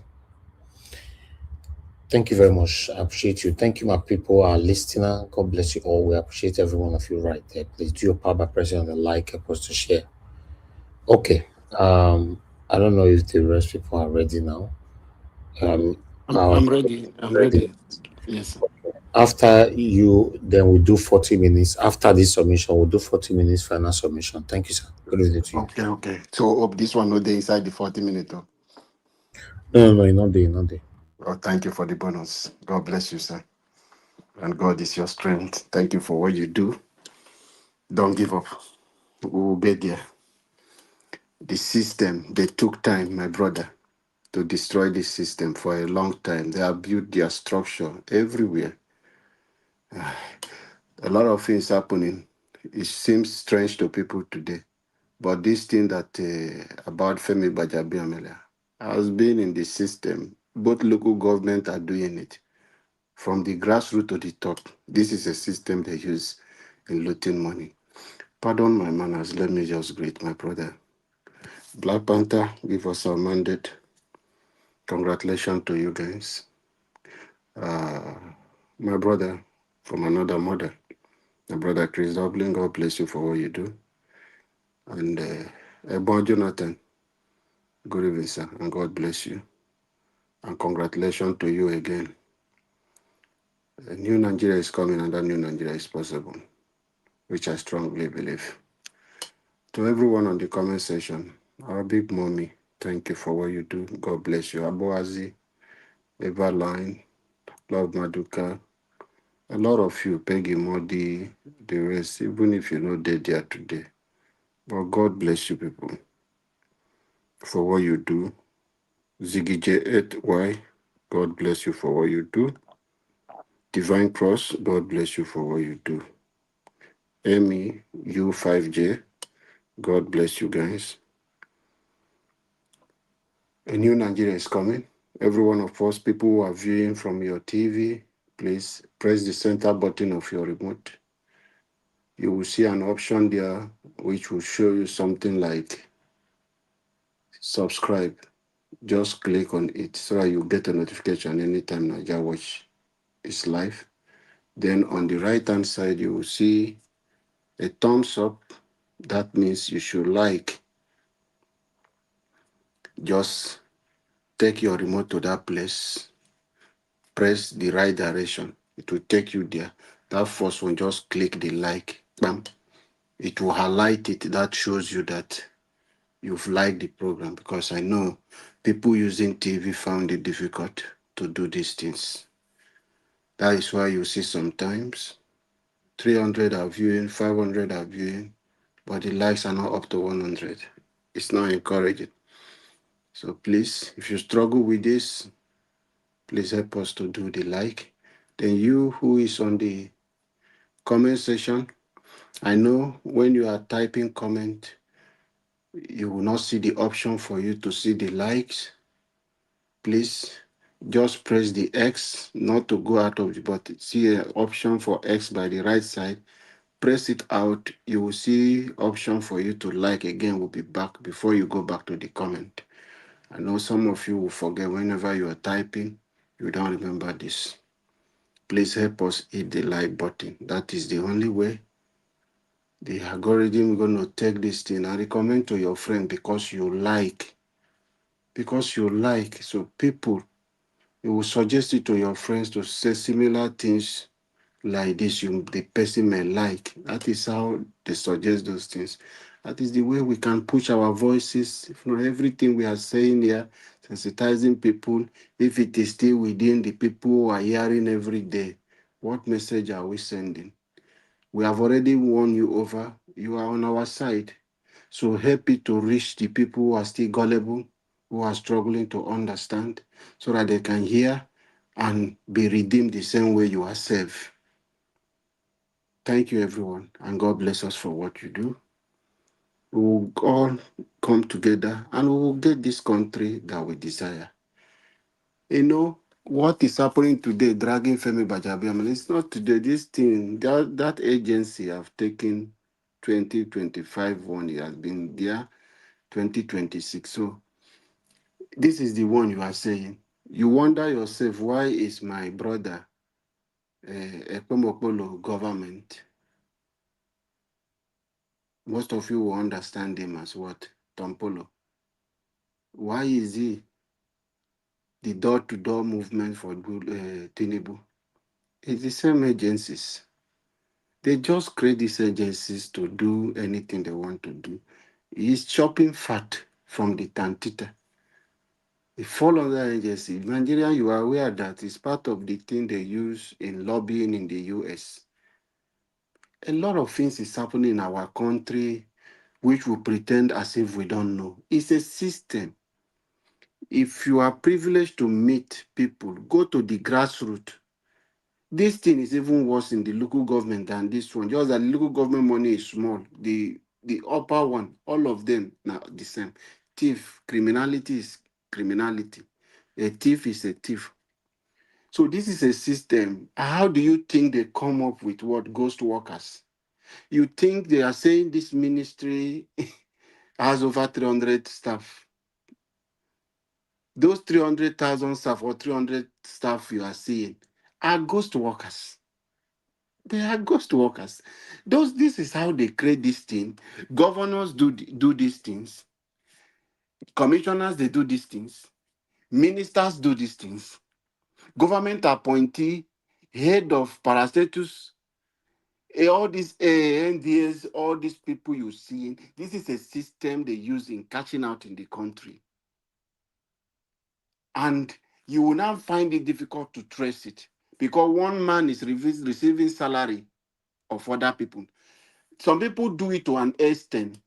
Thank you very much. I appreciate you. Thank you, my people, our listener. God bless you all. We appreciate every one of you right there. Please do your part by pressing on the like, help us to share. Okay. I don't know if the rest people are ready now.
I'm ready. I'm ready. Yes.
After you, then we'll do 40 minutes. After this submission, we'll do 40 minutes final submission. Thank you, sir. Good evening to you.
Okay. So hope this one no day inside the 40 minutes.
No, not there.
Oh, thank you for the bonus. God bless you, sir. And God is your strength. Thank you for what you do. Don't give up. We will get there. The system, they took time, my brother, to destroy this system for a long time. They have built their structure everywhere. A lot of things happening. It seems strange to people today. But this thing that about Femi Gbajabiamila has been in the system. Both local government are doing it. From the grassroots to the top. This is a system they use in looting money. Pardon my manners. Let me just greet my brother. Black Panther, give us our mandate. Congratulations to you guys. My brother from another mother. My brother Chris Dublin, God bless you for what you do. And Ebon Jonathan, good evening, sir, and God bless you. And congratulations to you again. A new Nigeria is coming, and that new Nigeria is possible, which I strongly believe. To everyone on the comment section, our big mommy, thank you for what you do. God bless you. Aboazi, Everline, Love Maduka, a lot of you, Peggy Modi, the rest, even if you're not dead there today. But God bless you people for what you do. Ziggy J8Y, God bless you for what you do. Divine Cross, God bless you for what you do. Amy U5J, God bless you guys. A new Nigeria is coming. Every one of us, people who are viewing from your TV, please press the center button of your remote. You will see an option there which will show you something like subscribe. Just click on it so that you get a notification anytime Nigeria Watch is live. Then on the right-hand side, you will see a thumbs up. That means you should like. Just take your remote to that place. Press the right direction. It will take you there. That first one, just click the like. Bam. It will highlight it. That shows you that you've liked the program, because I know people using TV found it difficult to do these things. That is why you see sometimes 300 are viewing, 500 are viewing, but the likes are not up to 100. It's not encouraging. So please, if you struggle with this, please help us to do the like. Then you who is on the comment section, I know when you are typing comment, you will not see the option for you to see the likes. Please just press the X, not to go out of the, but see an option for X by the right side. Press it out. You will see option for you to like again. Will be back before you go back to the comment. I know some of you will forget whenever you are typing. You don't remember this. Please help us hit the like button. That is the only way the algorithm is going to take this thing and recommend to your friend, because you like. Because you like. So people, you will suggest it to your friends to say similar things like this, the person may like. That is how they suggest those things. That is the way we can push our voices. If not everything we are saying here, sensitizing people, if it is still within the people who are hearing every day, what message are we sending? We have already won you over. You are on our side. So help it to reach the people who are still gullible, who are struggling to understand, so that they can hear and be redeemed the same way you are saved. Thank you, everyone, and God bless us for what you do. We will all come together and we will get this country that we desire. You know, what is happening today, dragging Femi Bajabiamila, it's not today. This thing, that agency have taken 2025 one, it has been there, 2026. So this is the one you are saying. You wonder yourself, why is my brother, Ekpemokpolo government? Most of you will understand him as what? Tompolo. Why is he the door-to-door movement for Tinubu? It's the same agencies. They just create these agencies to do anything they want to do. He's chopping fat from the Tantita. They fall under agency. Nigeria, you are aware that it's part of the thing they use in lobbying in the US. A lot of things is happening in our country which we pretend as if we don't know. It's a system. If you are privileged to meet people, go to the grassroots. This thing is even worse in the local government than this one. Just that the local government money is small. The upper one, all of them now the same. Thief, criminality is criminality. A thief is a thief. So this is a system. How do you think they come up with what ghost workers? You think they are saying this ministry has over 300 staff? Those 300,000 staff or 300 staff you are seeing are ghost workers. They are ghost workers. This is how they create this thing. Governors do these things. Commissioners, they do these things. Ministers do these things. Government appointee, head of parastatus, all these NDS, all these people you see, this is a system they use in cashing out in the country. And you will now find it difficult to trace it because one man is receiving salary of other people. Some people do it to an extent.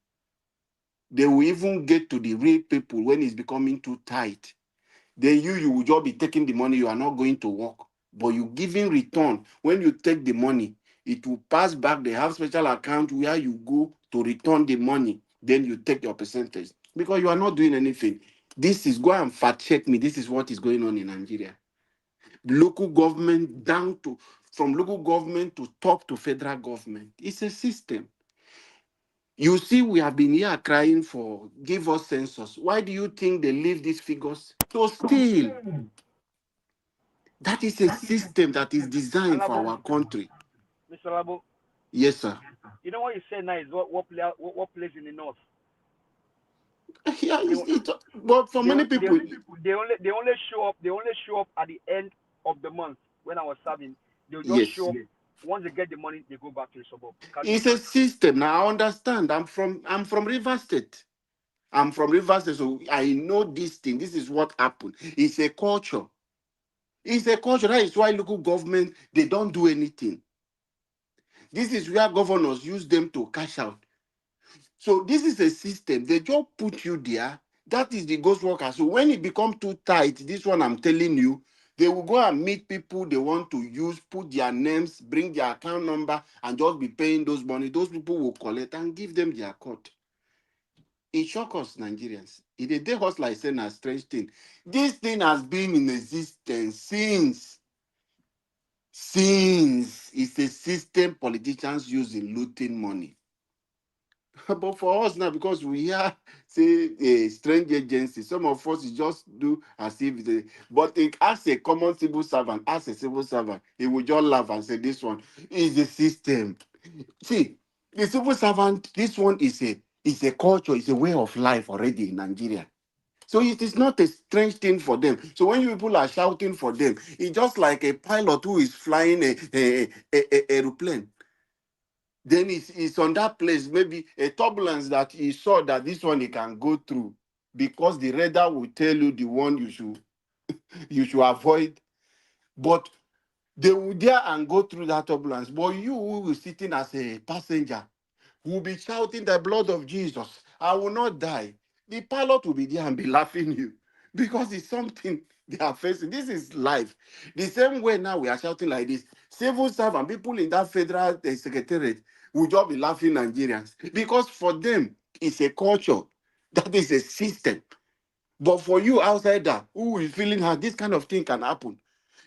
They will even get to the real people when it's becoming too tight. Then you will just be taking the money, you are not going to work. But you giving return. When you take the money, it will pass back. They have special account where you go to return the money. Then you take your percentage. Because you are not doing anything. This is, go and fact check me. This is what is going on in Nigeria. Local government from local government to top to federal government. It's a system. You see, we have been here crying for give us census. Why do you think they leave these figures? To steal. That is a system that is designed for our country.
Mr. Labo.
Yes, sir.
You know what you say now is what place in the north?
Yeah, but for many people,
they only show up. They only show up at the end of the month when I was serving. They'll just show up. Once they get the money, they go back to the suburb.
It's a system. Now I understand. I'm from River State. I'm from River State, so I know this thing. This is what happened. It's a culture. It's a culture. That is why local government, they don't do anything. This is where governors use them to cash out. So this is a system. They just put you there. That is the ghost worker. So when it becomes too tight, this one I'm telling you, they will go and meet people they want to use, put their names, bring their account number, and just be paying those money. Those people will collect and give them their cut. It shocks us Nigerians. It is they us like saying a strange thing. This thing has been in existence since. It's a system politicians use in looting money. But for us now, because we are, say, a strange agency, some of us just do as if they, but as a common civil servant, he will just laugh and say, this one is the system. See, the civil servant, this one is a culture, it's a way of life already in Nigeria. So it is not a strange thing for them. So when you people are shouting for them, it's just like a pilot who is flying a aeroplane. Then it's on that place, maybe a turbulence that he saw that this one he can go through, because the radar will tell you the one you should avoid. But they will dare and go through that turbulence. But you who will sitting as a passenger will be shouting the blood of Jesus. I will not die. The pilot will be there and be laughing you because it's something they are facing. This is life. The same way now we are shouting like this. Civil servant, people in that federal secretariat will just be laughing Nigerians because for them it's a culture. That is a system. But for you outsider who is feeling how this kind of thing can happen,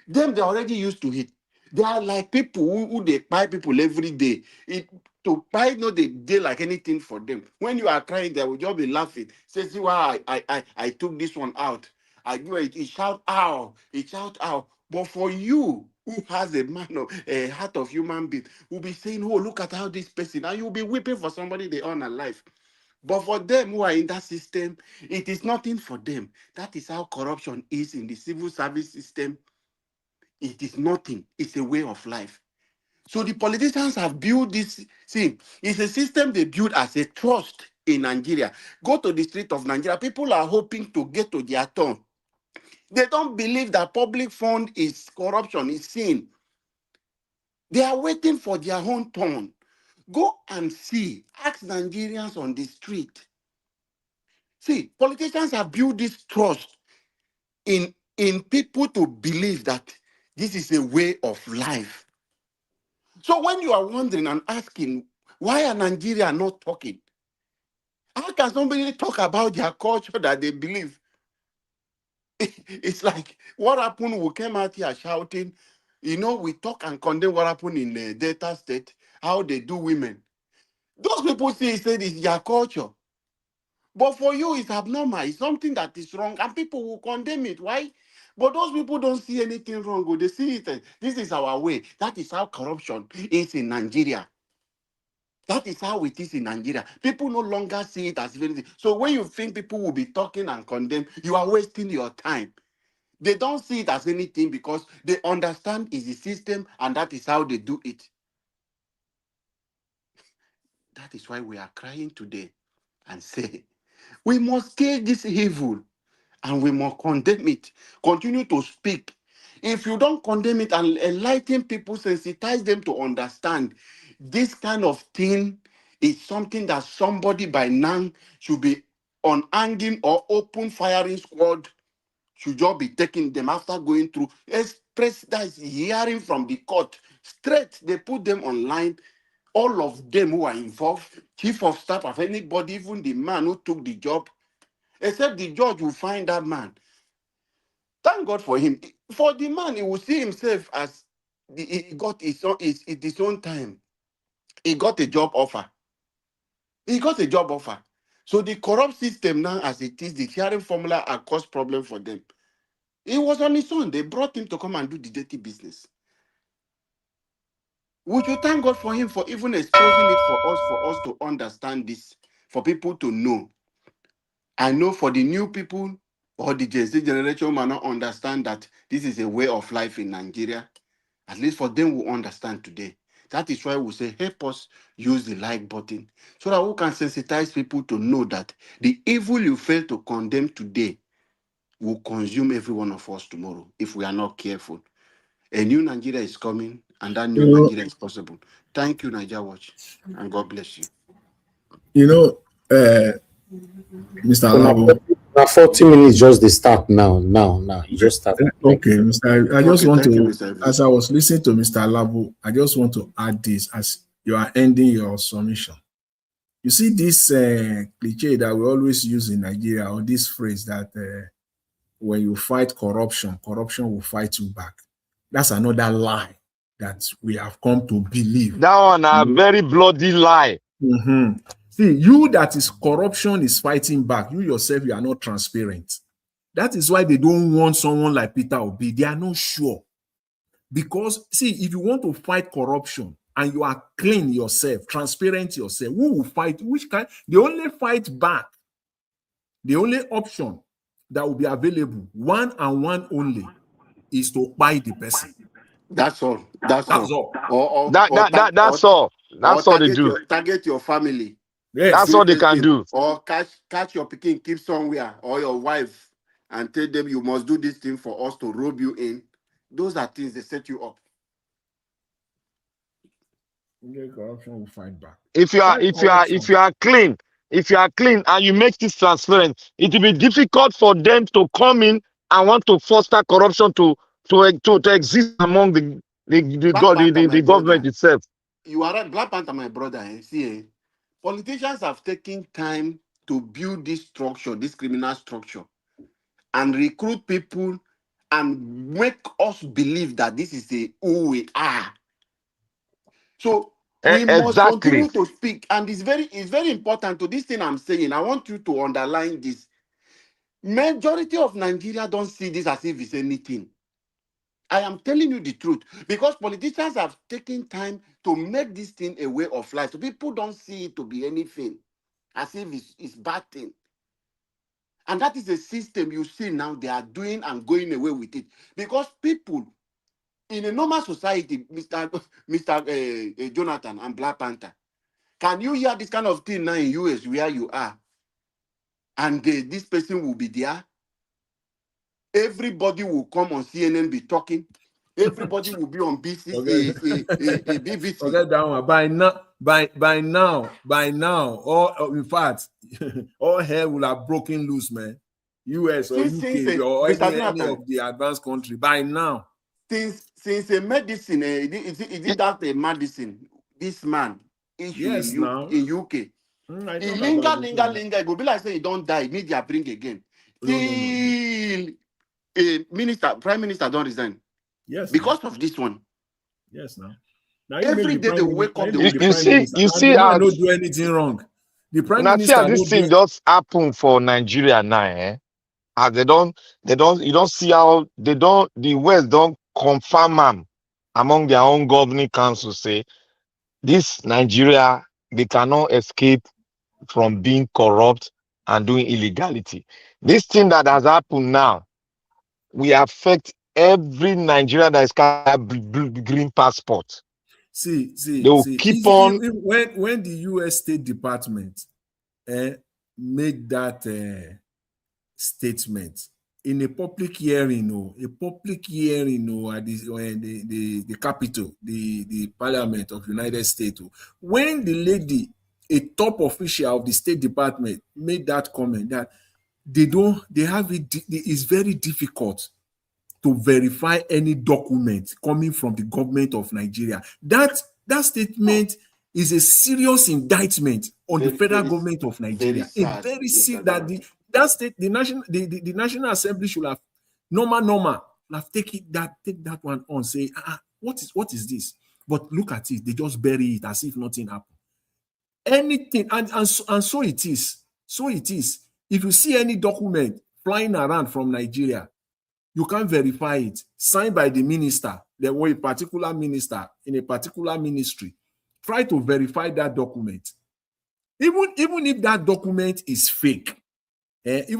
they're already used to it. They are like people who they buy people every day. To buy no they like anything for them. When you are crying, they will just be laughing. Say, see why I took this one out. I do it. It shout out. It shout out. But for you, who has a heart of human being, will be saying, oh, look at how this person, and you'll be weeping for somebody they own alive. But for them who are in that system, it is nothing for them. That is how corruption is in the civil service system. It is nothing. It's a way of life. So the politicians have built this thing. It's a system they built as a trust in Nigeria. Go to the street of Nigeria. People are hoping to get to their turn. They don't believe that public fund is corruption, is sin. They are waiting for their own turn. Go and see. Ask Nigerians on the street. See, politicians have built this trust in people to believe that this is a way of life. So when you are wondering and asking, why are Nigeria not talking? How can somebody talk about their culture that they believe? It's like what happened, we came out here shouting, we talk and condemn what happened in the Delta State, how they do women. Those people say it's their culture. But for you, it's abnormal. It's something that is wrong, and people will condemn it. Why? But those people don't see anything wrong. They see it. This is our way. That is how corruption is in Nigeria. That is how it is in Nigeria. People no longer see it as anything. So when you think people will be talking and condemn, you are wasting your time. They don't see it as anything because they understand it's the system and that is how they do it. That is why we are crying today and say, we must kill this evil and we must condemn it. Continue to speak. If you don't condemn it and enlighten people, sensitize them to understand this kind of thing is something that somebody by now should be on hanging or open firing squad, should just be taking them after going through. Express that is hearing from the court. Straight, they put them online. All of them who are involved, chief of staff of anybody, even the man who took the job, except the judge will find that man. Thank God for him. For the man, he will see himself as he got his own time. He got a job offer. He got a job offer. So the corrupt system now, as it is, the sharing formula has caused problem for them. He was on his own. They brought him to come and do the dirty business. Would you thank God for him for even exposing it for us to understand this, for people to know? I know for the new people or the Gen Z generation might not understand that this is a way of life in Nigeria. At least for them, we understand today. That is why we say, help us use the like button so that we can sensitize people to know that the evil you fail to condemn today will consume every one of us tomorrow if we are not careful. A new Nigeria is coming, and that new Nigeria is possible. Thank you, Nigeria Watch, and God bless you.
You know, Mr. Alabo.
Now 40 minutes just the start now. You just start.
Okay, I just want to, as I was listening to Mr. Alabo, I just want to add this as you are ending your submission. You see this cliche that we always use in Nigeria, or this phrase that when you fight corruption, corruption will fight you back. That's another lie that we have come to believe.
That one a very bloody lie.
Mm-hmm. See, you that is corruption is fighting back. You yourself, you are not transparent. That is why they don't want someone like Peter Obi. They are not sure. Because, see, if you want to fight corruption and you are clean yourself, transparent yourself, who will fight? Which kind? They only fight back. The only option that will be available, one and one only, is to buy the person.
That's all. That's all.
That's all. That's all they do.
Target your family.
Yes.
That's all they can do.
Or catch your pikin, keep somewhere, or your wife, and tell them you must do this thing for us to robe you in. Those are things they set you up.
Corruption will fight back.
If you are clean, and you make this transparent, it will be difficult for them to come in and want to foster corruption to exist among the government itself.
You are right, Black Panther, my brother. See, politicians have taken time to build this structure, this criminal structure, and recruit people and make us believe that this is who we are. So we must continue to speak, and it's very important to this thing I'm saying. I want you to underline this. Majority of Nigeria don't see this as if it's anything. I am telling you the truth, because politicians have taken time to make this thing a way of life. So people don't see it to be anything, as if it's bad thing. And that is a system you see now they are doing and going away with it. Because people in a normal society, Mr. Jonathan and Black Panther, can you hear this kind of thing now in US where you are? And this person will be there. Everybody will come on CNN, be talking. Everybody will be on BBC.
Forget that one. By now, in fact, all hell will have broken loose, man. US or UK or any of the advanced country by now.
Since a medicine, is it that a medicine? This man
yes,
in UK. He linger. It will be like say he don't die. Media bring again. Till prime minister don't resign.
Yes.
Because of this one.
Yes, now
every day they wake up.
You see,
I don't do anything wrong.
The Prime
Now see how
Minister
this
no
thing
dey.
just happen for Nigeria now, eh? As they don't, you don't see how the West don't confirm them among their own governing council say this Nigeria, they cannot escape from being corrupt and doing illegality. This thing that has happened now, we affect every Nigerian that is carrying green passport.
See.
They will keep on.
When the U.S. State Department made that statement in a public hearing, at the Capitol, the Parliament of United States, when the lady, a top official of the State Department, made that comment that it's very difficult to verify any document coming from the government of Nigeria. That statement is a serious indictment on the federal government of Nigeria.
Very sad,
The National Assembly should have normal have take that one on, say, what is this? But look at it, they just bury it as if nothing happened. Anything, and so it is. So it is. If you see any document flying around from Nigeria, you can't verify it. Signed by the minister, there were a particular minister in a particular ministry. Try to verify that document. Even if that document is fake, you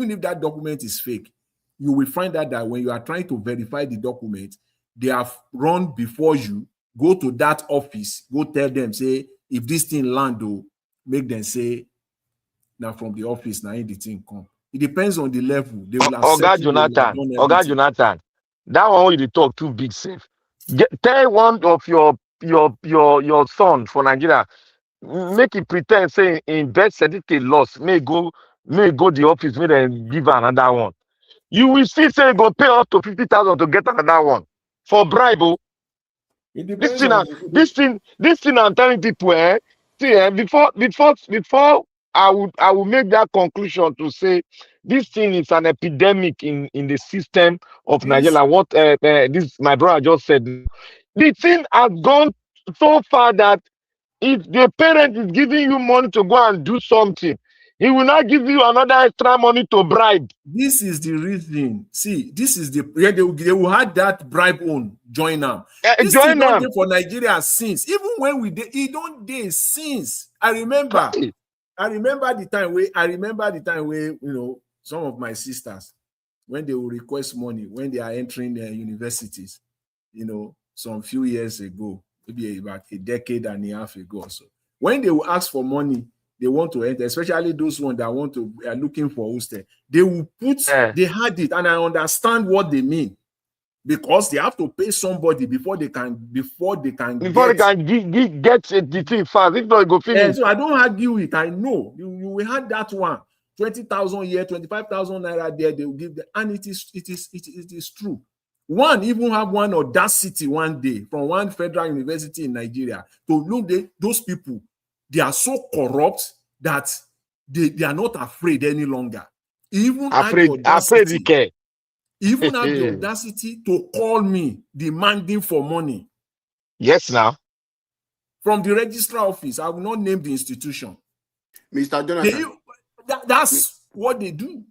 will find out that when you are trying to verify the document, they have run before you. Go to that office, go tell them, say, if this thing land, make them say, now from the office, now the thing come. It depends on the level. They will accept
Oga Jonathan, that one you talk too big safe. Tell one of your son for Nigeria, make it pretend saying in birth certificate loss, may go the office, may then give another one. You will see say go pay up to 50,000 to get another one for bribe. This thing I'm telling people, before I would make that conclusion to say this thing is an epidemic in the system of Nigeria. What this my brother just said. The thing has gone so far that if the parent is giving you money to go and do something, he will not give you another extra money to bribe.
This is the reason. See, this is they will have that bribe on join them. Join them for Nigeria since. Even when it don't day since. I remember the time where some of my sisters, when they will request money when they are entering their universities, some few years ago, maybe about a decade and a half ago or so, when they will ask for money, they want to enter, especially those ones that are looking for hostel. They will put, they had it, and I understand what they mean, because they have to pay somebody before they can get
the thing fast. If not, it go finish.
So I don't argue it. I know you will have that one 20,000 here, 25,000 naira there. They will give them, and it is true. One even have one audacity one day from one federal university in Nigeria to look those people. They are so corrupt that they are not afraid any longer. Even have the audacity to call me demanding for money.
Yes, now.
From the registrar office. I will not name the institution.
Mr. Jonathan.
That's what they do.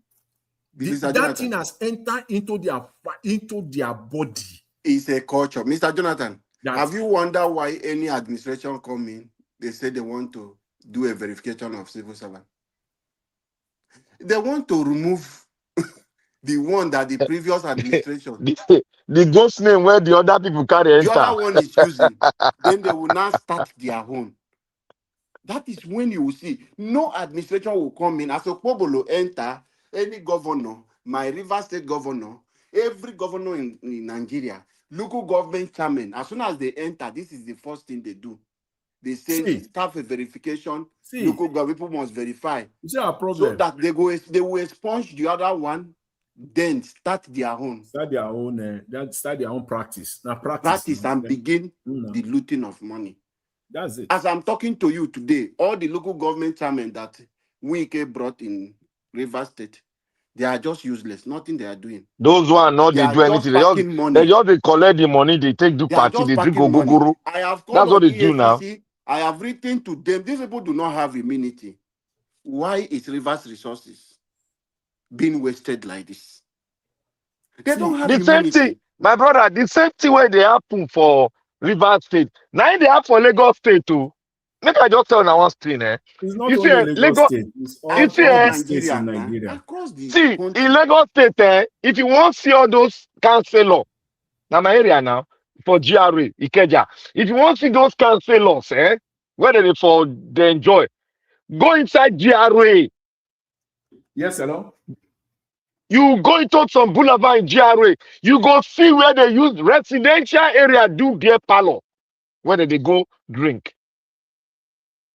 That thing has entered into their body.
It's a culture. Mr. Jonathan, have you wondered why any administration come in, they say they want to do a verification of civil servant? They want to remove the one that the previous administration.
the ghost name where the other people carry enter.
The other one is using. Then they will now start their own. That is when you will see no administration will come in. As a Pobolo enter, any governor, my River State governor, every governor in Nigeria, local government chairman, as soon as they enter, this is the first thing they do. They say staff a verification, local government people must verify.
So
that they will expunge the other one, then start their own.
Start their own practice. Now
practice and begin the looting of money.
That's it.
As I'm talking to you today, all the local government chairmen that Wike brought in River State, they are just useless. Nothing they are doing.
Those one not they do anything. They just collect the money. They take the party. They drink ogogoro.
I have
That's what they do now.
I have written to them. These people do not have immunity. why is Rivers resources being wasted like this? They don't have
The same thing,
immunity.
my brother, the same thing where they happen for Rivers State. Now they have for Lagos State too. Make I just tell you one thing, eh?
It's not
You see,
only Lagos
Lagos,
State, it's
you see,
Across
all the states
Nigeria
in
now,
Nigeria.
across the
see, in
country.
Lagos State, if you want to see all those councillors, now my area now, for GRA, Ikeja, if you want to see those councillors, whether they enjoy, go inside GRA.
Yes, hello?
You go into some boulevard in GRA, you go see where they use residential area do beer parlor, where they go drink.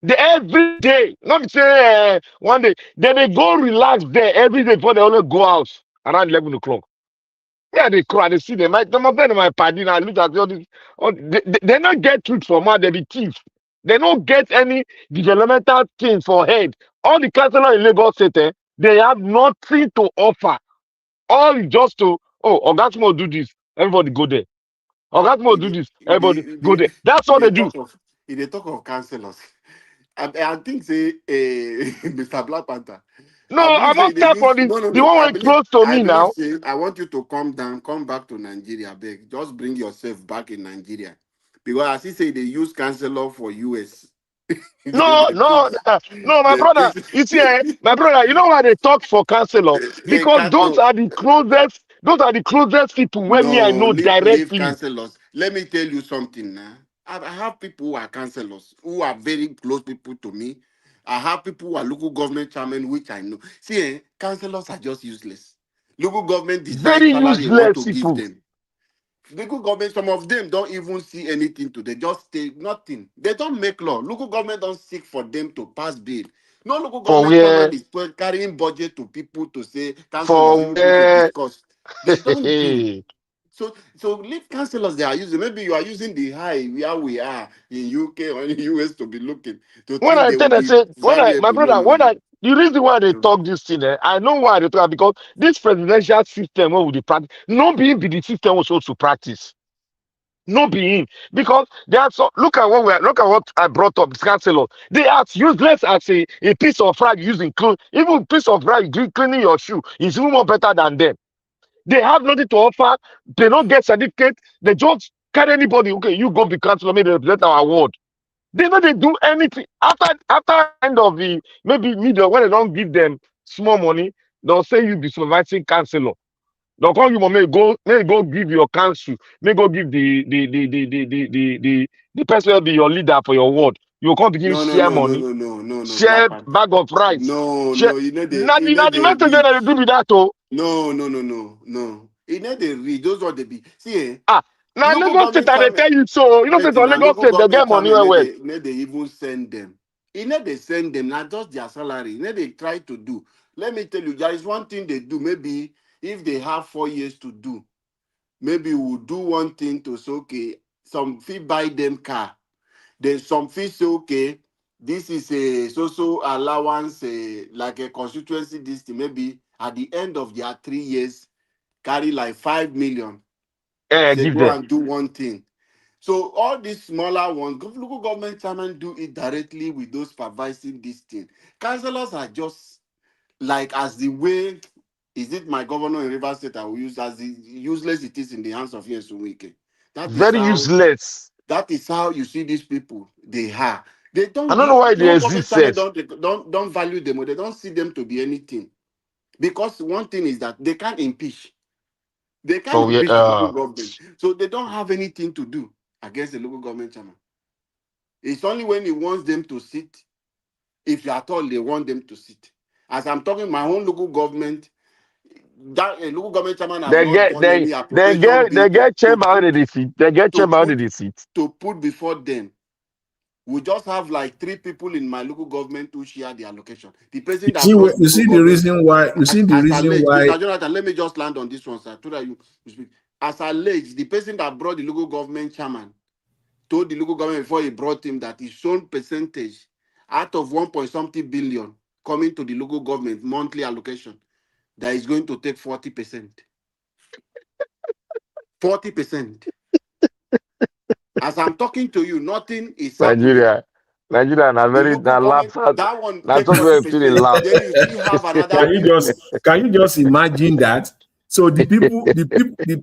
They every day, not be say one day, they go relax there every day before they only go out around 11 o'clock. Yeah, they cry, they see them. Some of them my party now look at all this. They not get truth from out, they be thief. They don't get any developmental thing for head. All the councillors in Lagos State, they have nothing to offer. All is just to, oh, Ogasmo do this, everybody go there. Ogasmo do this, everybody go there. That's what they do.
If they talk of councillors, I think say Mr. Black Panther.
No,
I
I'm
believe say
not
they
there for
use
this. The
no.
one way close to me
believe
now.
say I want you to come down, come back to Nigeria, beg. Just bring yourself back in Nigeria. Because as he say they use councillor for US.
No, my brother. You see, my brother. You know why they talk for councillor? Because those are the closest people where me I
No,
know
leave
directly.
councillors. Let me tell you something now. I have people who are councillors, who are very close people to me. I have people who are local government chairmen, which I know. See, councillors are just useless. Local government decides
Very
salary and what
useless
to give
people.
them. Local government, some of them don't even see anything to. They just take nothing. They don't make law. Local government don't seek for them to pass bill. No local
For
government chairman
where?
is carrying budget to people to say councillors,
For
you people
where?
discuss. They don't do. So leave councillors they are using. Maybe you are using the high where we are in UK or in US to be looking to
When
think
I
they will
tell them,
be
say, my
valuable. No,
brother,
no, no.
the reason why they talk this thing, I know why they talk because this presidential system, what would they practice? No being be the system was also to practice. No being because they are so look at what I brought up, this councillor. They are useless as a piece of rag using clothes. Even piece of rag cleaning your shoe is even more better than them. They have nothing to offer. They don't get certificate. They just carry anybody. Okay, you go be councillor, maybe represent our ward. They know they do anything after end of the maybe middle when they don't give them small money, they'll say you be supervising councillor. They'll call you, may go give your council, may go give the person will be your leader for your ward. You can't begin share money,
Black
share
Panther.
bag of rice,
No,
share.
you know
The
they
message
read.
that they do with that oh.
No. You know they read. Those what they be. See,
Now
local
Lagos State
government
they
chairman.
tell you so. You know say on Lagos
Local
State they get
government
money
chairman,
well.
they even send them. They send them, not just their salary. They try to do. Let me tell you, there is one thing they do. Maybe if they have 4 years to do, maybe we'll do one thing to say, okay, some fee buy them car. Then some fee say, okay, this is a social allowance, like a constituency, this thing. Maybe at the end of their 3 years, carry like 5 million. Say
Give
go
them.
and do one thing. So all these smaller ones, local government chairman do it directly with those supervising this thing. Councillors are just like as the way, is it my governor in Rivers State I will use as the useless it is in the hands of Yesu Wike.
Very useless.
That is how you see these people. They are. They don't
I don't know
give
why they
local government
exist,
chairman
sef.
don't value them or they don't see them to be anything. Because one thing is that they can't impeach. They can't
For
impeach the local government. So they don't have anything to do against the local government chairman. It's only when he wants them to sit, if at all they want them to sit. As I'm talking, my own local government, that local government chairman has
They
not
get
done any appropriation bill
they get chairman how they sit. They get chairman how they sit.
to put before them. We just have like 3 people in my local government who share the allocation. The person that brought
You
local
see the
government,
reason why. You see the
as
reason
alleged,
why.
Mr. Jonathan, let me just land on this one, sir. So that you speak. As alleged, the person that brought the local government chairman told the local government before he brought him that his own percentage out of 1 point something billion coming to the local government monthly allocation, that is going to take 40%. 40%. As I'm talking to you, nothing is happening.
Nigeria. Nigeria na
The
very
local
laugh.
government, that one
Na
take
just where still
40%.
laugh.
Then you still have another
Can you just imagine that? So the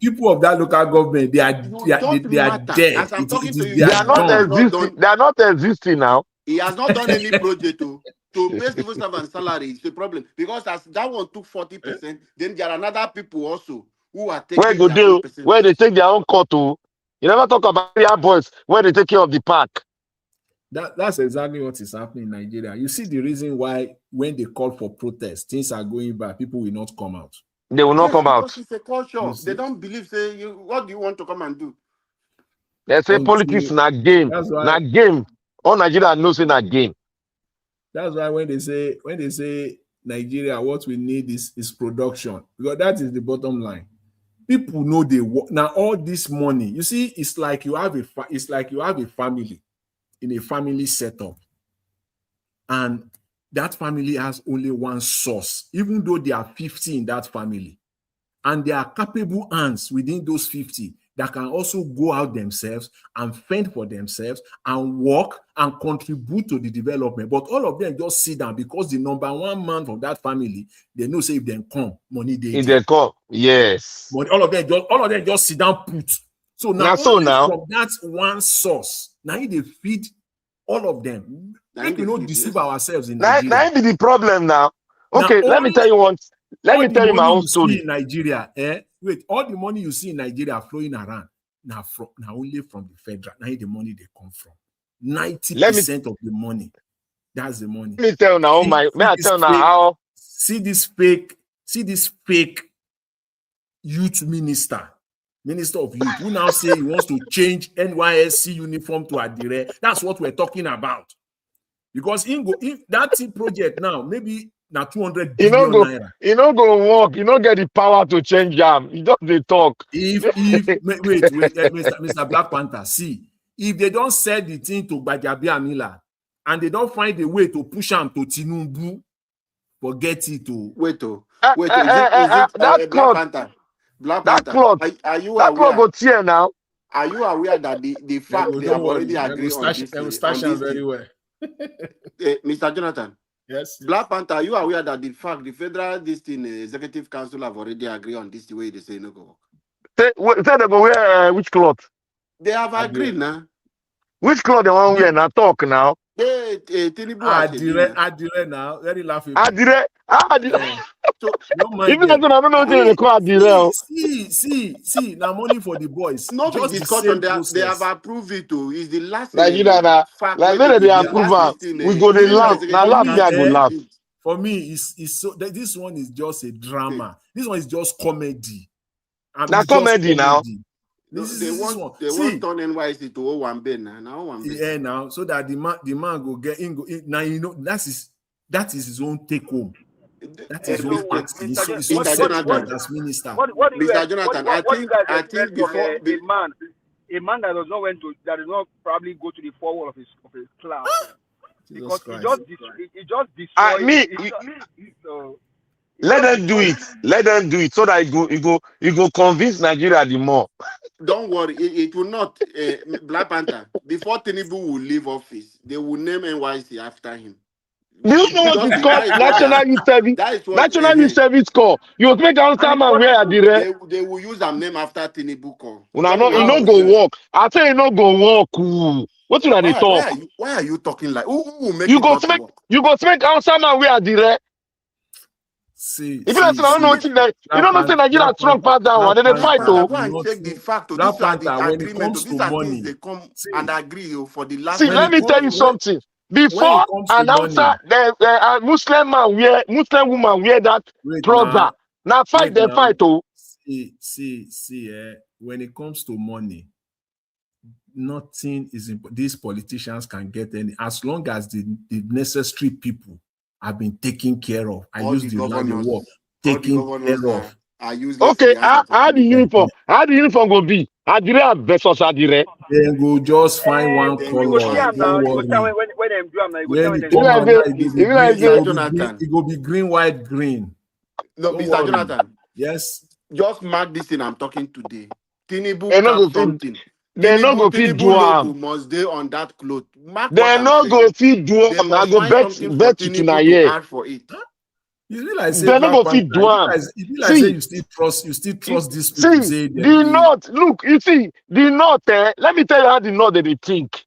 people of that local government, they are dead.
As I'm talking to you,
They
They
are
are
this
not
man has
gone.
not
existing.
done.
They are not existing now.
He has not done any project to pay civil servant salary. It's a problem because as that one took 40%, then there are another people also who are
Where
taking
go
their own
deal? Where they
percentage.
take their own cut to? You never talk about area boys where they take care of the park.
That's exactly what is happening in Nigeria. You see the reason why when they call for protest, things are going bad. People will not come out.
They will not
Yes,
come
because
out.
it's a culture. They don't believe. Say, what do you want to come and do?
They say politics na game.
That's
Na
why.
game. All Nigeria knows in a game.
That's why when they say Nigeria, what we need is production, because that is the bottom line. People know they work. Now all this money, you see, it's like you have a family in a family setup, and that family has only one source, even though there are 50 in that family, and there are capable hands within those 50 that can also go out themselves and fend for themselves and work and contribute to the development. But all of them just sit down because the number one man from that family, they know say if they come, money they
In the call, yes.
But all of them just sit down put. So now only from that one source, now they feed all of them. Make we not deceive ourselves in Nigeria.
That be the problem now. Okay,
now
let me tell you one. Let me tell you my own story.
In Nigeria, all the money you see in Nigeria flowing around now only from the federal. Now the money they come from. 90% of the money. That's the money.
Let me tell you now. How
see this fake youth minister of youth who now say he wants to change NYSC uniform to Adire. That's what we're talking about. Because if that project now, maybe now 200 billion naira.
You don't go work. You don't get the power to change them. You don't they talk.
Wait, Mr. Black Panther, see, if they don't sell the thing to GBAJABIAMILA and they don't find a way to push them to Tinubu, forget it.
Wait, is it
that
Black Panther? Black Panther. Are you
that
aware?
Go tear now.
Are you aware that the fact they have already agreed on this?
Very well.
Mr. Jonathan.
Yes.
Black Panther, are you aware that the federal executive council have already agreed on this the way they say no go?
Say they go wear which cloth?
They have agreed now.
Which cloth they want wear now? Talk now.
Adire now. Very laughable.
Adire.
So
even I don't know what they call Adire.
See. Now money for the boys.
No discussion. They have approved it too. Is the last
Nigeria
fact.
Like when they approve we go the laugh. Now laugh me I go laugh.
For me, it's so this one is just a drama. This one is just comedy.
Now comedy now.
They want turn NYC to 01B now.
Yeah, now so that the man go get in. Now you know that is his own take home. That is his party. He's so separate as minister.
Mr. Jonathan, I think before
a man that does not probably go to the forward of his class because he just destroys.
Let them do it. Let them do it so that you go convince Nigeria the more.
Don't worry, it will not. Black Panther, before Tinubu will leave office, they will name NYC after him.
Do you know what it's called? National Youth Service. National Youth Service Corps. You will make answer man where Adire.
They will use a name after Tinubu Corps.
You no go work. I say you no go work. What you they talk?
Why are you talking like? Who will make
you go make? You go make answer man where Adire.
See,
if you don't know nothing Nigeria strong pass down, and then they fight.
Go and check the fact. These are the agreements. These are things they come and agree for the last.
See, let me tell you something. Before an answer, the Muslim man wear, Muslim woman wear that trouser. Now fight, they fight. Oh,
see. When it comes to money, nothing is important. These politicians can get any as long as the necessary people have been taken care of. I use the word taken care of.
Okay, how the uniform go be? Adire versus Adire.
Then go just find one color. It will be green, white, green.
No, Mr. Jonathan.
Yes.
Just mark this thing I'm talking today. Tinubu can't something.
They no go fit do
logo
am.
must stay on that cloth. Mark what
They
I'm
no go
saying.
fit do
They
am. I
must
go
find
bet
something for
bet you to na
Tinubu to
here.
add for it.
You feel like say
They no
Black
go
Panther.
fit do am.
You feel like say you still trust these people.
See,
Say
the North, look, you see, the North, let me tell you how the North they think.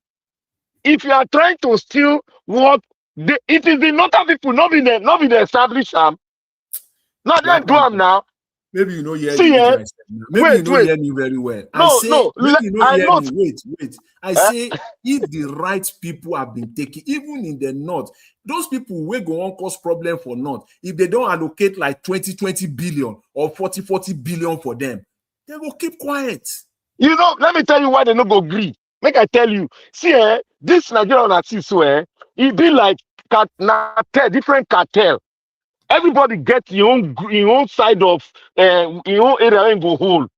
If you are trying to steal what, it is the Northern people, not be the established arm. Not
Black
them do am
Panther.
now.
Maybe you know hear
See,
what I said. Maybe you know
wait.
hear me very well. I
No,
say,
no,
maybe you know
I
hear
not.
me. Wait. I say, if the right people have been taken, even in the North, those people will go on cause problem for North. If they don't allocate like 20 billion or 40 billion for them, they will keep quiet.
You know, let me tell you why they no go agree. Make I tell you. See, this Nigerian artist, it be like different cartel. Everybody get your own side of your own area and go hold.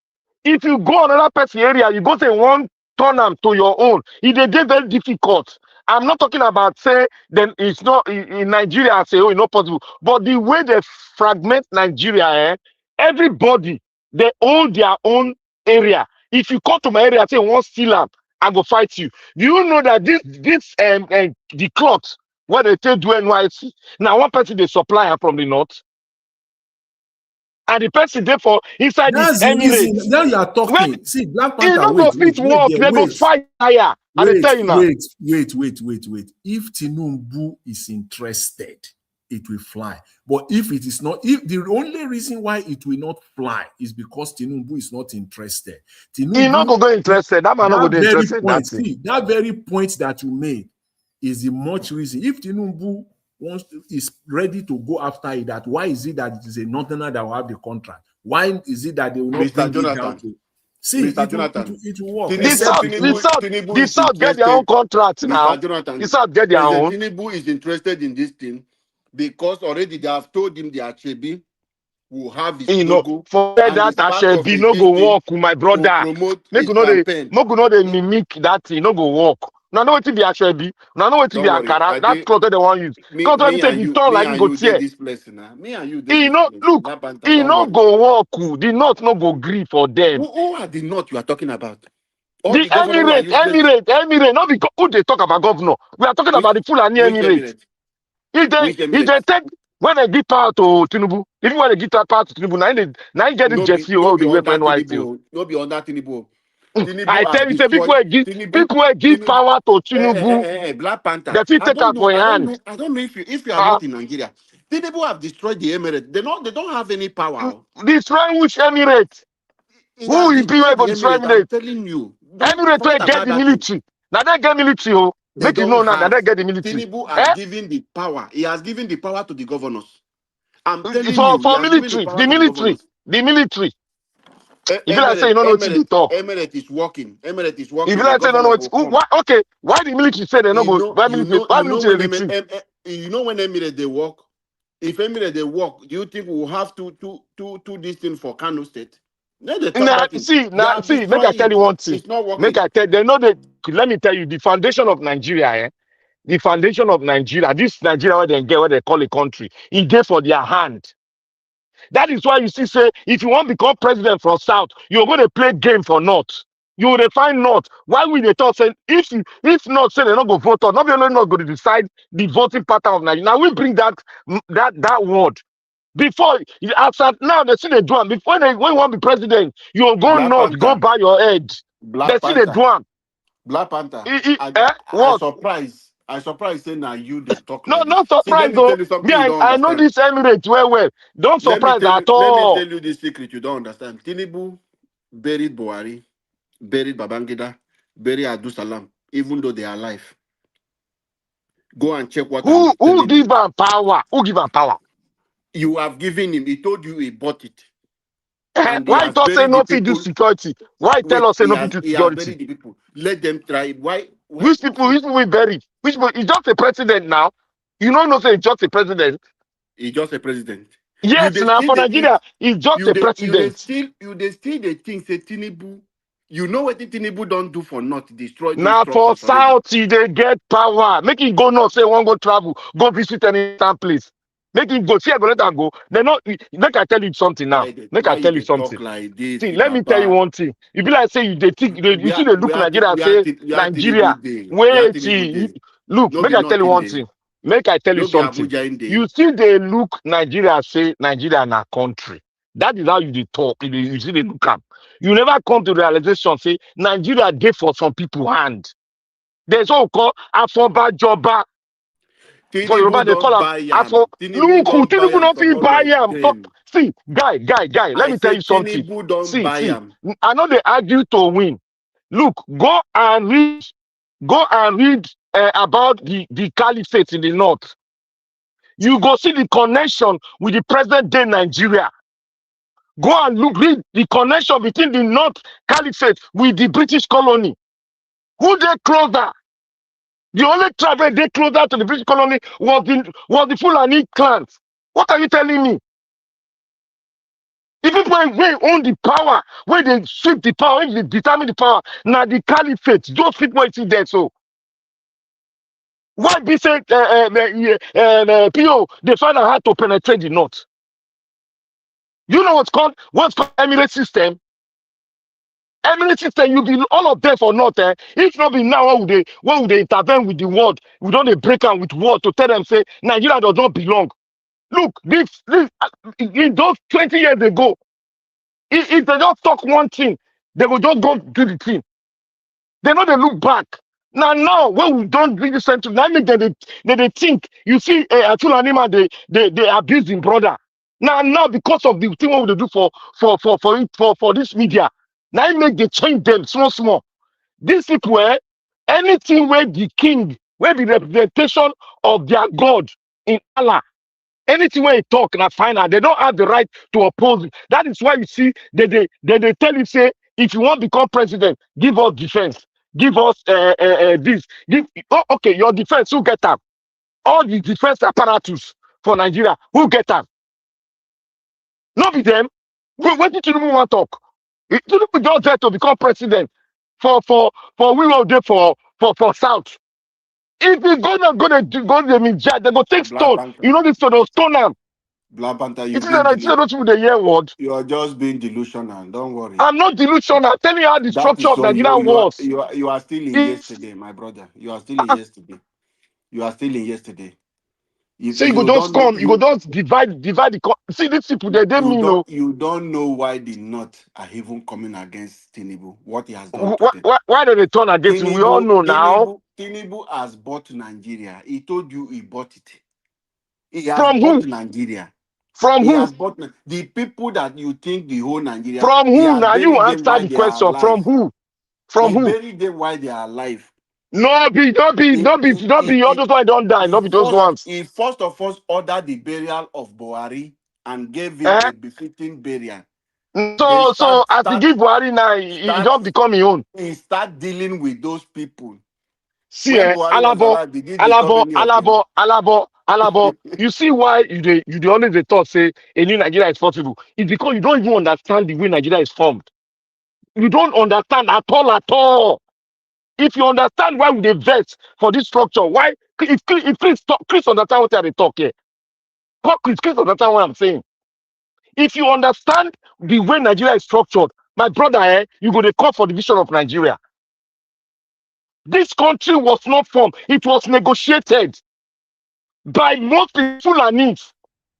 If you go another person area, you go say one turn them to your own. It dey dey very difficult. I'm not talking about say then it's not in Nigeria. I say oh, it's not possible. But the way they fragment Nigeria, everybody they own their own area. If you come to my area, say one steal am, I go fight you. Do you know that this the cloth where they take do NYC now one person they supply am from the north, and the person there for inside the
That's the reason.
Emirates.
Now you are
When
talking. See, Black
it
Panther,
no go fit work, they go fight fire. I dey tell you now.
Wait. If Tinubu is interested, it will fly. But if it is not, if the only reason why it will not fly is because Tinubu is not interested. Tinubu,
He not go interested. That man not go interested.
Point,
That's it.
that very point that you made is the much reason. If Tinubu is ready to go after it, that why is it that it is a northerner that will have the contract? Why is it that they will not
Mr.
bring
Jonathan,
it down to? See,
Mr. Jonathan,
it will work.
Tinubu
The
is
South get their own
interested.
contract now.
Mr. Jonathan,
The South get their
President
own.
Tinubu is interested in this thing because already they have told him the Achebi will have his logo
forget
and
that
it's
I
part
shall
of
be
the
no go
system
walk with my
to
brother.
promote
Make
his
you know
campaign.
they mimic that thing. No go walk. Now know what to be I shall be. Now know what to be
Don't worry.
Ankara.
I
That
think
cloth they want use. Cloth let me say if you turn
me
like you
and
go
you did
tear.
this place now. Me and you did
He
this
no
place.
look.
Black Panther,
He
don't
no
worry.
go walk. The North no go gree for them.
Who are the North you are talking about? All
The
the governors are useless.
Emirate, not because who they talk about governor. We are talking about the Fulani
Which
Emirate.
Emirate?
If they take when they give power to Tinubu, even when they give power to Tinubu, now they get the jersey
No
all
be
the way
under
for NYC.
Tinubu. No be under Tinubu.
I
Tinubu
tell
have
you, say
destroyed
people will give power to Tinubu.
Black Panther.
That he take out for your hand.
I don't know if you are not in Nigeria. Tinubu have destroyed the Emirates. They don't have any power.
Destroy which Emirate?
He
Who
has
will be
destroyed
able
the
to destroy
Emirates. I'm
Emirate?
telling you. Don't
Emirate will
forget
get
about
the
that thing.
military. Now they get military, oh.
They
Make you
don't
know now
have.
they get the military.
Tinubu has given the power. He has given the power to the governors. I'm telling you, he
For
has given the
military,
power to the governors.
the military. If you like say you don't know what to talk.
Emirates is working. Emirates is
If
working.
you
The
like say you don't know
governors
what
will come.
why the military say they don't go why
You know
military
when
they retreat?
Emirates they work. If Emirates they work, do you think we will have to this thing for Kano State? No, they talk that thing. They have
Make I
destroyed
tell
it.
you one thing.
It's not
Make
working.
I tell they know that let me tell you the foundation of Nigeria, the foundation of Nigeria, this Nigeria where they get what they call a country, it there for their hand. That is why you see, say, if you want to become president from South, you're going to play game for North. You will find North. Why will they talk? Say, if North say they're not going to vote, not only not going to decide the voting pattern of Nigeria. Now we bring that word. Before, after now, they see they do them. Before when you want to be president, you'll go
Black
North, go
Panther.
buy your head. They
Black
see they
Panther.
do them.
Black Panther.
What?
I surprised saying now you they talk
No,
like this.
not
See, let
surprised
me
though.
tell you
Me,
something you don't
I know
understand.
this Emirates well. Don't surprise at
Let me
all.
tell you this secret you don't understand. Tinubu buried Buhari, buried Babangida, buried Abdul Salam, even though they are alive. Go and check what I'm
Who
telling
give
you.
him power? Who give him power?
You have given him. He told you he bought it, and he
Why you
has
talk say
buried the
no fit do
people.
security? Why you tell
Wait,
us say no fit do
he has
security?
buried the people. Let them try. Why?
Which people we bury? Which people? He's just a president now. You don't know say he's just a president.
He's just a president.
Yes, now for Nigeria, he's just a president.
They still they think say Tinubu. You know what Tinubu don't do for not destroy those
Now for
structures already.
South, they get power. Make him go north, say one go travel, go visit any place. Make him go. See, I go let her go. They not. Make I tell you something now. Make I
Why
tell
they
you
talk
something.
like this,
See, let me tell you
Baba?
one thing. You be like say you they think you see they look Nigeria and say Nigeria. Wait, see, look.
No
Make
be
I tell you
nothing
one
there.
thing. Make I tell you
No be
something.
Abuja in there.
You see they look Nigeria and say Nigeria na country. That is how you dey talk. You see they look am. You never come to realization say Nigeria dey for some people hand. There's what we call Afobajoba. For Yoruba, they call him Afo. Look, who Tinubu not fit buy him. See, guy. Let me tell you something.
Tinubu don't
See.
buy him.
I know they argue to win. Look, go and read about the caliphate in the north. You go see the connection with the present day Nigeria. Go and read the connection between the North Caliphate with the British colony. Who they closer? The only tribe they closer to the British colony was the Fulani clans. What are you telling me? If people own the power, when they shift the power, when they determine the power, now the caliphate, those people is there. So why be say PO they find out how to penetrate the north? You know what's called Emirate system? Emirate system, you be all of them for north. If not be now, what would they intervene with the world? We don't break them with word to tell them say Nigeria does not belong. Look, this in those 20 years ago, if they just talk one thing, they will just go do the thing. They know they look back. Now when we don't really center, now make they think. You see, Atul Anima, they abuse him brother. Now because of the thing what they do for this media, now it make they change them small. These people, anything where the king, where the representation of their God in Allah. Anything where you talk and I find out, they don't have the right to oppose it. That is why you see they tell you say if you want to become president, give us defense, give us this, okay, your defense, who get them? All the defense apparatus for Nigeria, who get them? Not be them. What did you want to talk? You just there to become president for we will there for South. If you go to them in jail, they go take stone. You know this stone, they'll stone them.
Black Panther,
You are
just being delusional. Don't worry.
I'm not delusional. I'm telling you how the structure of Nigeria was.
You are still in yesterday, my brother. You are still in yesterday. You are still in yesterday.
So you go just come, you go just divide the. See these people, they mean no.
You don't know why the North are even coming against Tinubu. What he has done to them.
Why do they turn against him? We all know now.
Tinubu has bought Nigeria. He told you he bought it. He has
From
bought
who?
Nigeria.
From who?
Has bought the people that you think the whole Nigeria.
From who? Now you answer the question. From who? From who?
Bury them while they are alive.
Not be. All those ones don't die. Not be those ones.
He first of all ordered the burial of Buhari and gave him a befitting burial.
So as he give Buhari now, he don't become his own.
He start dealing with those people.
See, Alabo. You see why you always they thought say a new Nigeria is possible? It's because you don't even understand the way Nigeria is formed. You don't understand at all. If you understand why we vex for this structure, why if Chris understand what they talk here? Chris understand what I'm saying. If you understand the way Nigeria is structured, my brother, you go to call for the vision of Nigeria. This country was not formed; it was negotiated by most Fulanis.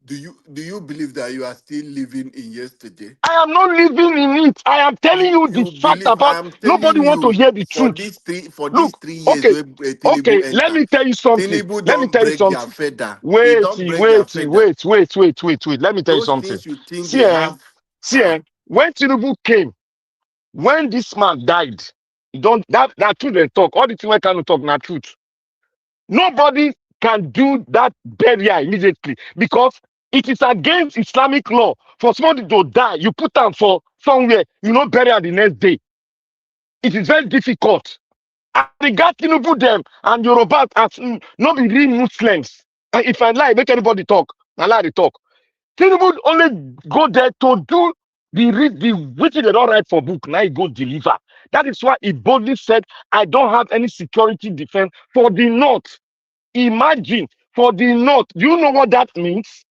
Do you believe that you are still living in yesterday?
I am not living in it. I am telling you the fact about nobody want to hear the truth.
These 3 years,
okay. Let me tell you something. Let me tell you something. Wait. Let me tell you something. See, when Tinubu came, when this man died, that truth they talk. All the things I cannot talk, not truth. Nobody can do that burial immediately because it is against Islamic law for somebody to die. You put them for somewhere, you know, burial the next day. It is very difficult. And they got Tinubu them and Yoruba as not be real Muslims. And if I lie, make anybody talk. I lie to talk. Tinubu only go there to do the which they don't write for book. Now he go deliver. That is why he boldly said, I don't have any security defense for the North. Imagine for the North. Do you know what that means?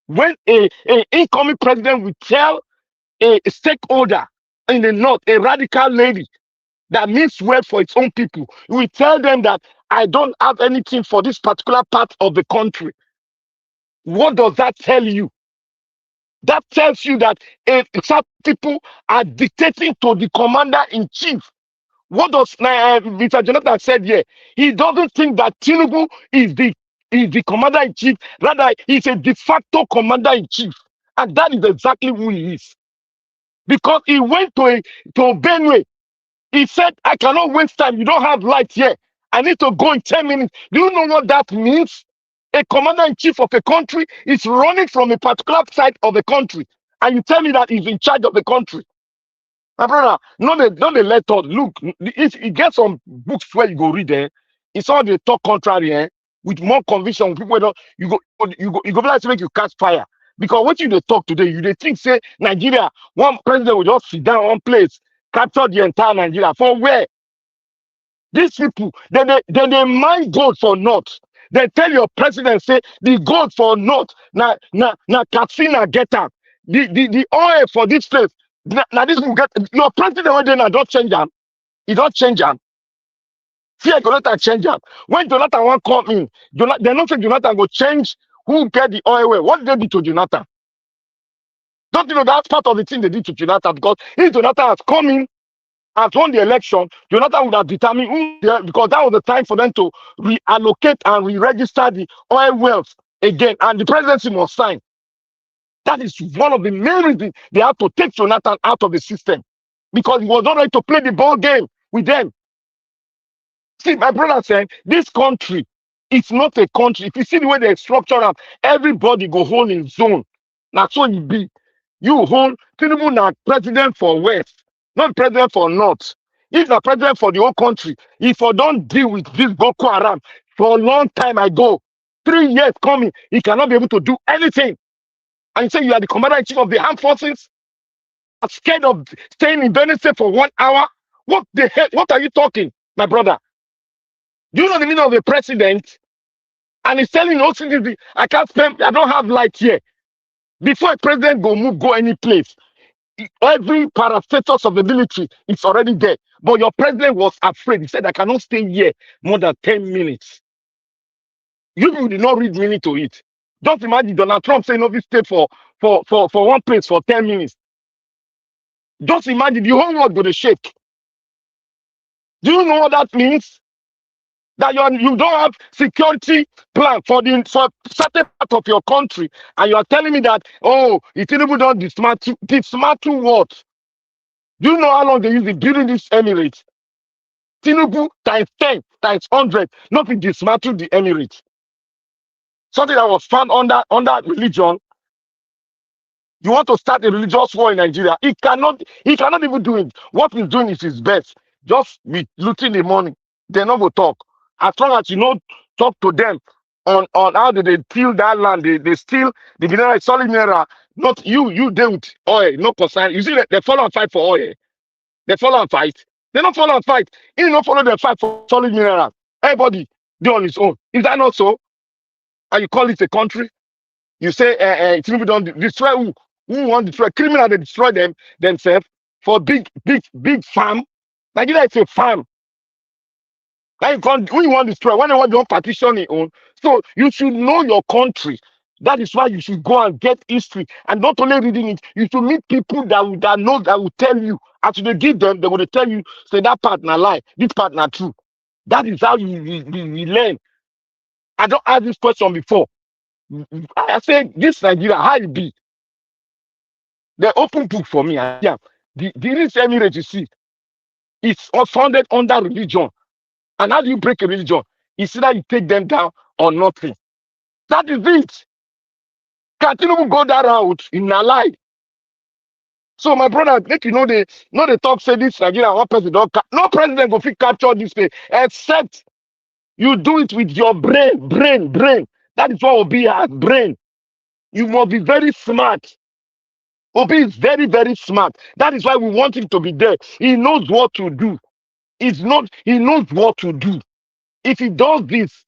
When a incoming president will tell a stakeholder in the North, a radical lady that means well for its own people, we tell them that I don't have anything for this particular part of the country. What does that tell you? That tells you that some people are dictating to the commander in chief. What does Mr. Jonathan said here? He doesn't think that Tinubu is the commander in chief. Rather, he's a de facto commander in chief, and that is exactly who he is. Because he went to Benue. He said, "I cannot waste time. You don't have light here. I need to go in 10 minutes." Do you know what that means? A commander in chief of a country is running from a particular side of the country, and you tell me that he's in charge of the country. My brother, not the letter. Look, it gets some books where you go read there. It's all the talk contrary, with more conviction. People don't you go like to make you catch fire. Because what you talk today, you they think say Nigeria, one president will just sit down one place, capture the entire Nigeria. For where? These people, they mine gold for North. They tell your president, say the gold for North, na Katsina get up. The oil for this place. Now this will get your president when they don't change them. He don't change them. Fear Jonathan change them. When Jonathan won't come in, they don't say Jonathan will change who get the oil where. What did they do to Jonathan? Don't you know that's part of the thing they did to Jonathan? Because if Jonathan has come in, has won the election, Jonathan would have determined who, because that was the time for them to reallocate and re-register the oil wealth again, and the presidency must sign. That is one of the main reasons they have to take Jonathan out of the system, because he was not ready to play the ball game with them. See, my brother said, this country is not a country. If you see the way they structure them, everybody go hold in zone. That's what it be. You hold Tinubu na president for West, not president for North. He's the president for the whole country. If I don't deal with this Boko Haram for a long time ago, 3 years coming, he cannot be able to do anything. And you say you are the commander-in-chief of the armed forces, are scared of staying in Benin State for 1 hour? What the hell? What are you talking, my brother? Do you know the meaning of a president? And he's telling those citizens, I can't spend, I don't have light here. Before a president go any place, every parastatus of the military is already there. But your president was afraid. He said, I cannot stay here more than 10 minutes. You did not read meaning to it. Just imagine Donald Trump saying, no, we stay for one place for 10 minutes. Just imagine the whole world going to shake. Do you know what that means? That you don't have security plan for certain part of your country, and you are telling me that, oh, if Tinubu don't dismantle what? Do you know how long they use in building this Emirates? Tinubu times 10 times 100, not to dismantle the Emirates. Something that was found under religion. You want to start a religious war in Nigeria? He cannot even do it. What he's doing is his best. Just be looting the money. They're not going to talk. As long as you don't talk to them on how they steal that land, they steal the mineral, solid mineral. Not you deal with oil, no concern. You see, they follow and fight for oil. They follow and fight. They don't follow and fight. You don't follow the fight for solid mineral. Everybody do on his own. Is that not so? And you call it a country? You say Tinubu don't destroy who? Who want to destroy? Criminals, they destroy themselves for big farm. Nigeria is a farm. Now who you want to destroy? When they want to partition it on. So you should know your country. That is why you should go and get history. And not only reading it, you should meet people that will tell you. As you give them, they will tell you, say that part na lie, this part na true. That is how you learn. I don't ask this question before. I say, this Nigeria, how it be? The open book for me. Yeah. The Emirates you see, it's founded under religion. And how do you break a religion? It's either you take them down or nothing. That is it. Can Tinubu go that route in a lie? So my brother, make you know the talk say this Nigeria, one person don't no president go fit capture this thing, except you do it with your brain. That is what Obi has, brain. You must be very smart. Obi is very, very smart. That is why we want him to be there. He knows what to do. He knows what to do. If he does this,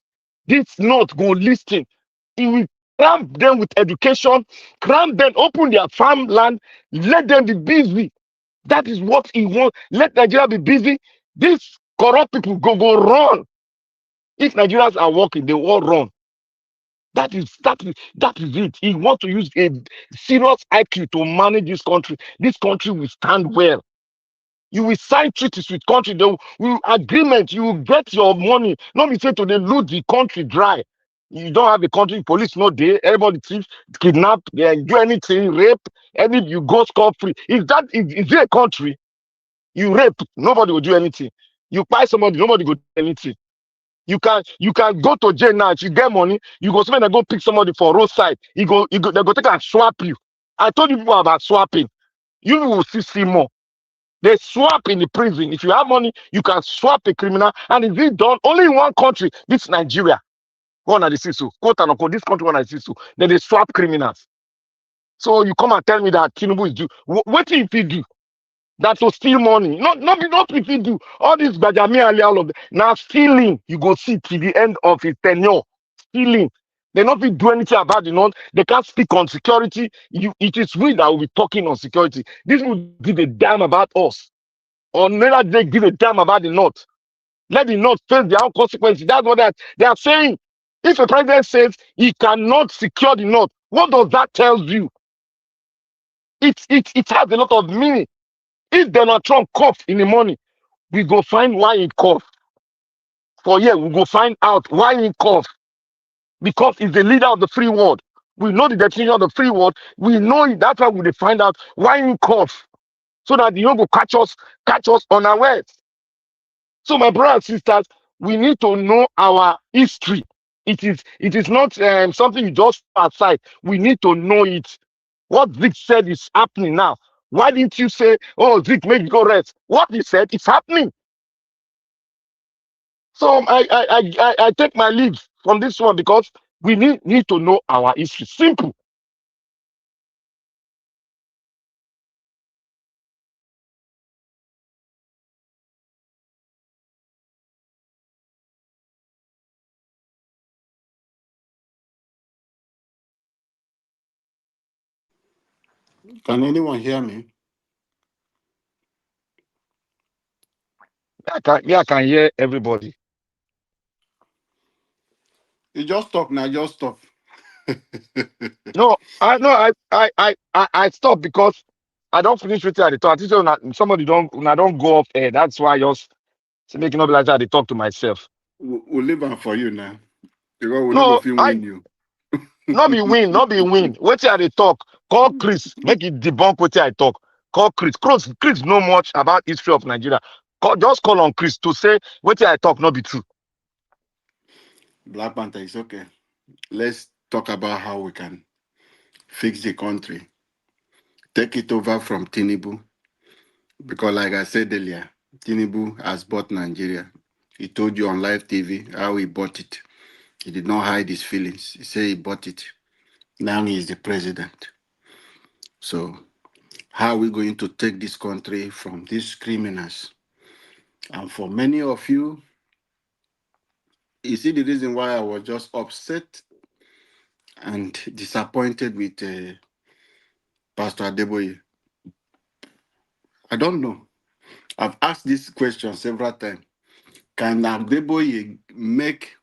This North go listen. He will cram them with education, cram them, open their farmland, let them be busy. That is what he wants. Let Nigeria be busy. These corrupt people go run. If Nigerians are working, they all run. That is it. He wants to use a serious IQ to manage this country. This country will stand well. You will sign treaties with country. They will agreement. You will get your money. Not be say to they loot the country dry. You don't have a country, police not there. Everybody thief, kidnap, do anything, rape. Any you go scot free. Is it a country? You rape, nobody will do anything. You buy somebody, nobody will do anything. You can go to jail now. If you get money, you go spend and go pick somebody for roadside. They go take and swap you. I told you people about swapping. You will see more. They swap in the prison. If you have money, you can swap a criminal. And if it's done only in one country, this Nigeria. One at the CISO, quote and unquote, this country one at the CISO. Then they swap criminals. So you come and tell me that Tinubu is due. What if he do? That to steal money. Not if he do. All this GBAJABIAMILA, all of them. Now stealing, you go see till the end of his tenure. Stealing. They not be do anything about the North. They can't speak on security. It is we that will be talking on security. This will give a damn about us. Or neither they give a damn about the North. Let the North face their own consequences. That's what they are saying. If a president says he cannot secure the North, what does that tell you? It has a lot of meaning. If Donald Trump cough in the morning, we go find why he cough. For yeah, we go find out why he cough. Because he's the leader of the free world. We know the definition of the free world. We know it. That's why we find out why he cough. So that you don't go catch us unawares. So my brothers and sisters, we need to know our history. It is not something you just put aside. We need to know it. What Zeke said is happening now. Why didn't you say, oh, Zeke, make go rest? What he said is happening. So I take my leave from this one because we need to know our history. Simple.
Can anyone hear me?
I can hear everybody.
You just talk now, just stop.
No, I stop because I don't finish with at the talk. I think somebody don't go off air. That's why I just making up like that. I talk to myself.
We'll leave it for you now. Because we'll
No,
never win you.
not be win. Wait till they talk. Call Chris. Make it debunk what I talk. Call Chris. Chris know much about history of Nigeria. Just call on Chris to say what I talk not be true.
Black Panther is okay. Let's talk about how we can fix the country. Take it over from Tinubu. Because like I said earlier, Tinubu has bought Nigeria. He told you on live TV how he bought it. He did not hide his feelings. He said he bought it. Now he is the president. So how are we going to take this country from these criminals? And for many of you, you see the reason why I was just upset and disappointed with Pastor Adeboye. I don't know. I've asked this question several times. Can Adeboye make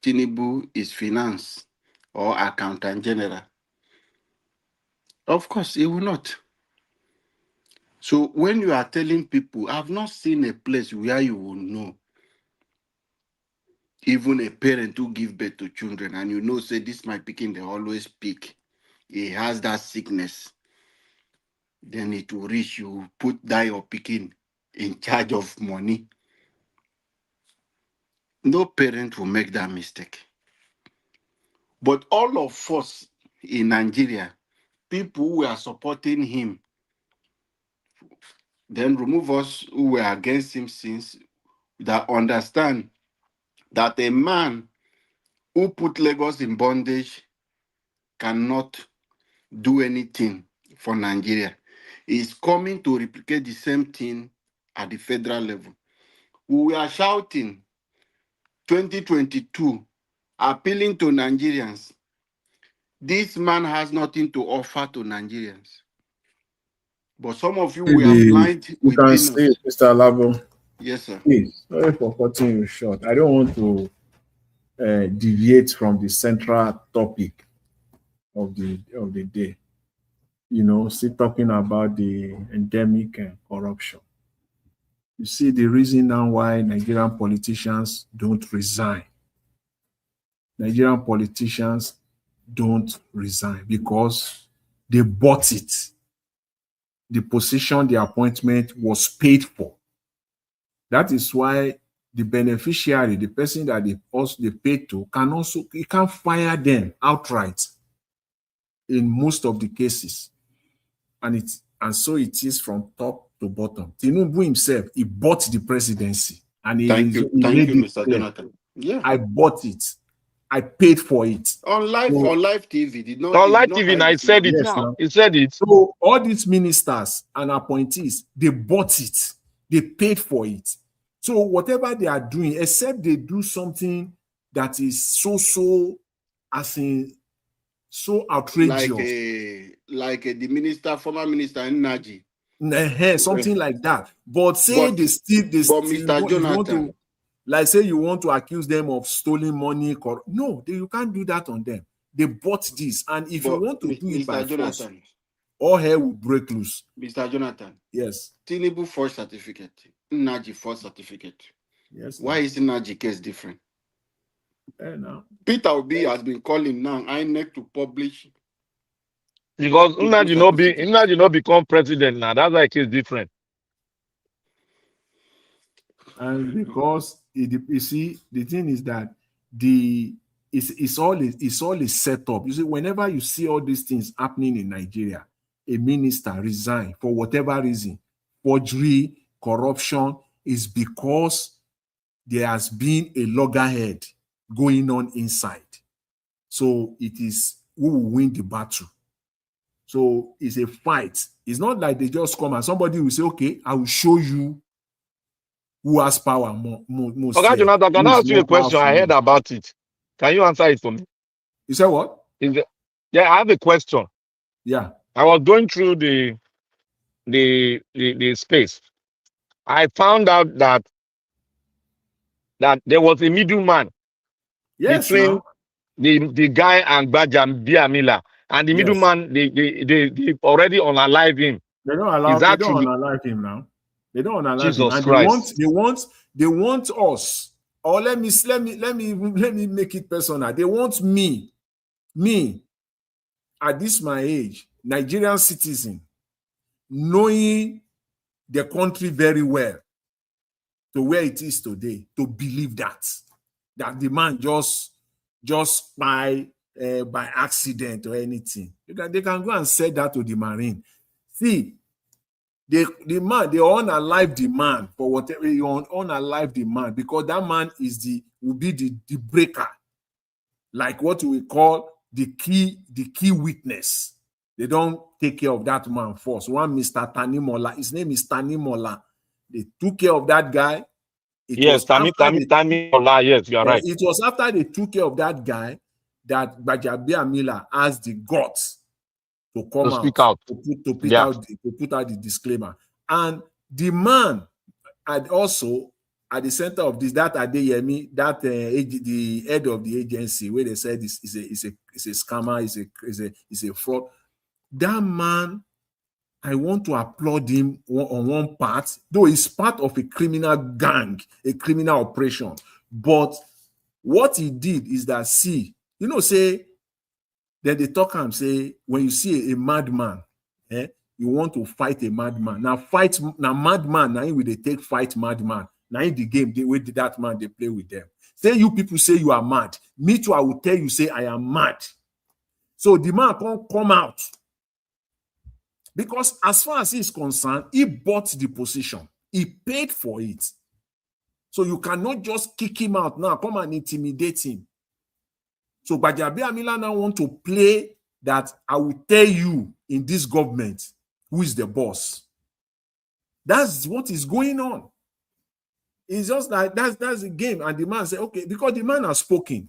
Tinubu his finance or accountant general? Of course, he will not. So when you are telling people, I've not seen a place where you will know, even a parent who give birth to children, and you know, say this my pikin, they always pick. He has that sickness. Then it will reach you, put that your pikin in charge of money. No parent will make that mistake. But all of us in Nigeria, people who are supporting him, then remove us who were against him since, that understand that a man who put Lagos in bondage cannot do anything for Nigeria. He's coming to replicate the same thing at the federal level. We are shouting 2022 appealing to Nigerians. This man has nothing to offer to Nigerians. But some of you were blind
You
with
can
peanuts.
see it, Mr. Labo.
Yes, sir.
Please, sorry for cutting you short. I don't want to deviate from the central topic of the day. You know, still talking about the endemic corruption. You see the reason now why Nigerian politicians don't resign. Nigerian politicians don't resign because they bought it. The position, the appointment was paid for. That is why the beneficiary, the person that they paid to, he can fire them outright in most of the cases. And so it is from top to bottom. Tinubu himself, he bought the presidency. And
Thank you, Mr. Jonathan. Yeah.
I bought it. I paid for it.
On live TV, did not.
On live TV, I said it
yes,
now. He said it.
So all these ministers and appointees, they bought it. They paid for it. So whatever they are doing, except they do something that is so outrageous.
Like the minister, former minister Naji.
Something like that. But Mr.
Jonathan,
say you want to accuse them of stealing money. No, you can't do that on them. They bought this. And if you want to do it by force, all hell will break loose.
Mr. Jonathan.
Yes.
Tinubu first certificate. Naji first certificate.
Yes.
Why is Naji case different?
No.
Peter Obi has been calling now INEC to publish.
Because Umahi not become president now. That's why it is different.
And because you see, the thing is that it's all a setup. You see, whenever you see all these things happening in Nigeria, a minister resign for whatever reason, forgery, corruption, is because there has been a loggerhead going on inside. So it is who will win the battle. So it's a fight. It's not like they just come and somebody will say, okay, I will show you who has power most.
Okay, Jonathan, can I ask you a question? I heard about it. Can you answer it for me?
You said what?
Yeah, I have a question.
Yeah.
I was going through the space. I found out that there was a middleman between the guy and GBAJABIAMILA, and the middleman they already unalive him.
They don't unalive him now. They don't unalive him.
Jesus
And
Christ.
they want us. Or let me make it personal. They want me at this my age, Nigerian citizen, knowing the country very well, to where it is today, to believe that the man just by accident or anything. They can go and say that to the Marine. See, the man, they unalive the man for whatever you unalive the man, because that man will be the breaker, like what we call the key witness. They don't take care of that man first. One Mr. Tanimola, his name is Tanimola. They took care of that guy.
Yes, Tanimola. Yes, you are right.
It was after they took care of that guy that GBAJABIAMILA has the guts to come out, to put out the disclaimer. And the man had also at the center of this, that Adeyemi, that the head of the agency, where they said is a scammer, is a fraud. That man, I want to applaud him on one part, though he's part of a criminal gang, a criminal operation. But what he did is that, say, then they talk and say, when you see a madman, you want to fight a madman. Now madman, now will they take fight madman. Now in the game, they with that man, they play with them. Say you people say you are mad. Me too, I will tell you, say I am mad. So the man can't come out. Because as far as he is concerned, he bought the position. He paid for it. So you cannot just kick him out now, come and intimidate him. So GBAJABIAMILA now want to play that I will tell you in this government who is the boss. That's what is going on. It's just like that's the game. And the man said, okay, because the man has spoken.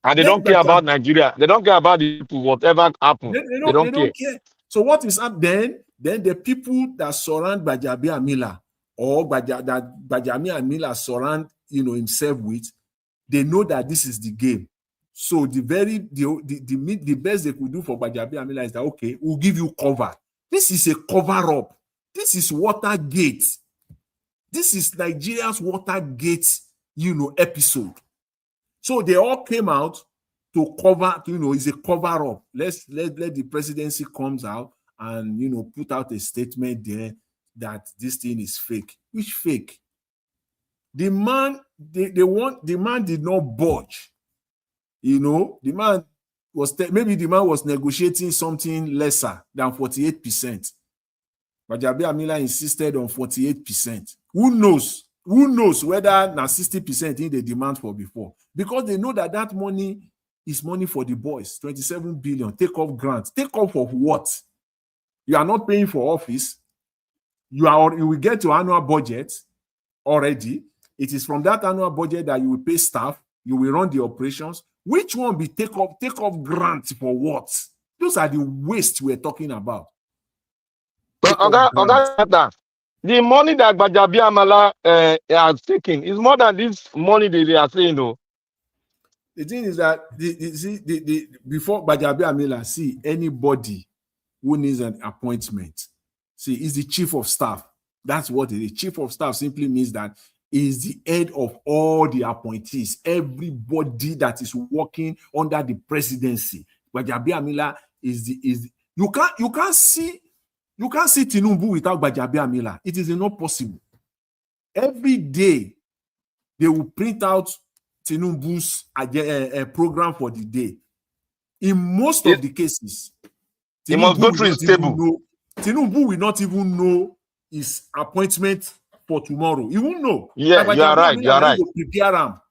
And they don't care about Nigeria. They don't care about the people, whatever happens. They don't care.
So what is up then? Then the people that surround Gbajabiamila or that Gbajabiamila surround, himself with, they know that this is the game. So the best they could do for Gbajabiamila is that, okay, we'll give you cover. This is a cover up. This is Watergate. This is Nigeria's Watergate, episode. So they all came out to cover, it's a cover up. Let the presidency comes out and put out a statement there that this thing is fake. Which fake? The man, the man did not budge. The man maybe the man was negotiating something lesser than 48%. Gbajabiamila insisted on 48%. Who knows? Who knows whether now 60% in the demand for before? Because they know that money is money for the boys. 27 billion. Take off grants. Take off of what? You are not paying for office. You will get your annual budget already. It is from that annual budget that you will pay staff. You will run the operations. Which one be take off grants for what? Those are the waste we're talking about.
But the money that Gbajabiamila has taken is more than this money they are saying, though.
The thing is that before Gbajabiamila, see, anybody who needs an appointment, see, is the chief of staff. That's what it is. Chief of staff simply means that is the head of all the appointees, everybody that is working under the presidency. Gbajabiamila is you can't see Tinubu without Gbajabiamila. It is not possible. Every day they will print out Tinubu's program for the day. In most of the cases,
he must go through his table.
Tinubu will not even know his appointment for tomorrow. He won't know.
Yeah, you are right. You are right.
Prepare him.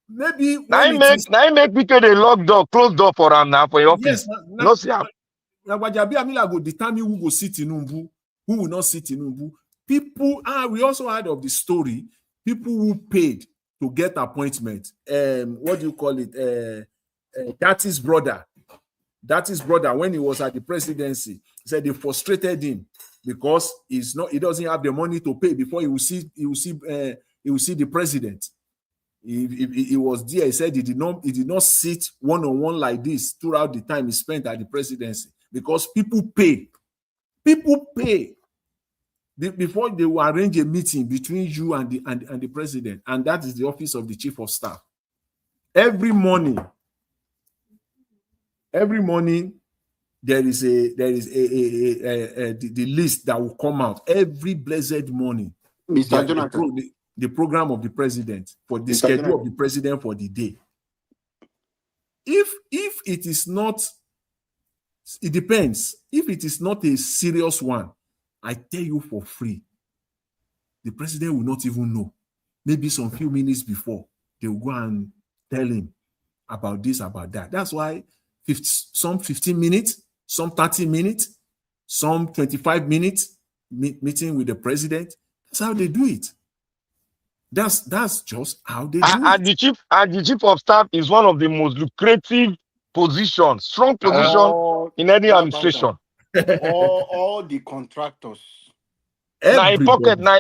Maybe
now he make because they lock door, close door for him now for your office.
Yes,
no see him.
Gbajabiamila go determine who go see Tinubu, who will not see Tinubu. People, we also heard of the story. People who paid to get appointment. What do you call it? That's brother. That is brother. When he was at the presidency, he said they frustrated him because he doesn't have the money to pay before he will see the president. He was there. He said he did not sit one-on-one like this throughout the time he spent at the presidency because people pay. People pay before they will arrange a meeting between you and the president, and that is the office of the chief of staff. Every morning there is the list that will come out every blessed morning.
Mr. Jonathan,
the program of the president for the schedule of the president for the day. If it is not, it depends. If it is not a serious one, I tell you for free, the president will not even know. Maybe some few minutes before, they will go and tell him about this, about that. That's why some 15 minutes, some 30 minutes, some 25 minutes meeting with the president. That's how they do it. That's just how they do it.
The chief of staff is one of the most lucrative positions, strong position in any administration.
all the contractors.
Everybody.
That's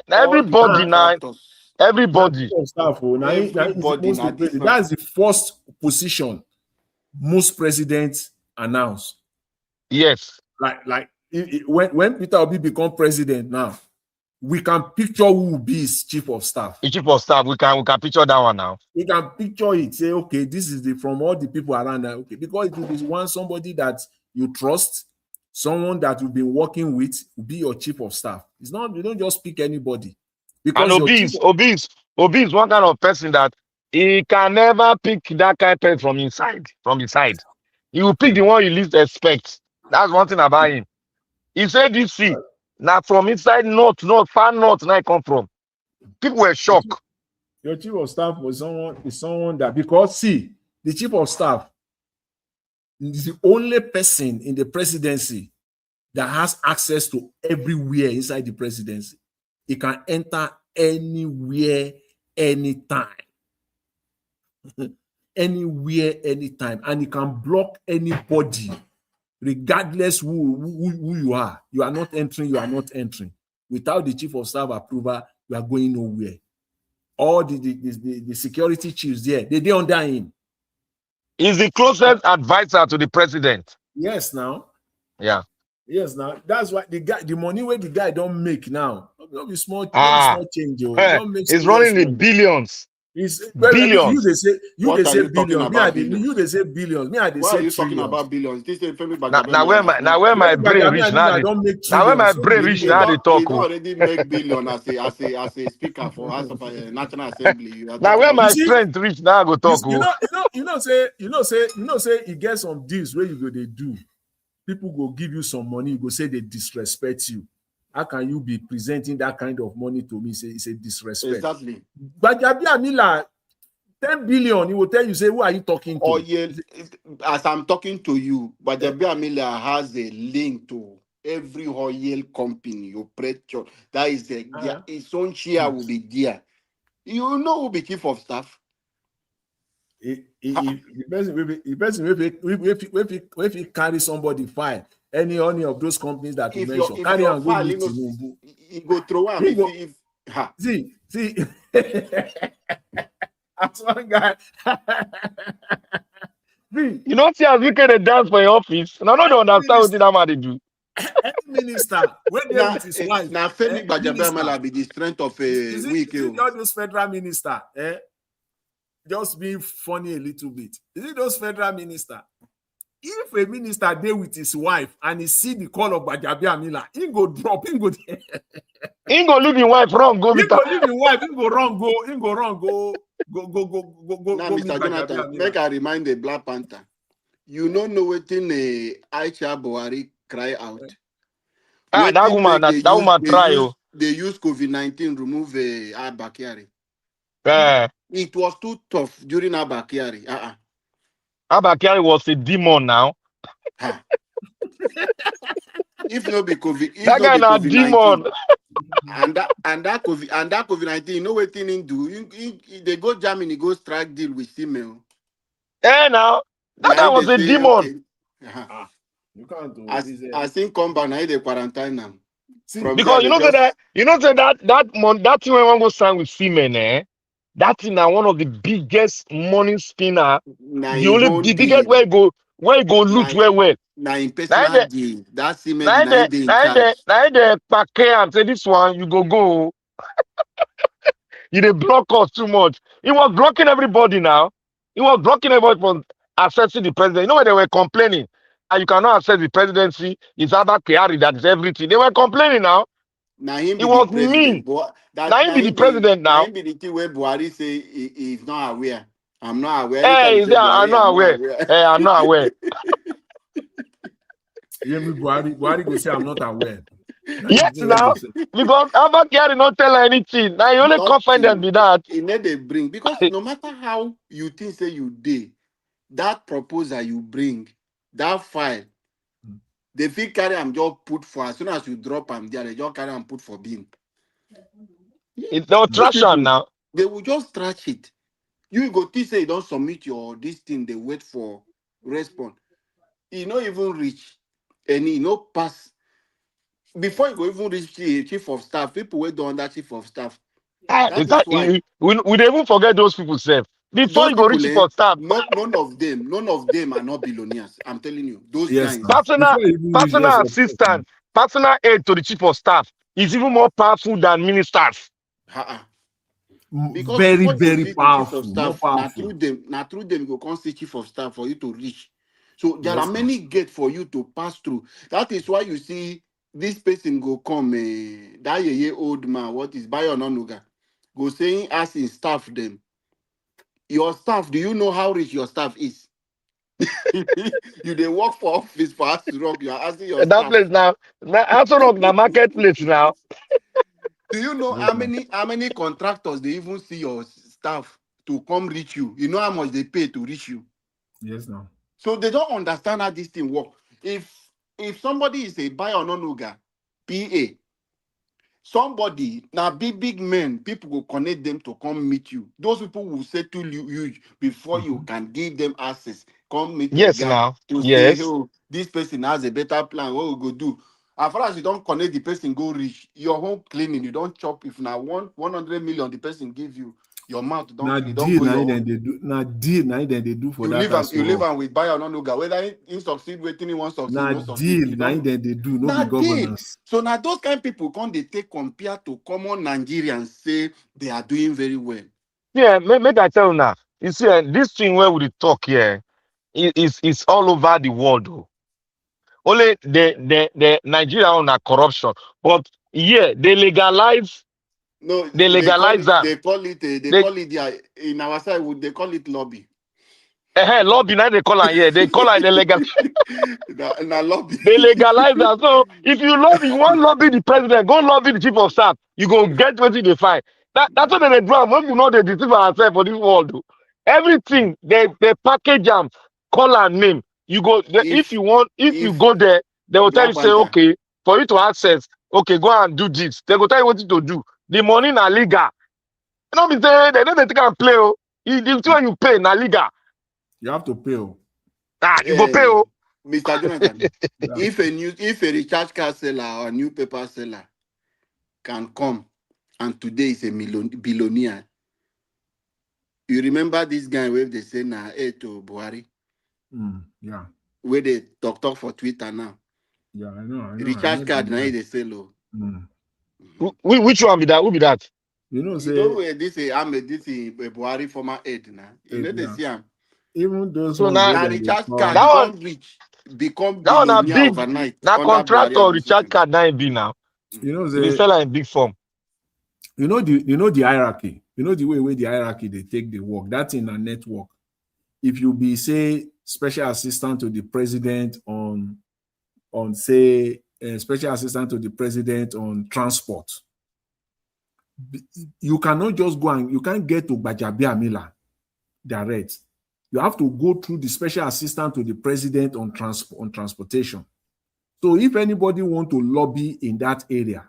the first position most presidents announce.
Yes.
Like when Peter Obi become president now, we can picture who will be his chief of staff.
The chief of staff, we can picture that one now.
We can picture it. Say, okay, this is from all the people around that. Okay, because it will be somebody that you trust, someone that you've been working with, will be your chief of staff. It's not, you don't just pick anybody.
Because Obi is one kind of person that he can never pick that kind of person from his side. He will pick the one you least expect. That's one thing about him. He said this see. Now from inside far north, now I come from. People were shocked.
Your chief of staff is someone that, because see, the chief of staff is the only person in the presidency that has access to everywhere inside the presidency. He can enter anywhere, anytime. anywhere, anytime, and he can block anybody, regardless who you are. You are not entering, you are not entering. Without the chief of staff approval, you are going nowhere. All the security chiefs there, they under him.
He's the closest advisor to the president.
Yes, now.
Yeah.
Yes, now. That's why the money where the guy don't make now. Don't be small,
Ah,
change. Don't make
he's running in billions.
Billions. You say
billions.
billions. You they say billions. Me, I they
Why
say
are you talking
trillions.
about billions? This is Femi
Now where my brain reach now? Now where my brain reach now? They talk.
He don't already make billion as a speaker for House of National Assembly.
Now where my strength reach now? I go talk.
Say you get some deals where you go they do. People go give you some money. You go say they disrespect you. How can you be presenting that kind of money to me? It's a disrespect.
Exactly.
But Jabiamila, 10 billion, he will tell you, say, who are you talking to?
Oh, yeah. As I'm talking to you, but Jabiamila has a link to every oil company operator. That is his own share will be there. You know who will be chief of staff?
If he carry somebody fine, any of those companies that you mentioned, carry
your
and go
file,
meet Tinubu.
He go throw him.
See. As one guy.
You don't see as we can dance for your office. And I don't understand what that man do.
Any minister, when they with his wife.
Now, Femi Gbajàbíàmílà be the strength of a week.
Is it all those federal minister? Just being funny a little bit. Is it those federal minister? If a minister there with his wife and he see the call of Gbajàbíàmílà, he go drop, he go
leave his wife wrong, go
leave his wife, he go wrong, go.
Now, Mr. Jonathan, make I remind the Black Panther. You don't know what in Aisha Buhari cry out.
That woman try.
They use COVID-19 remove Abba Kyari. It was too tough during Abba Kyari.
Abba Kyari was a demon now.
If no be COVID,
that guy na demon.
and that COVID-19, you know what thing do? They go Germany, go strike deal with female.
Now that guy was a demon.
Okay. You can't do it. I think come back now they quarantine now.
Because you know that thing when one go sign with female, that thing now one of the biggest money spinner. The biggest where you go loot well.
Now in personal deal, that semen now
they pack and say this one you go. You dey block us too much. He was blocking everybody now. He was blocking everybody from accessing the president. You know when they were complaining, and you cannot access the presidency. It's Abba Kyari that is everything. They were complaining now.
He
was mean. Now he be the president now.
He be the thing where Buhari say he's not aware. I'm not aware.
I'm not aware. I'm not aware.
Buhari go say I'm not aware.
Yes, now because Abba Kyari not tell her anything. Now you only confident with that.
He need they bring because no matter how you think say you did, that proposal you bring, that file, they feel carry and just put for as soon as you drop them there, they just carry and put for bin.
They'll trash them now.
They will just trash it. You go to say you don't submit your this thing, they wait for response. You not even reach any no pass. Before you go even reach chief of staff, people wait on that chief of staff.
We even forget those people self. Before you go reach chief of staff.
None of them are not billionaires. I'm telling you. Those guys.
Personal assistant, personal aid to the chief of staff is even more powerful than ministers.
Because
very powerful.
Now through them you go come see chief of staff for you to reach. So there are many gates for you to pass through. That is why you see this person go come, that old man, what is Bayo Nonuga, go saying asking staff them. Your staff, do you know how rich your staff is? You they work for office for us to rock. You are asking your
that
staff.
Place now also rock the marketplace now.
Do you know how many contractors they even see your staff to come reach you? You know how much they pay to reach you?
Yes, now.
So they don't understand how this thing works. If somebody is a Bayo Nonuga PA, somebody now big men, people will connect them to come meet you. Those people will settle you before you can give them access. Come meet your
Yes,
guy
now.
to say, hey,
Yes.
oh, this person has a better plan. What we go do? As far as you don't connect the person, go reach your home cleaning. You don't chop. If now 100 million the person give you, your mouth don't
Now
clean. Don't
deal,
go
now
your
then
own.
they do. Now deal, now then they do for
You
that
live
as
and you live
well.
and with buyer or no go. Whether he succeed, waiting he won't succeed,
Now
no succeed.
deal,
You
now
don't know.
then they do. No be
Now deal.
governance.
So now those kind of people come they take compare to common Nigerians say they are doing very well.
Yeah, make I tell you now. You see, this thing where we talk here is all over the world. Oh. Only the Nigeria on a corruption, but yeah,
No,
they legalize them.
they
They
call it in our side they call it lobby.
lobby now they call it here. They call it illegal.
na lobby.
They legalize that. So if you lobby, you want lobby the president, go lobby the chief of staff. You go get what they find. That's what they do. When we know they deceive ourselves for this world. Oh. Everything they package them, call and name. You go if you want, if you
If
go there, they will tell you
Black
say,
Panther,
okay, for you to access, okay, go and do this. They go tell you what to do. The money na legal. You know me say they don't take and play. Oh, the thing you pay na legal.
You have to pay. Oh.
You go pay. Oh.
Mr. Jonathan, if a recharge card seller or a newspaper seller can come and today is a billionaire, you remember this guy where they say na to Buhari?
Yeah.
Where they talk for Twitter now.
Yeah, I know.
Recharge card now they sell.
Which one be that? Who be that?
You know, say
this is Buhari former aide now. You know they see him.
Even those
so
ones
now
recharge card
that one
become
that one a
billionaire
big
overnight.
now contract or recharge card now be now.
You know,
they sell in big form.
You know the hierarchy. You know the way the hierarchy they take the work. That's in a network. If you be say special assistant to the president on say special assistant to the president on transport, you cannot just go and you can't get to GBAJABIAMILA direct. You have to go through the special assistant to the president on transportation. So if anybody want to lobby in that area,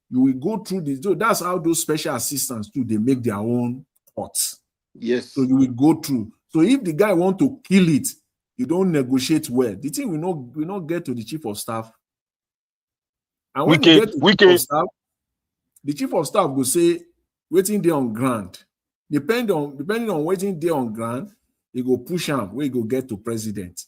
you will go through this. So that's how those special assistants do. They make their own cuts.
Yes.
So you will go through. So if the guy want to kill it, you don't negotiate well. The thing will not get to the chief of staff. And when you get to the chief of staff, the chief of staff will say, waiting there on ground. Depending on waiting there on ground, he go push him where he go get to president.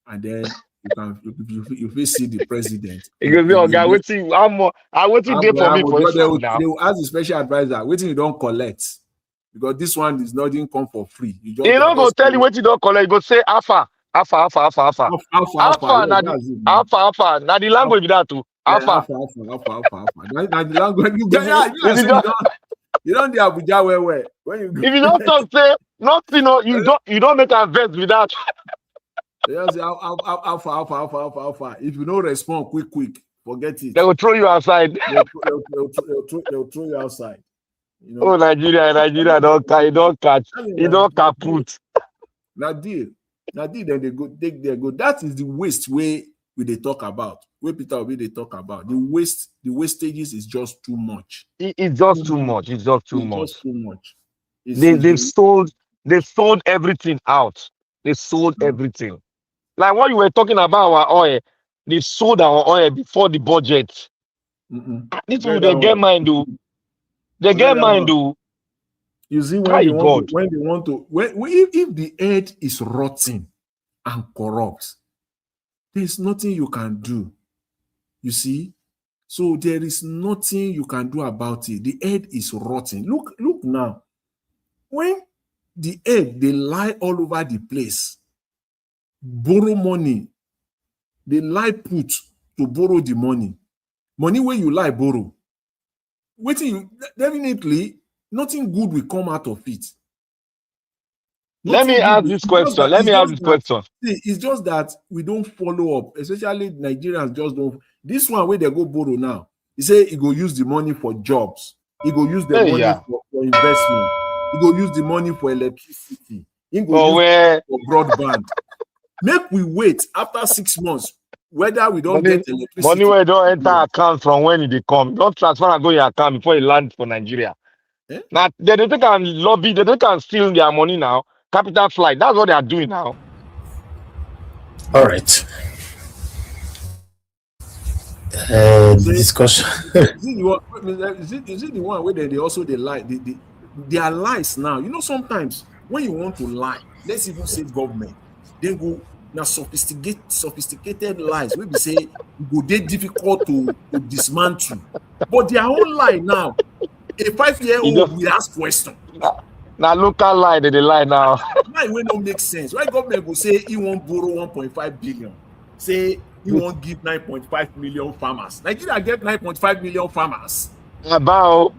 And then you will see the president.
It will be a guy waiting. I'm waiting there for me for this now.
They will ask the special advisor, waiting you don't collect. Because this one is not even come for free.
You don't go tell you what you don't collect. You go say alpha. Now the language be that too. Alpha.
Now the language. You don't the Abuja where. When you go,
if you don't talk, say nothing. You don't make a vet with that.
They say alpha. If you don't respond quick, forget it.
They will throw you outside.
They'll throw you outside. You know?
Oh, Nigeria don't catch. You don't kaput.
Now deal. Then they go take their go. That is the waste way they talk about. Where Peter Obi they talk about. The wastages is just too much.
It's just too much. It's just too much.
They've
sold everything out. They sold everything. Like what you were talking about our oil, they sold our oil before the budget. This one they get mind do. They get mind do.
You see when they want to if the head is rotten and corrupt, there's nothing you can do. You see, so there is nothing you can do about it. The head is rotten. Look now. When the head they lie all over the place, borrow money, they lie put to borrow the money where you lie borrow. Waiting, definitely nothing good will come out of it.
Let me ask this question.
It's just that we don't follow up, especially Nigerians just don't. This one where they go borrow now, he say he go use the money for jobs. He go use the money for investment. He go use the money for electricity. He go use for broadband. Make we wait after 6 months. whether we don't
Money,
get electricity.
money where don't enter account from when they come. Don't transfer and go your account before it land for Nigeria.
Eh?
Now they don't can lobby, they don't can steal their money now. Capital flight. That's what they are doing now.
All right. Discussion.
Is it the one where they also they lie? They are lies now. You know, sometimes when you want to lie, let's even say government, they go now sophisticated lies. We be say it go they difficult to dismantle, but their own lie now. A 5-year-old will ask question.
Now local lie they lie now.
Lie will not make sense. Why government will say he won't borrow 1.5 billion? Say he won't give 9.5 million farmers. Nigeria get 9.5 million farmers.
About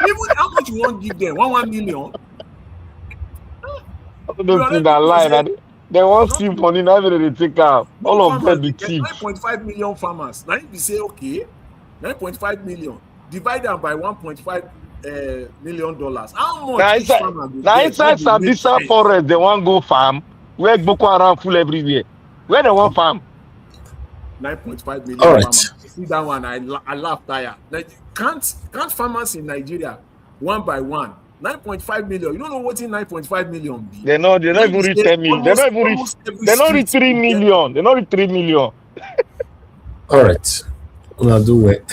even how much you won't give them? 1 million.
I don't think that lie. They won't see money now. They take out all of them. The
9.5 million farmers. Now if you say okay, 9.5 million. Divide them by $1.5 million. How much?
Now inside Sambisa forest, they want go farm. Where Boko Haram full everywhere. Where they want farm?
9.5 million.
All right.
Farmers. See that one? I laugh tired. Like, can't farmers in Nigeria one by one 9.5 million? You don't know what in 9.5 million be?
They're not even reach 10 million. They're not reach 3 million. They're not reach 3 million.
All right. We'll do it.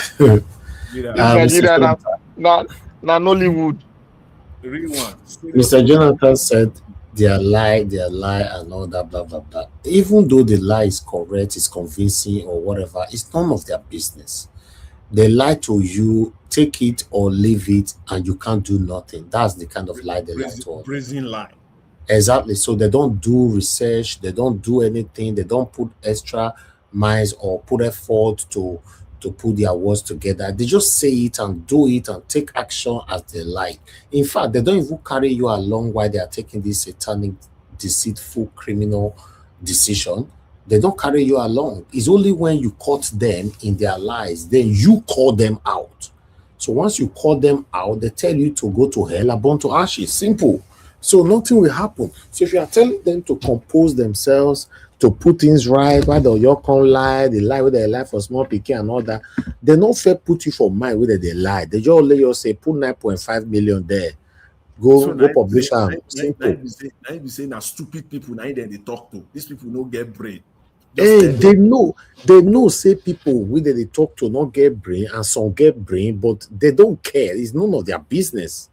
Nigeria now Nollywood.
Mr. Jonathan said their lie, and all that, blah, blah, blah. Even though the lie is correct, is convincing, or whatever, it's none of their business. They lie to you, take it or leave it, and you can't do nothing. That's the kind of lie they lie to us.
Brazen lie.
Exactly. So they don't do research, they don't do anything, they don't put extra minds or put effort to put their words together. They just say it and do it and take action as they like. In fact, they don't even carry you along while they are taking this satanic, deceitful, criminal decision. They don't carry you along. It's only when you caught them in their lies, then you call them out. So once you call them out, they tell you to go to hell or burn to ashes. Simple. So nothing will happen. So if you are telling them to compose themselves, to put things right, why the your con lie, they lie with their life for small pikin and all that, they don't fair put you for mind whether they lie. They just let you say put 9.5 million there. Go publish them. Simple.
Now you be saying that stupid people now they talk to. These people don't get brain.
Hey, they know say people whether they talk to not get brain and some get brain, but they don't care. It's none of their business.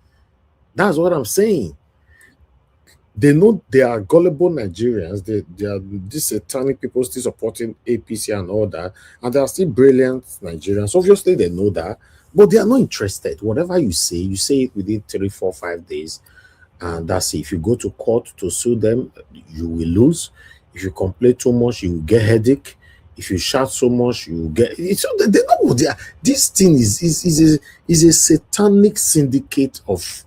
That's what I'm saying. They know they are gullible Nigerians. They are these satanic people still supporting APC and all that, and they are still brilliant Nigerians. Obviously, they know that, but they are not interested. Whatever you say it within 3, 4, 5 days, and that's it. If you go to court to sue them, you will lose. If you complain too much, you will get headache. If you shout so much, you will get. It's, they know what they are. This thing is a satanic syndicate of,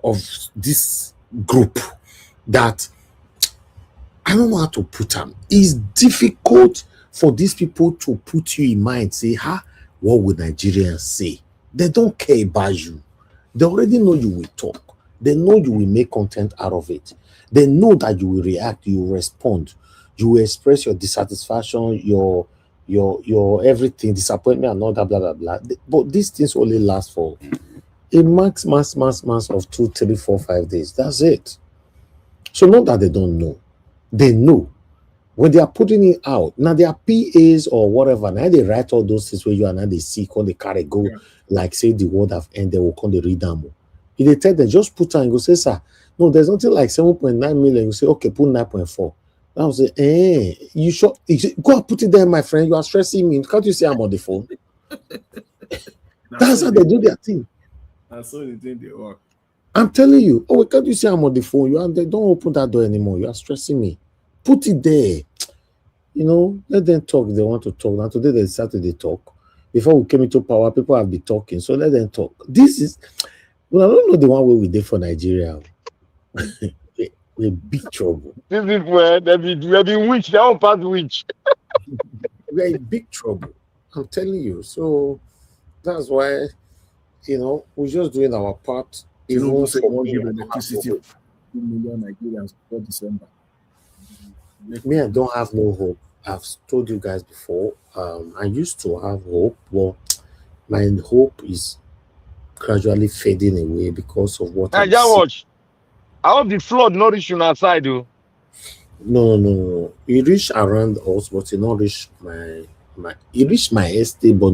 of this group that I don't know how to put them. It's difficult for these people to put you in mind. Say, what would Nigerians say? They don't care about you. They already know you will talk. They know you will make content out of it. They know that you will react, you will respond, you will express your dissatisfaction, your everything, disappointment, and all that, blah, blah, blah. But these things only last for a max of 2, 3, 4, 5 days. That's it. So not that they don't know. They know. When they are putting it out, now their PAs or whatever, now they write all those things where you are now they see, when they carry go, like say the word have ended, they will come, they read them. If they tell them, just put on and go, say, sir, no, there's nothing like 7.9 million. You say, okay, put 9.4. I will say, you should go and put it there, my friend. You are stressing me. Can't you see I'm on the phone? That's how they do their thing.
That's so the thing they work.
I'm telling you. Oh, can't you see I'm on the phone? They don't open that door anymore. You are stressing me. Put it there. Let them talk if they want to talk. Now today they started to talk. Before we came into power, people have been talking. So let them talk. This is, I don't know the one way we did for Nigeria. We're in big trouble.
This is where they've been witch. They all pass witch.
We're in big trouble. I'm telling you. So that's why, we're just doing our part.
Even say we give electricity of 2 million Nigerians before December.
Me, I don't have no hope. I've told you guys before, I used to have hope, but my hope is gradually fading away because of what I'm
Naija
seeing.
watch. I hope the flood not reach you outside, though.
No. It reached around us, but it not reached it reached my estate, but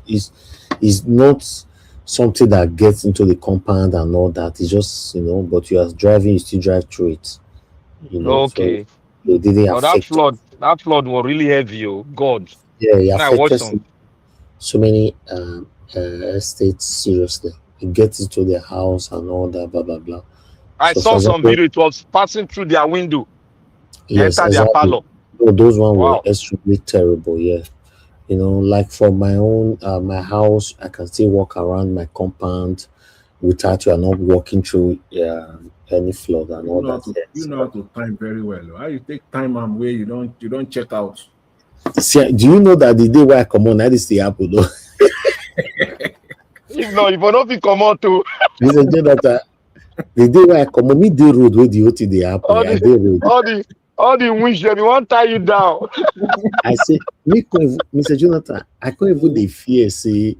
is not something that gets into the compound and all that. It's just, but you are driving, you still drive through it, so
Okay.
it didn't
Oh,
affect us.
that flood was really heavy, oh God.
Yeah, it
Now I watch
affected
some.
so many estates seriously. It gets into their house and all that, blah blah blah.
I
So, for
saw some
example,
video. It was passing through their window,
yes,
enter their
exactly.
parlor.
Those ones were
Wow.
extremely terrible. Yeah, like for my own my house, I can still walk around my compound without you are not walking through any flood and all that.
You know how to time very well. How you take time and where you don't check out.
See, do you know that the day where I come on, that is the apple though?
If not, if I don't fit come out too.
Mr. Jonathan, the day where I come on, me the road where the OT the apple,
all
I dey road.
all the wish they want tie you down.
I say, Mr. Jonathan, I can't even dey fear say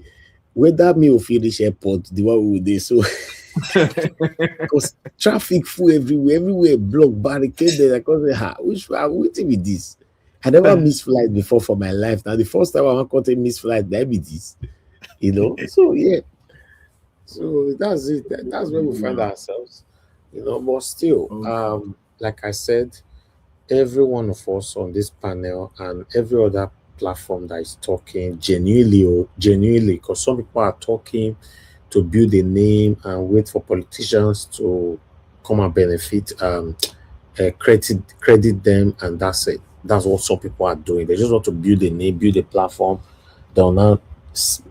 whether me or finish airport, the one we dey so because traffic full everywhere block barricaded. I can say, which one waiting with this? I never missed flight before for my life. Now the first time I want to miss flight, that be this, So yeah, so that's it. That's where we find ourselves, But still, like I said, every one of us on this panel and every other platform that is talking genuinely, because some people are talking to build a name and wait for politicians to come and benefit, credit them, and that's it. That's what some people are doing. They just want to build a name, build a platform. They'll now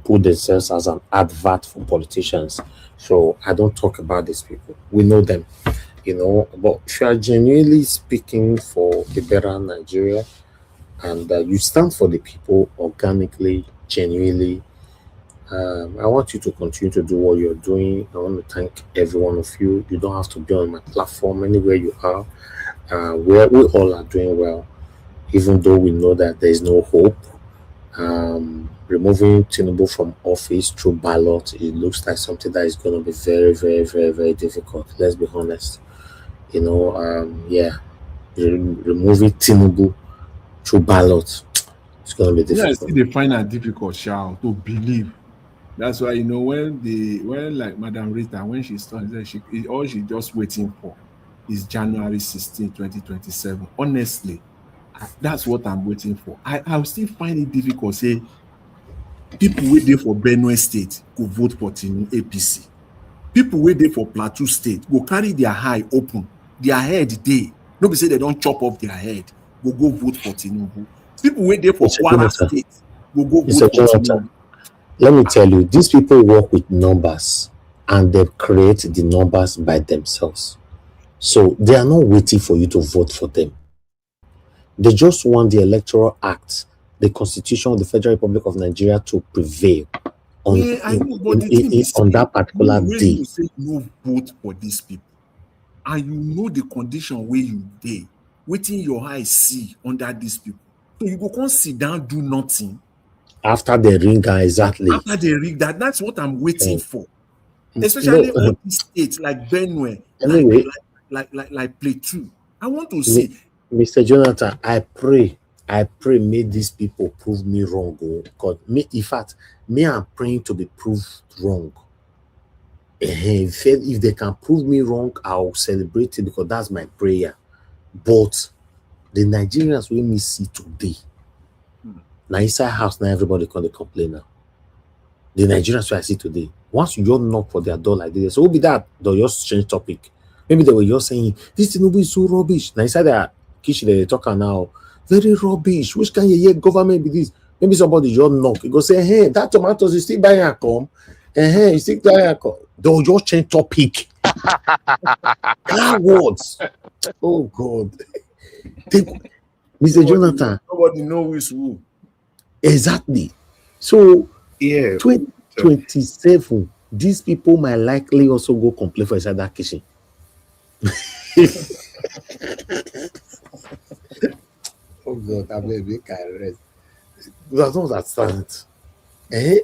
put themselves as an advert for politicians. So I don't talk about these people. We know them, but if you are genuinely speaking for a better Nigeria and you stand for the people organically, genuinely, I want you to continue to do what you're doing. I want to thank every one of you. You don't have to be on my platform anywhere you are. Where we all are doing well, even though we know that there is no hope. Removing Tinubu from office through ballot, it looks like something that is going to be very, very, very, very difficult. Let's be honest. Removing Tinubu through ballot, it's going to be difficult.
Yeah, I still they find it difficult, Shao, to believe. That's why when like Madam Rita, when she started, all she just waiting for is January 16, 2027. Honestly, that's what I'm waiting for. I'll still find it difficult. Say people waiting for Benue State go vote for Tinubu APC. People waiting for Plateau State go carry their eye open, their head dey. Nobody say they don't chop off their head. Go vote for Tinubu. People waiting for Kwara State go vote for Tinubu.
Let me tell you, these people work with numbers and they create the numbers by themselves. So they are not waiting for you to vote for them. They just want the Electoral Act, the Constitution of the Federal Republic of Nigeria to prevail on that particular day.
You say no vote for these people, and you know the condition where you dey, waiting your eyes see under these people. So you go come sit down, do nothing.
After the ringer, exactly.
After they rig that's what I'm waiting for. Especially on these states like Benue,
anyway,
like Plateau. I want to see.
Mr. Jonathan, I pray may these people prove me wrong. God, in fact, I'm praying to be proved wrong. If they can prove me wrong, I'll celebrate it because that's my prayer. But the Nigerians we me see today, now inside house, now everybody can complain now. The Nigerians I see today, once you just knock for their door like this, so what be that? They'll just change topic. Maybe they were just saying, this Tinubu is so rubbish. Now inside their kitchen, they talk now, very rubbish. Which can you hear government be this? Maybe somebody just knock. You go say, hey, that tomatoes is still buying a come. You still buying a come. They'll just change topic. Cowards. Oh God. Mr. Jonathan.
Nobody knows who.
Exactly. So, 2027, these people might likely also go complain for inside that kitchen. Oh God, I may make I rest. You don't understand. Eh?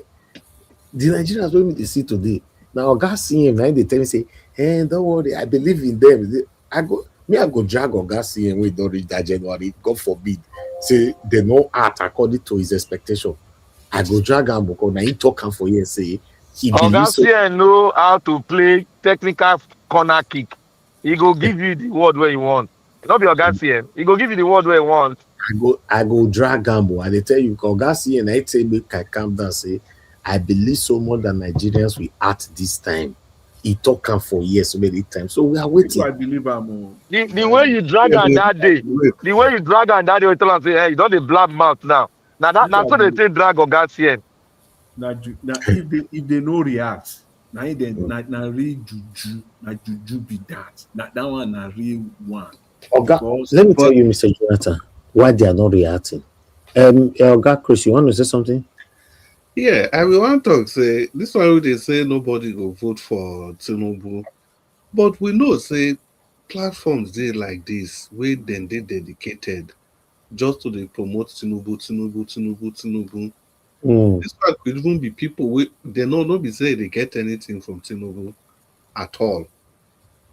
The Nigerians wey they see today. Now Oga CM now they tell me say, don't worry, I believe in them. I go drag Oga CM wey don reach that January, God forbid. Say they no act according to his expectation. I go drag am because now he talk am for years say he believes so.
Oga know how to play technical corner kick. He go give you the word where you want. Not be Oga he go give you the word where you want.
I go drag gamble. And they tell you, Oga CM, I tell make I calm down, say, I believe so more than Nigerians will act this time. He talk am for years so many times. So we are waiting.
I believe I'm
The way you drag on that day, the way you drag on that day, you tell am say, hey, you don't the blab mouth now. Now so they say drag Oga CM.
Now if they no react, now real juju be that. That one na real one.
Oga,
Because
let me tell you, Mr. Jonathan, why they are not reacting. Oga Chris, you want to say something?
Yeah, I will want to talk say this one wey they say nobody go vote for Tinubu, but we know say platforms dey like this wey dem dey dedicated just to dey promote Tinubu. This one could even be people wey they no be say they get anything from Tinubu at all,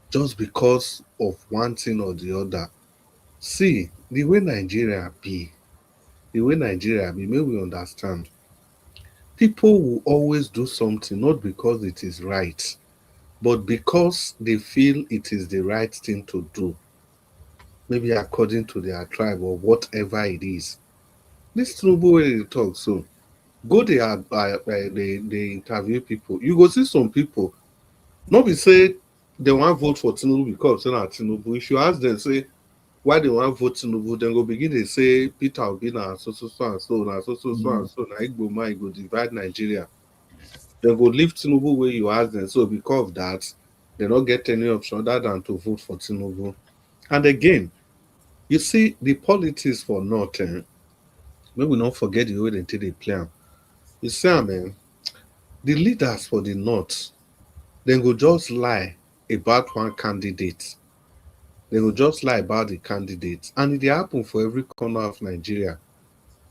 just because of one thing or the other. See, the way Nigeria be, make we understand. People will always do something not because it is right, but because they feel it is the right thing to do, maybe according to their tribe or whatever it is. This Tinubu wey dey talk so, go they interview people. You go see some people, not be say they wan vote for Tinubu because say na Tinubu. If you ask them say why they wan vote Tinubu, dem go begin dey say Peter Obi na so and so, na so and so, na Igbo man go divide Nigeria. Dem go leave Tinubu wey you ask dem. So because of that, they no get any option other than to vote for Tinubu. And again, you see the politics for North, make we not forget the way they take dey play am. You see am, the leaders for the North, dem go just lie about one candidate. They go just lie about the candidate. And it dey happen for every corner of Nigeria.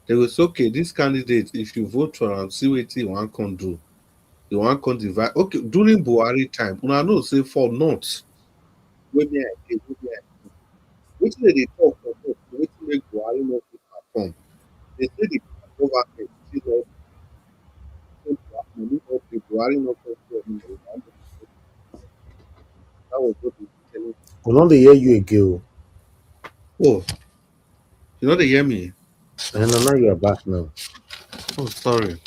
They go say, okay, this candidate, if you vote for am, see wetin you wan come do. You wan come divide. Okay, during Buhari time, una know say for North, wetin dem dey talk for North, wetin make Buhari no fit perform. They say the government still money no dey, Buhari no come do anymore. That was what they were telling.
We no dey hear you again.
Oh, you no dey hear me?
And now you are back now.
Oh, sorry.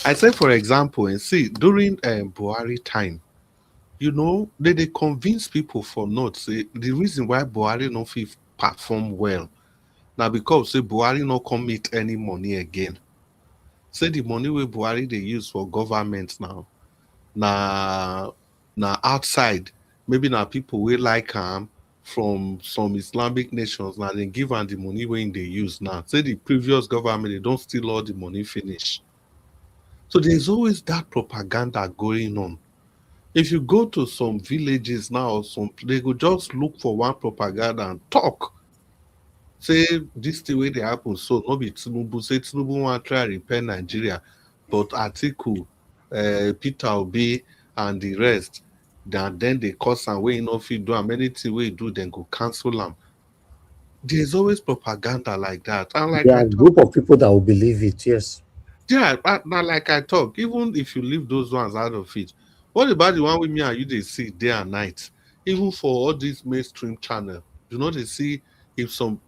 I say, for example, and see, during Buhari time, they convince people for North, say, the reason why Buhari no fit perform well, now because, say, Buhari no come meet any money again. Say, the money wey Buhari they use for government now, na outside, maybe now people wey like from some Islamic nations, now they give am the money wey they use now. Say, the previous government, they don't steal all the money finish. So there's always that propaganda going on. If you go to some villages now, they go just look for one propaganda and talk. Say this the way they happen. So not be Tinubu. Say Tinubu want to try repair Nigeria, but Atiku, Peter Obi, and the rest, then they cause and way no fit do, and many things we do, then go cancel them. There's always propaganda like that, and like
there are a group of people that will believe it. Yes.
Yeah, now like I talk, even if you leave those ones out of it, what about the one with me and you they see day and night? Even for all these mainstream channel, they see if some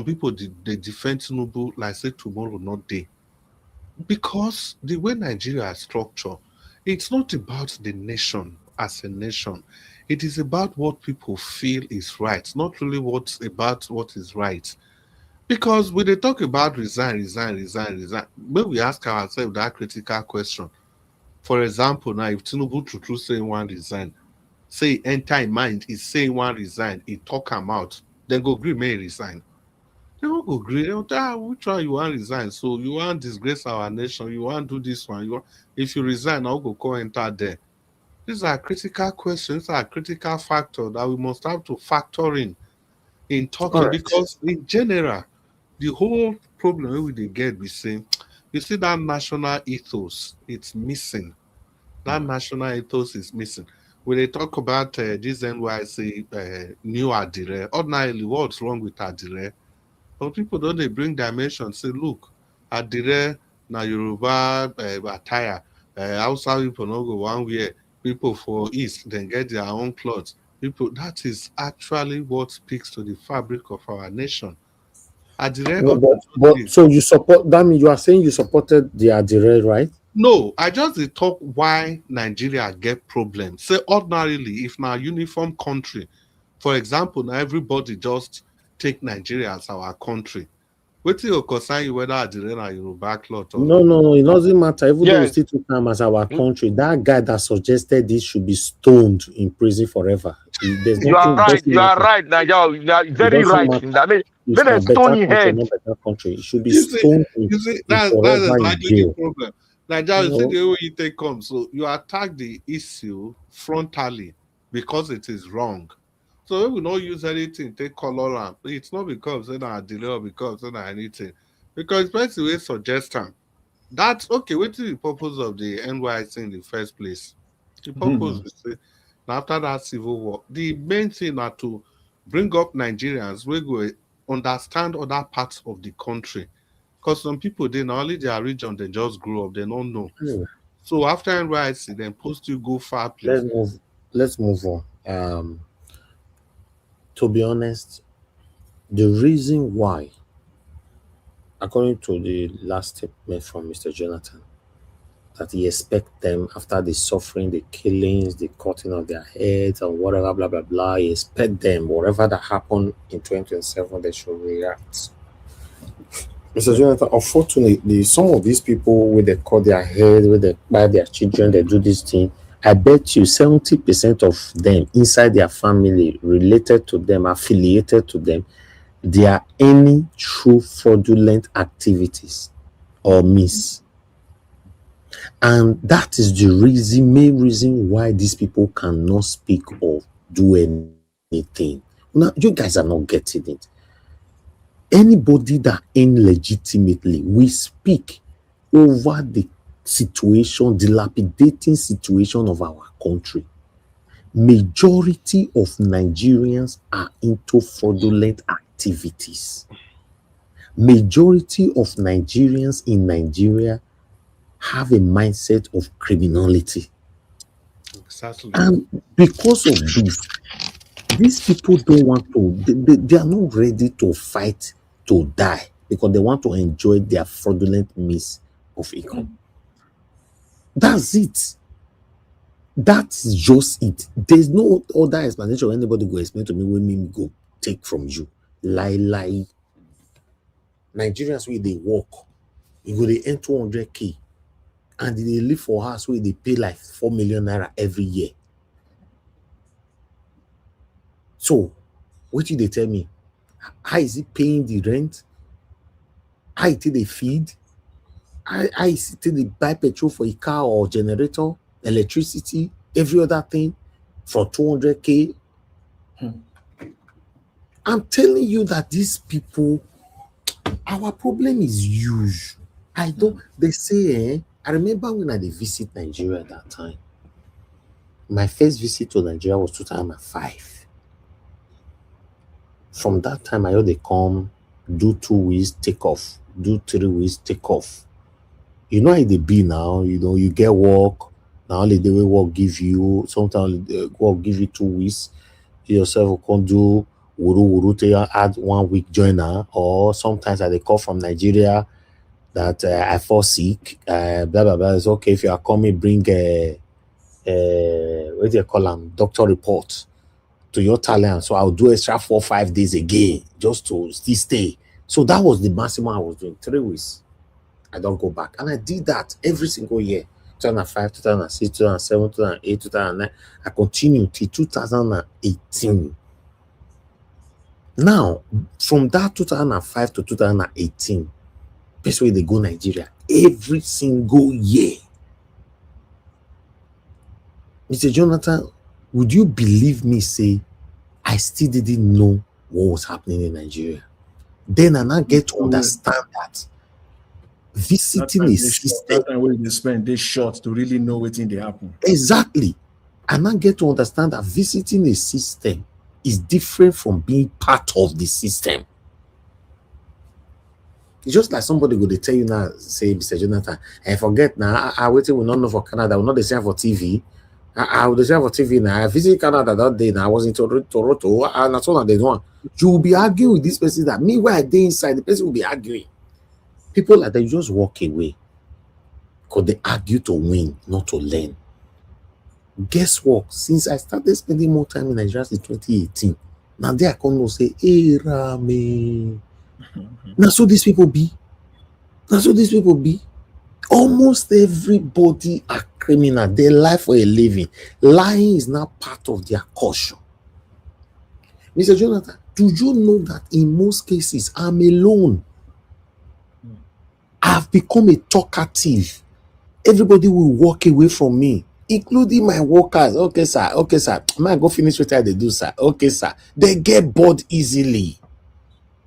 people they defend Tinubu like say tomorrow not day, because the way Nigeria is structured, it's not about the nation as a nation. It is about what people feel is right, not really what's about what is right. Because when they talk about resign, when we ask ourselves that critical question, for example, now if Tinubu true saying one resign, say enter in mind is saying one resign, he talk him out, then go agree may resign. They won't go agree. They will which one you want resign? So you want disgrace our nation, you want do this one, if you resign, I'll go enter there. These are critical questions, are critical factors that we must have to factor in talking, because in general, the whole problem we they get, we say, you see that national ethos, it's missing. That national ethos is missing. When they talk about this NYC new Adire, ordinarily, what's wrong with Adire? But people don't they bring dimension, say, look, Adire, na Yoruba attire, outside people no go one way, people for East, then get their own clothes. People, that is actually what speaks to the fabric of our nation. Adire
No, but so you support that means you are saying you supported the Adire, right?
No, I just talk why Nigeria get problems. Say ordinarily, if now uniform country, for example, now everybody just take Nigeria as our country. What you concern you whether Adire na Yoruba cloth or
No, it doesn't matter. Even though we
Yes.
still took time as our country, that guy that suggested this should be stoned in prison forever. There's
You are
nothing.
right. You are right, Nigeria. You are very right in that.
It's
Let
a
a
better
stony
country,
head.
not better country. It should be
you
stoned
see,
in
that's
forever in
exactly the
jail.
problem. Nigeria, you see
No.
the way you take come. So you attack the issue frontally because it is wrong. So we will not use anything, take color and it's not because they are delay or because they are anything. Because basically suggest them. That's okay. What is the purpose of the NYC in the first place? The purpose is say, after that civil war, the main thing are to bring up Nigerians we go understand other parts of the country. Because some people they not only their region, they just grew up, they don't know.
Anyway,
So after NYC, then post you go far place.
let's move on. To be honest, the reason why, according to the last statement from Mr. Jonathan, that he expects them after the suffering, the killings, the cutting of their heads, and whatever, blah blah blah. He expect them, whatever that happened in 2027, they should react. Mr. Jonathan, unfortunately, some of these people, when they cut their head, when they buy their children, they do this thing. I bet you 70% of them inside their family, related to them, affiliated to them, they are any true fraudulent activities or miss. And that is the main reason why these people cannot speak or do anything. Now, you guys are not getting it. Anybody that illegitimately we speak over the situation, dilapidating situation of our country. Majority of Nigerians are into fraudulent activities. Majority of Nigerians in Nigeria have a mindset of criminality.
Exactly.
And because of this, these people don't want to, they are not ready to fight to die because they want to enjoy their fraudulent means of income. That's it. That's just it. There's no other explanation. Anybody go explain to me when me go take from you. Lie. Nigerians where they work, you go they earn 200K, and they live for house where they pay like 4 million naira every year. So, what did they tell me? How is it paying the rent? How it they feed? How is it they buy petrol for a car or generator, electricity, every other thing for 200K? I'm telling you that these people, our problem is huge. They say, I remember when I did visit Nigeria at that time. My first visit to Nigeria was 2005. From that time, I know they come, do 2 weeks, take off, do 3 weeks, take off. You know how they be now, you get work, now only they will work give you, sometimes work give you 2 weeks, you yourself can do wuru to add 1 week joiner, or sometimes they call from Nigeria that I fall sick, blah blah blah. It's okay if you are coming, bring what do you call them, doctor report to your talent. So I'll do extra 4 or 5 days again just to still stay. So that was the maximum I was doing. 3 weeks. I don't go back. And I did that every single year. 2005, 2006, 2007, 2008, 2009. I continued till 2018. Now, from that 2005 to 2018, that's where they go Nigeria every single year. Mr. Jonathan, would you believe me say I still didn't know what was happening in Nigeria? then I now get to understand that visiting a system.
That time when they spend they short to really know what thing they happen.
Exactly. And I get to understand that visiting a system is different from being part of the system. It's just like somebody go, they tell you now, say, Mr. Jonathan, I forget now, I waiting will not know for Canada, will not the same for TV. I will share for TV now. I visited Canada that day now. I was in Toronto, and that's all they want. You will be arguing with this person that meanwhile I dey inside, the person will be arguing. People like that, you just walk away. Because they argue to win, not to learn. Guess what? Since I started spending more time in Nigeria in 2018, now they are going to say, hey, Rami. Now, so these people be. Almost everybody are criminal. They lie for a living. Lying is now part of their culture. Mr. Jonathan, do you know that in most cases, I'm alone? I've become a talkative. Everybody will walk away from me, including my workers. Okay, sir. May I go finish what I do, sir? Okay, sir. They get bored easily.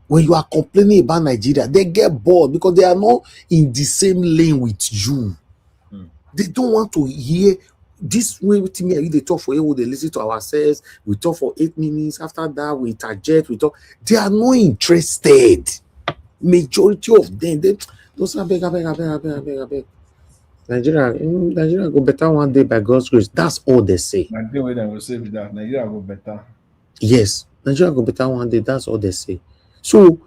When you are complaining about Nigeria, they get bored because they are not in the same lane with you. They don't want to hear this way with me. They talk for you, they listen to ourselves. We talk for 8 minutes. After that, we interject. We talk. They are not interested. Majority of them, they don't say, beg. Nigeria go better one day by God's grace. That's all they say.
Nigeria will say that Nigeria go better.
Yes, Nigeria go better one day. That's all they say. So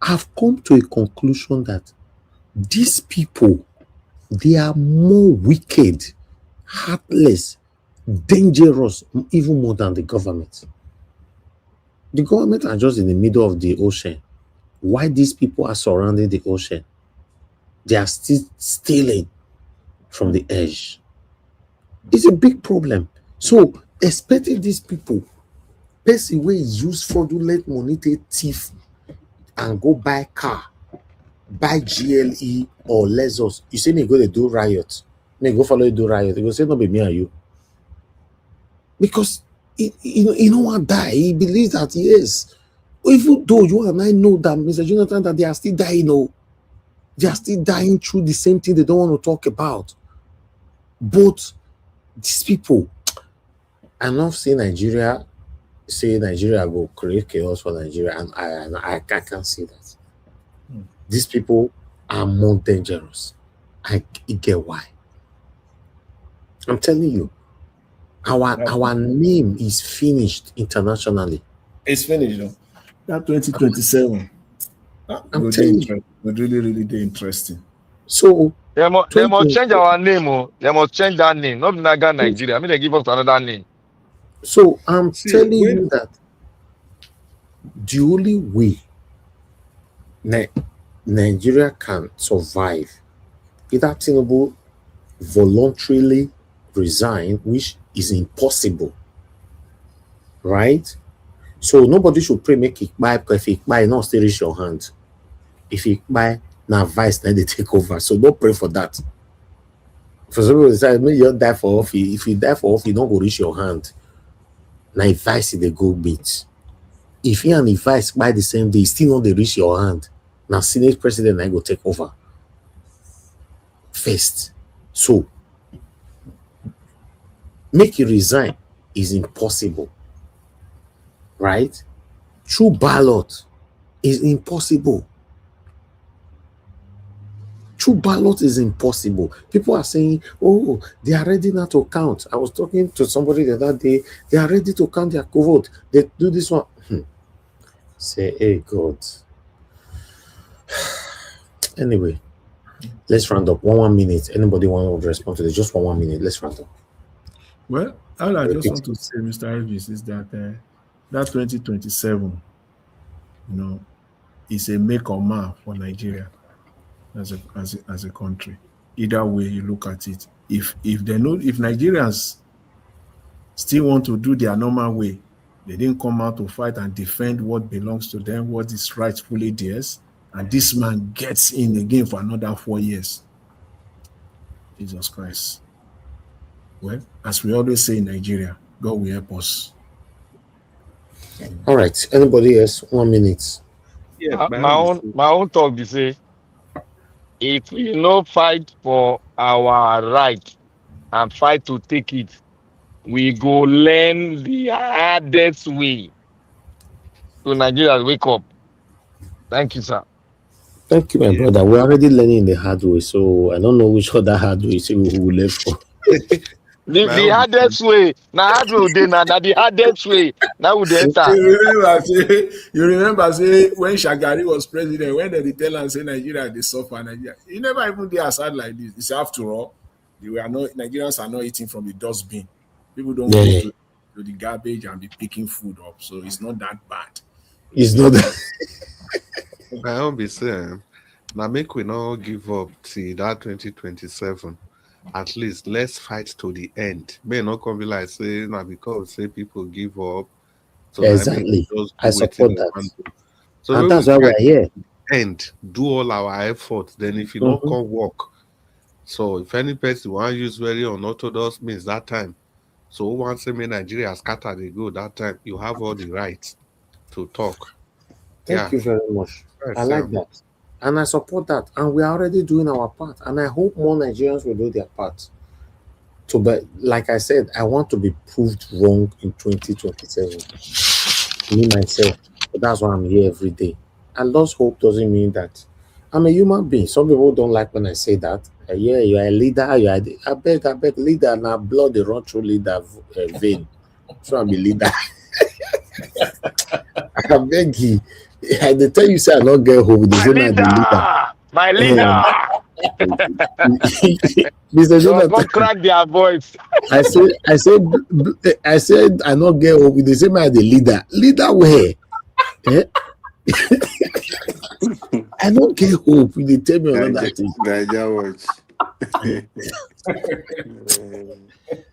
I've come to a conclusion that these people, they are more wicked, heartless, dangerous, even more than the government. The government are just in the middle of the ocean. Why these people are surrounding the ocean? They are still stealing from the edge. It's a big problem. So expecting these people, person wey use fraudulent money to thief and go buy car, buy GLE or Lexus. You say me go to do riot, me go follow you do riot. You go say no be me and you, because he no want die. He believes that yes, even though you and I know that, Mr. Jonathan, that they are still dying. No, they are still dying through the same thing they don't want to talk about. But these people, I not say Nigeria will create chaos for Nigeria, and I can't see that. These people are more dangerous. I get why. I'm telling you, our name is finished internationally.
It's finished though. That 2027.
I'm telling you,
would really interesting.
So
they must change our name. Oh. They must change that name. Not Naga Nigeria. I mean, they give us another name.
So I'm telling you that the only way Nigeria can survive, either Tinubu voluntarily resign, which is impossible, right? So nobody should pray make it buy, because if it buy, not still reach your hand. If it buy, now vice, then they take over. So don't pray for that. For some people, say, maybe you die for office. If you die for office, you don't go reach your hand. Now vice they go meet. If you and the vice buy the same day, still not they reach your hand. Now Senate president I go take over first. So make you resign is impossible, right? Through ballot is impossible. Through ballot is impossible. People are saying, oh, they are ready now to count. I was talking to somebody the other day. They are ready to count their vote. They do this one. Say, hey, God. Anyway, let's round up. 1 minute. Anybody want to respond to this? Just 1 minute. Let's round up.
Well, all I just want to say, Mr. Elvis, is that that 2027, is a make or mark for Nigeria as a country. Either way you look at it, if Nigerians still want to do their normal way, they didn't come out to fight and defend what belongs to them, what is rightfully theirs, and this man gets in again for another 4 years. Jesus Christ. Well, as we always say in Nigeria, God will help us.
All right. Anybody else? 1 minute.
Yeah,
my own talk be say, if we no fight for our right and fight to take it, we go learn the hardest way. So Nigeria, wake up. Thank you, sir.
Thank you, my brother. We're already learning the hard way, so I don't know which other hard way we will live for.
The hardest way. Now hard way dey na the hardest way. Now we dey enter.
You remember say when Shagari was president, when they tell and say Nigeria they suffer Nigeria, he never even did aside like this. It's after all, Nigerians are not eating from the dustbin. People don't go to the garbage and be picking food up, so it's not that bad.
It's not that.
My own be saying, now make we not give up till that 2027. At least let's fight to the end. May not come be like say now because say people give up. So
exactly. I support that.
So
and that's why we're here.
And do all our efforts. Then if you don't come work. So if any person want to use very unorthodox means that time. So who wants to make Nigeria scatter they go that time, you have all the rights to talk.
Thank you very much. I like that. And I support that. And we are already doing our part. And I hope more Nigerians will do their part. Like I said, I want to be proved wrong in 2027. Me, myself. But that's why I'm here every day. And lost hope doesn't mean that I'm a human being. Some people don't like when I say that. Yeah, you are a leader. I beg, leader. Now blood the run through leader vein. So I'm a leader. I beg you. I tell you, say I not get home.
My leader.
Mr. Jonathan,
crack their voice.
I said I not get home. They say my the leader. Leader where? I don't get hope. They tell me another thing.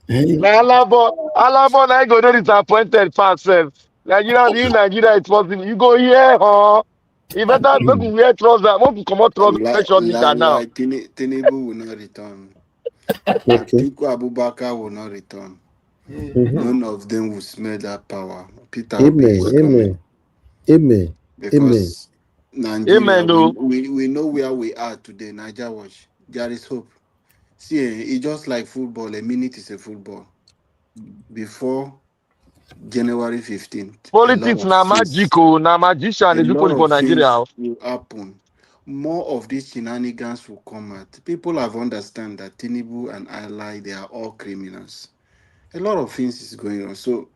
Alabo, I go no disappointed fast self. Nigeria is possible. You go here, huh? You better make you wear trousers. Want to come out trousers? Make sure now.
Tinubu will not return. Atiku Abubakar will not return. None of them will smell that power. Peter
Amen.
Because Nigeria, we know where we are today. Nigeria watch. There is hope. See, it's just like football. A minute is a football. Before January 15th,
politics na magical, na magician. They do politics for Nigeria.
Will happen. More of these shenanigans will come out. People have understand that Tinubu and Ally, they are all criminals. A lot of things is going on. So,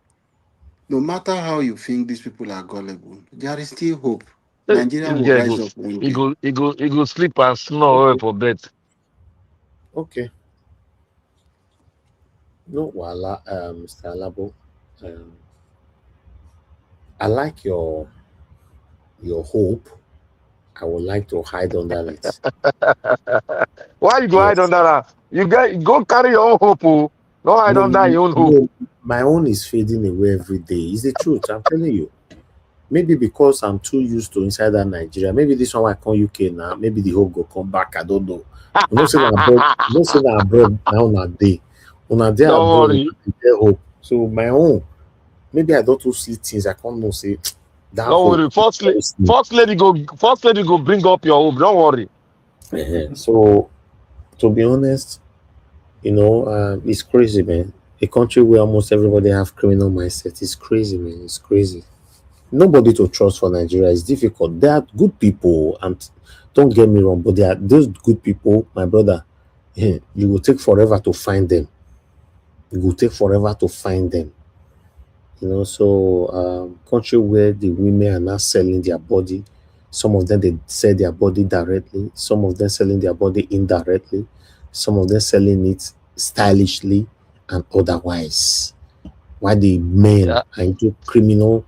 no matter how you think these people are gullible, there is still hope. Nigeria will rise up one day.
He go sleep and snore for bed.
Okay. No, Wala, Mr. Alabo. I like your hope. I would like to hide under it.
Why you go hide under that? You go carry your own hope. No hide under your own hope.
No, my own is fading away every day. It's the truth. I'm telling you. Maybe because I'm too used to inside that Nigeria. Maybe this one I come UK now. Maybe the hope go come back. I don't know. I'm not saying abroad now on a day. On a day abroad, hope. So my own. Maybe I don't see things. I can't know say that.
Don't worry. First lady go bring up your hope. Don't worry.
So to be honest, it's crazy, man. A country where almost everybody have criminal mindset is crazy, man. It's crazy. Nobody to trust for Nigeria is difficult. There are good people, and don't get me wrong, but there are those good people, my brother. You will take forever to find them. So country where the women are not selling their body. Some of them they sell their body directly. Some of them selling their body indirectly. Some of them selling it stylishly and otherwise. Why the men are into criminal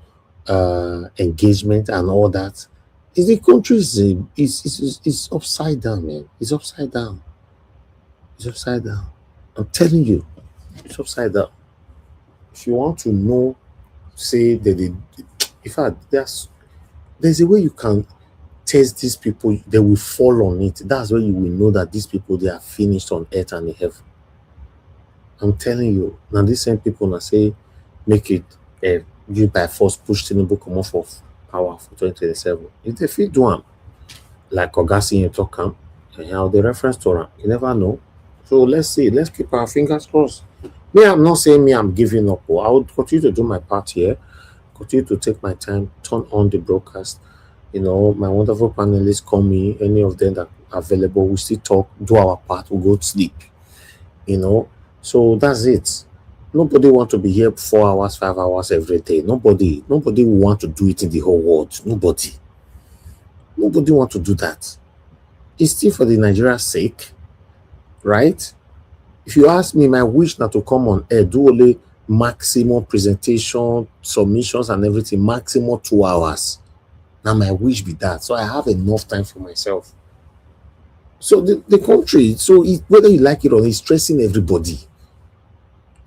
engagement and all that? Is the country is upside down, man. It's upside down. I'm telling you, it's upside down. If you want to know, say that in fact, there's a way you can test these people. They will fall on it. That's where you will know that these people, they are finished on earth and in heaven. I'm telling you. Now these same people now say make it you by force push Tinubu come off of power for 2027. If they fit do am, like Ogasi you talk am, how the reference to am, you never know. So let's see. Let's keep our fingers crossed. Me, I'm not saying I'm giving up. I would continue to do my part here, continue to take my time, turn on the broadcast. You know, my wonderful panelists call me, any of them that are available, we still talk, do our part, we go to sleep. You know, so that's it. Nobody want to be here 4 hours, 5 hours every day. Nobody will want to do it in the whole world. Nobody want to do that. It's still for the Nigeria's sake, right? If you ask me, my wish not to come on air, do only maximum presentation, submissions and everything, maximum 2 hours. Now my wish be that. So I have enough time for myself. So the country, so whether you like it or not, it's stressing everybody.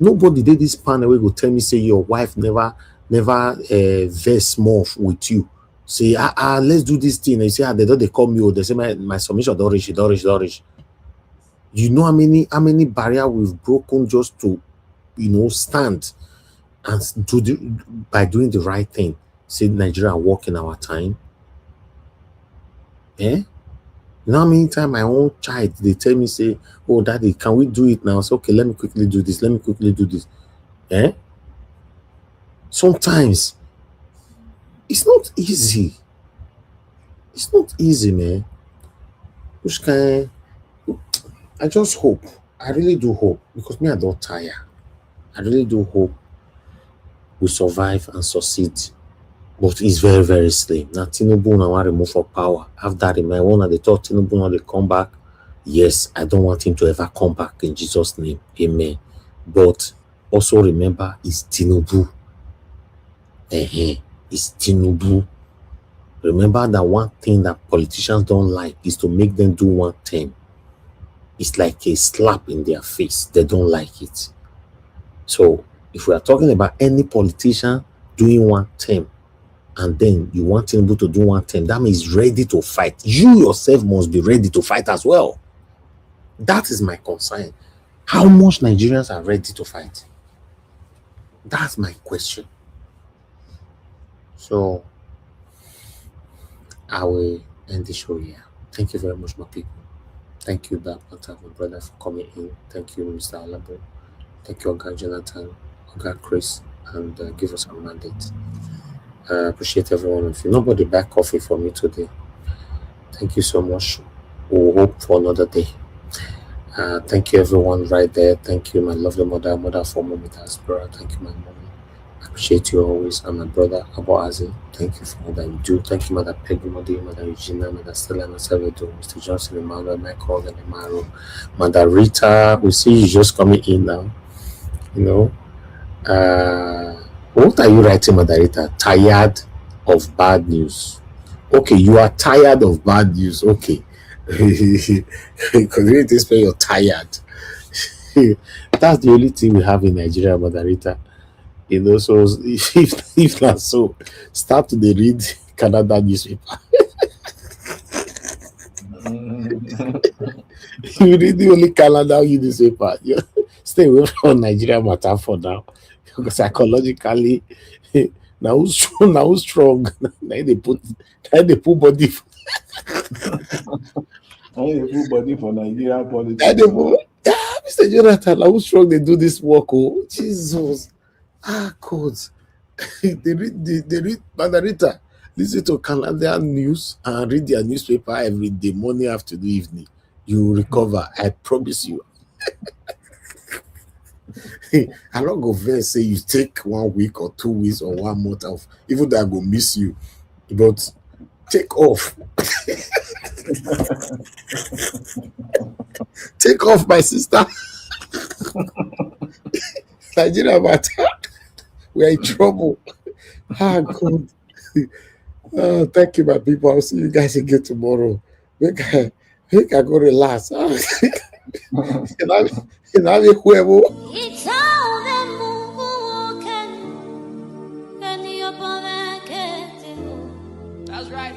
Nobody did this panel will tell me, say your wife never very small with you. Say, let's do this thing. And you say, they call me, or they say my submission don't reach. You know how many barriers we've broken just to, you know, stand and by doing the right thing. Say Nigeria walk in our time. You know how many times my own child, they tell me, say, oh, daddy, can we do it now? So, okay, let me quickly do this. Sometimes it's not easy. It's not easy, man. Which kind? I just hope. I really do hope, because me, I don't tire. I really do hope we survive and succeed. But it's very, very slim. Now, Tinubu now want to remove for power. After that, in my one, they thought Tinubu now they come back. Yes, I don't want him to ever come back in Jesus' name. Amen. But also remember, it's Tinubu. It's Tinubu. Remember that one thing that politicians don't like is to make them do one thing. It's like a slap in their face. They don't like it. So if we are talking about any politician doing one thing, and then you want Tinubu to do one thing, that means ready to fight. You yourself must be ready to fight as well. That is my concern. How much Nigerians are ready to fight? That's my question. So I will end the show here. Thank you very much, my people. Thank you, my brother, for coming in. Thank you, Mr. Alabo. Thank you, Oga Jonathan, Oga Chris, and give us a mandate. Appreciate every one of you. Nobody buy coffee for me today. Thank you so much. We'll hope for another day. Thank you, everyone right there. Thank you, my lovely mother for mommy diaspora. Thank you, my mommy. I appreciate you always. And my brother, Abu Azi. Thank you for all that you do. Thank you, Mother Peggy, Mother Regina, Mother Stella, Mr. Johnson, Emmanuel, Michael, and Emaro, Mother Rita. We see you just coming in now. You know. What are you writing, Mother Rita? Tired of bad news. Okay, you are tired of bad news. Okay. Because you need to spell you're tired. That's the only thing we have in Nigeria, Mother Rita. You know, so if not so, start to read Canada newspaper. You read the only Canada newspaper. Stay away from Nigeria matter for now. Because psychologically, now who's strong? Now they put body for Nigeria politics. Mr. Jonathan, how strong they do this work? Oh, Jesus. God. they read Mandarita. Listen to Canadian news and read their newspaper every day, morning, afternoon, evening. You will recover. I promise you. I don't go there say you take 1 week or 2 weeks or 1 month off. Even though I go miss you. But take off. Take off, my sister. Nigeria matter. We are in trouble. God. Thank you, my people. I'll see you guys again tomorrow. Make I go relax.
That's right.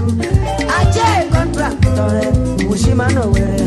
them. Ajay contractor, Mushima no way.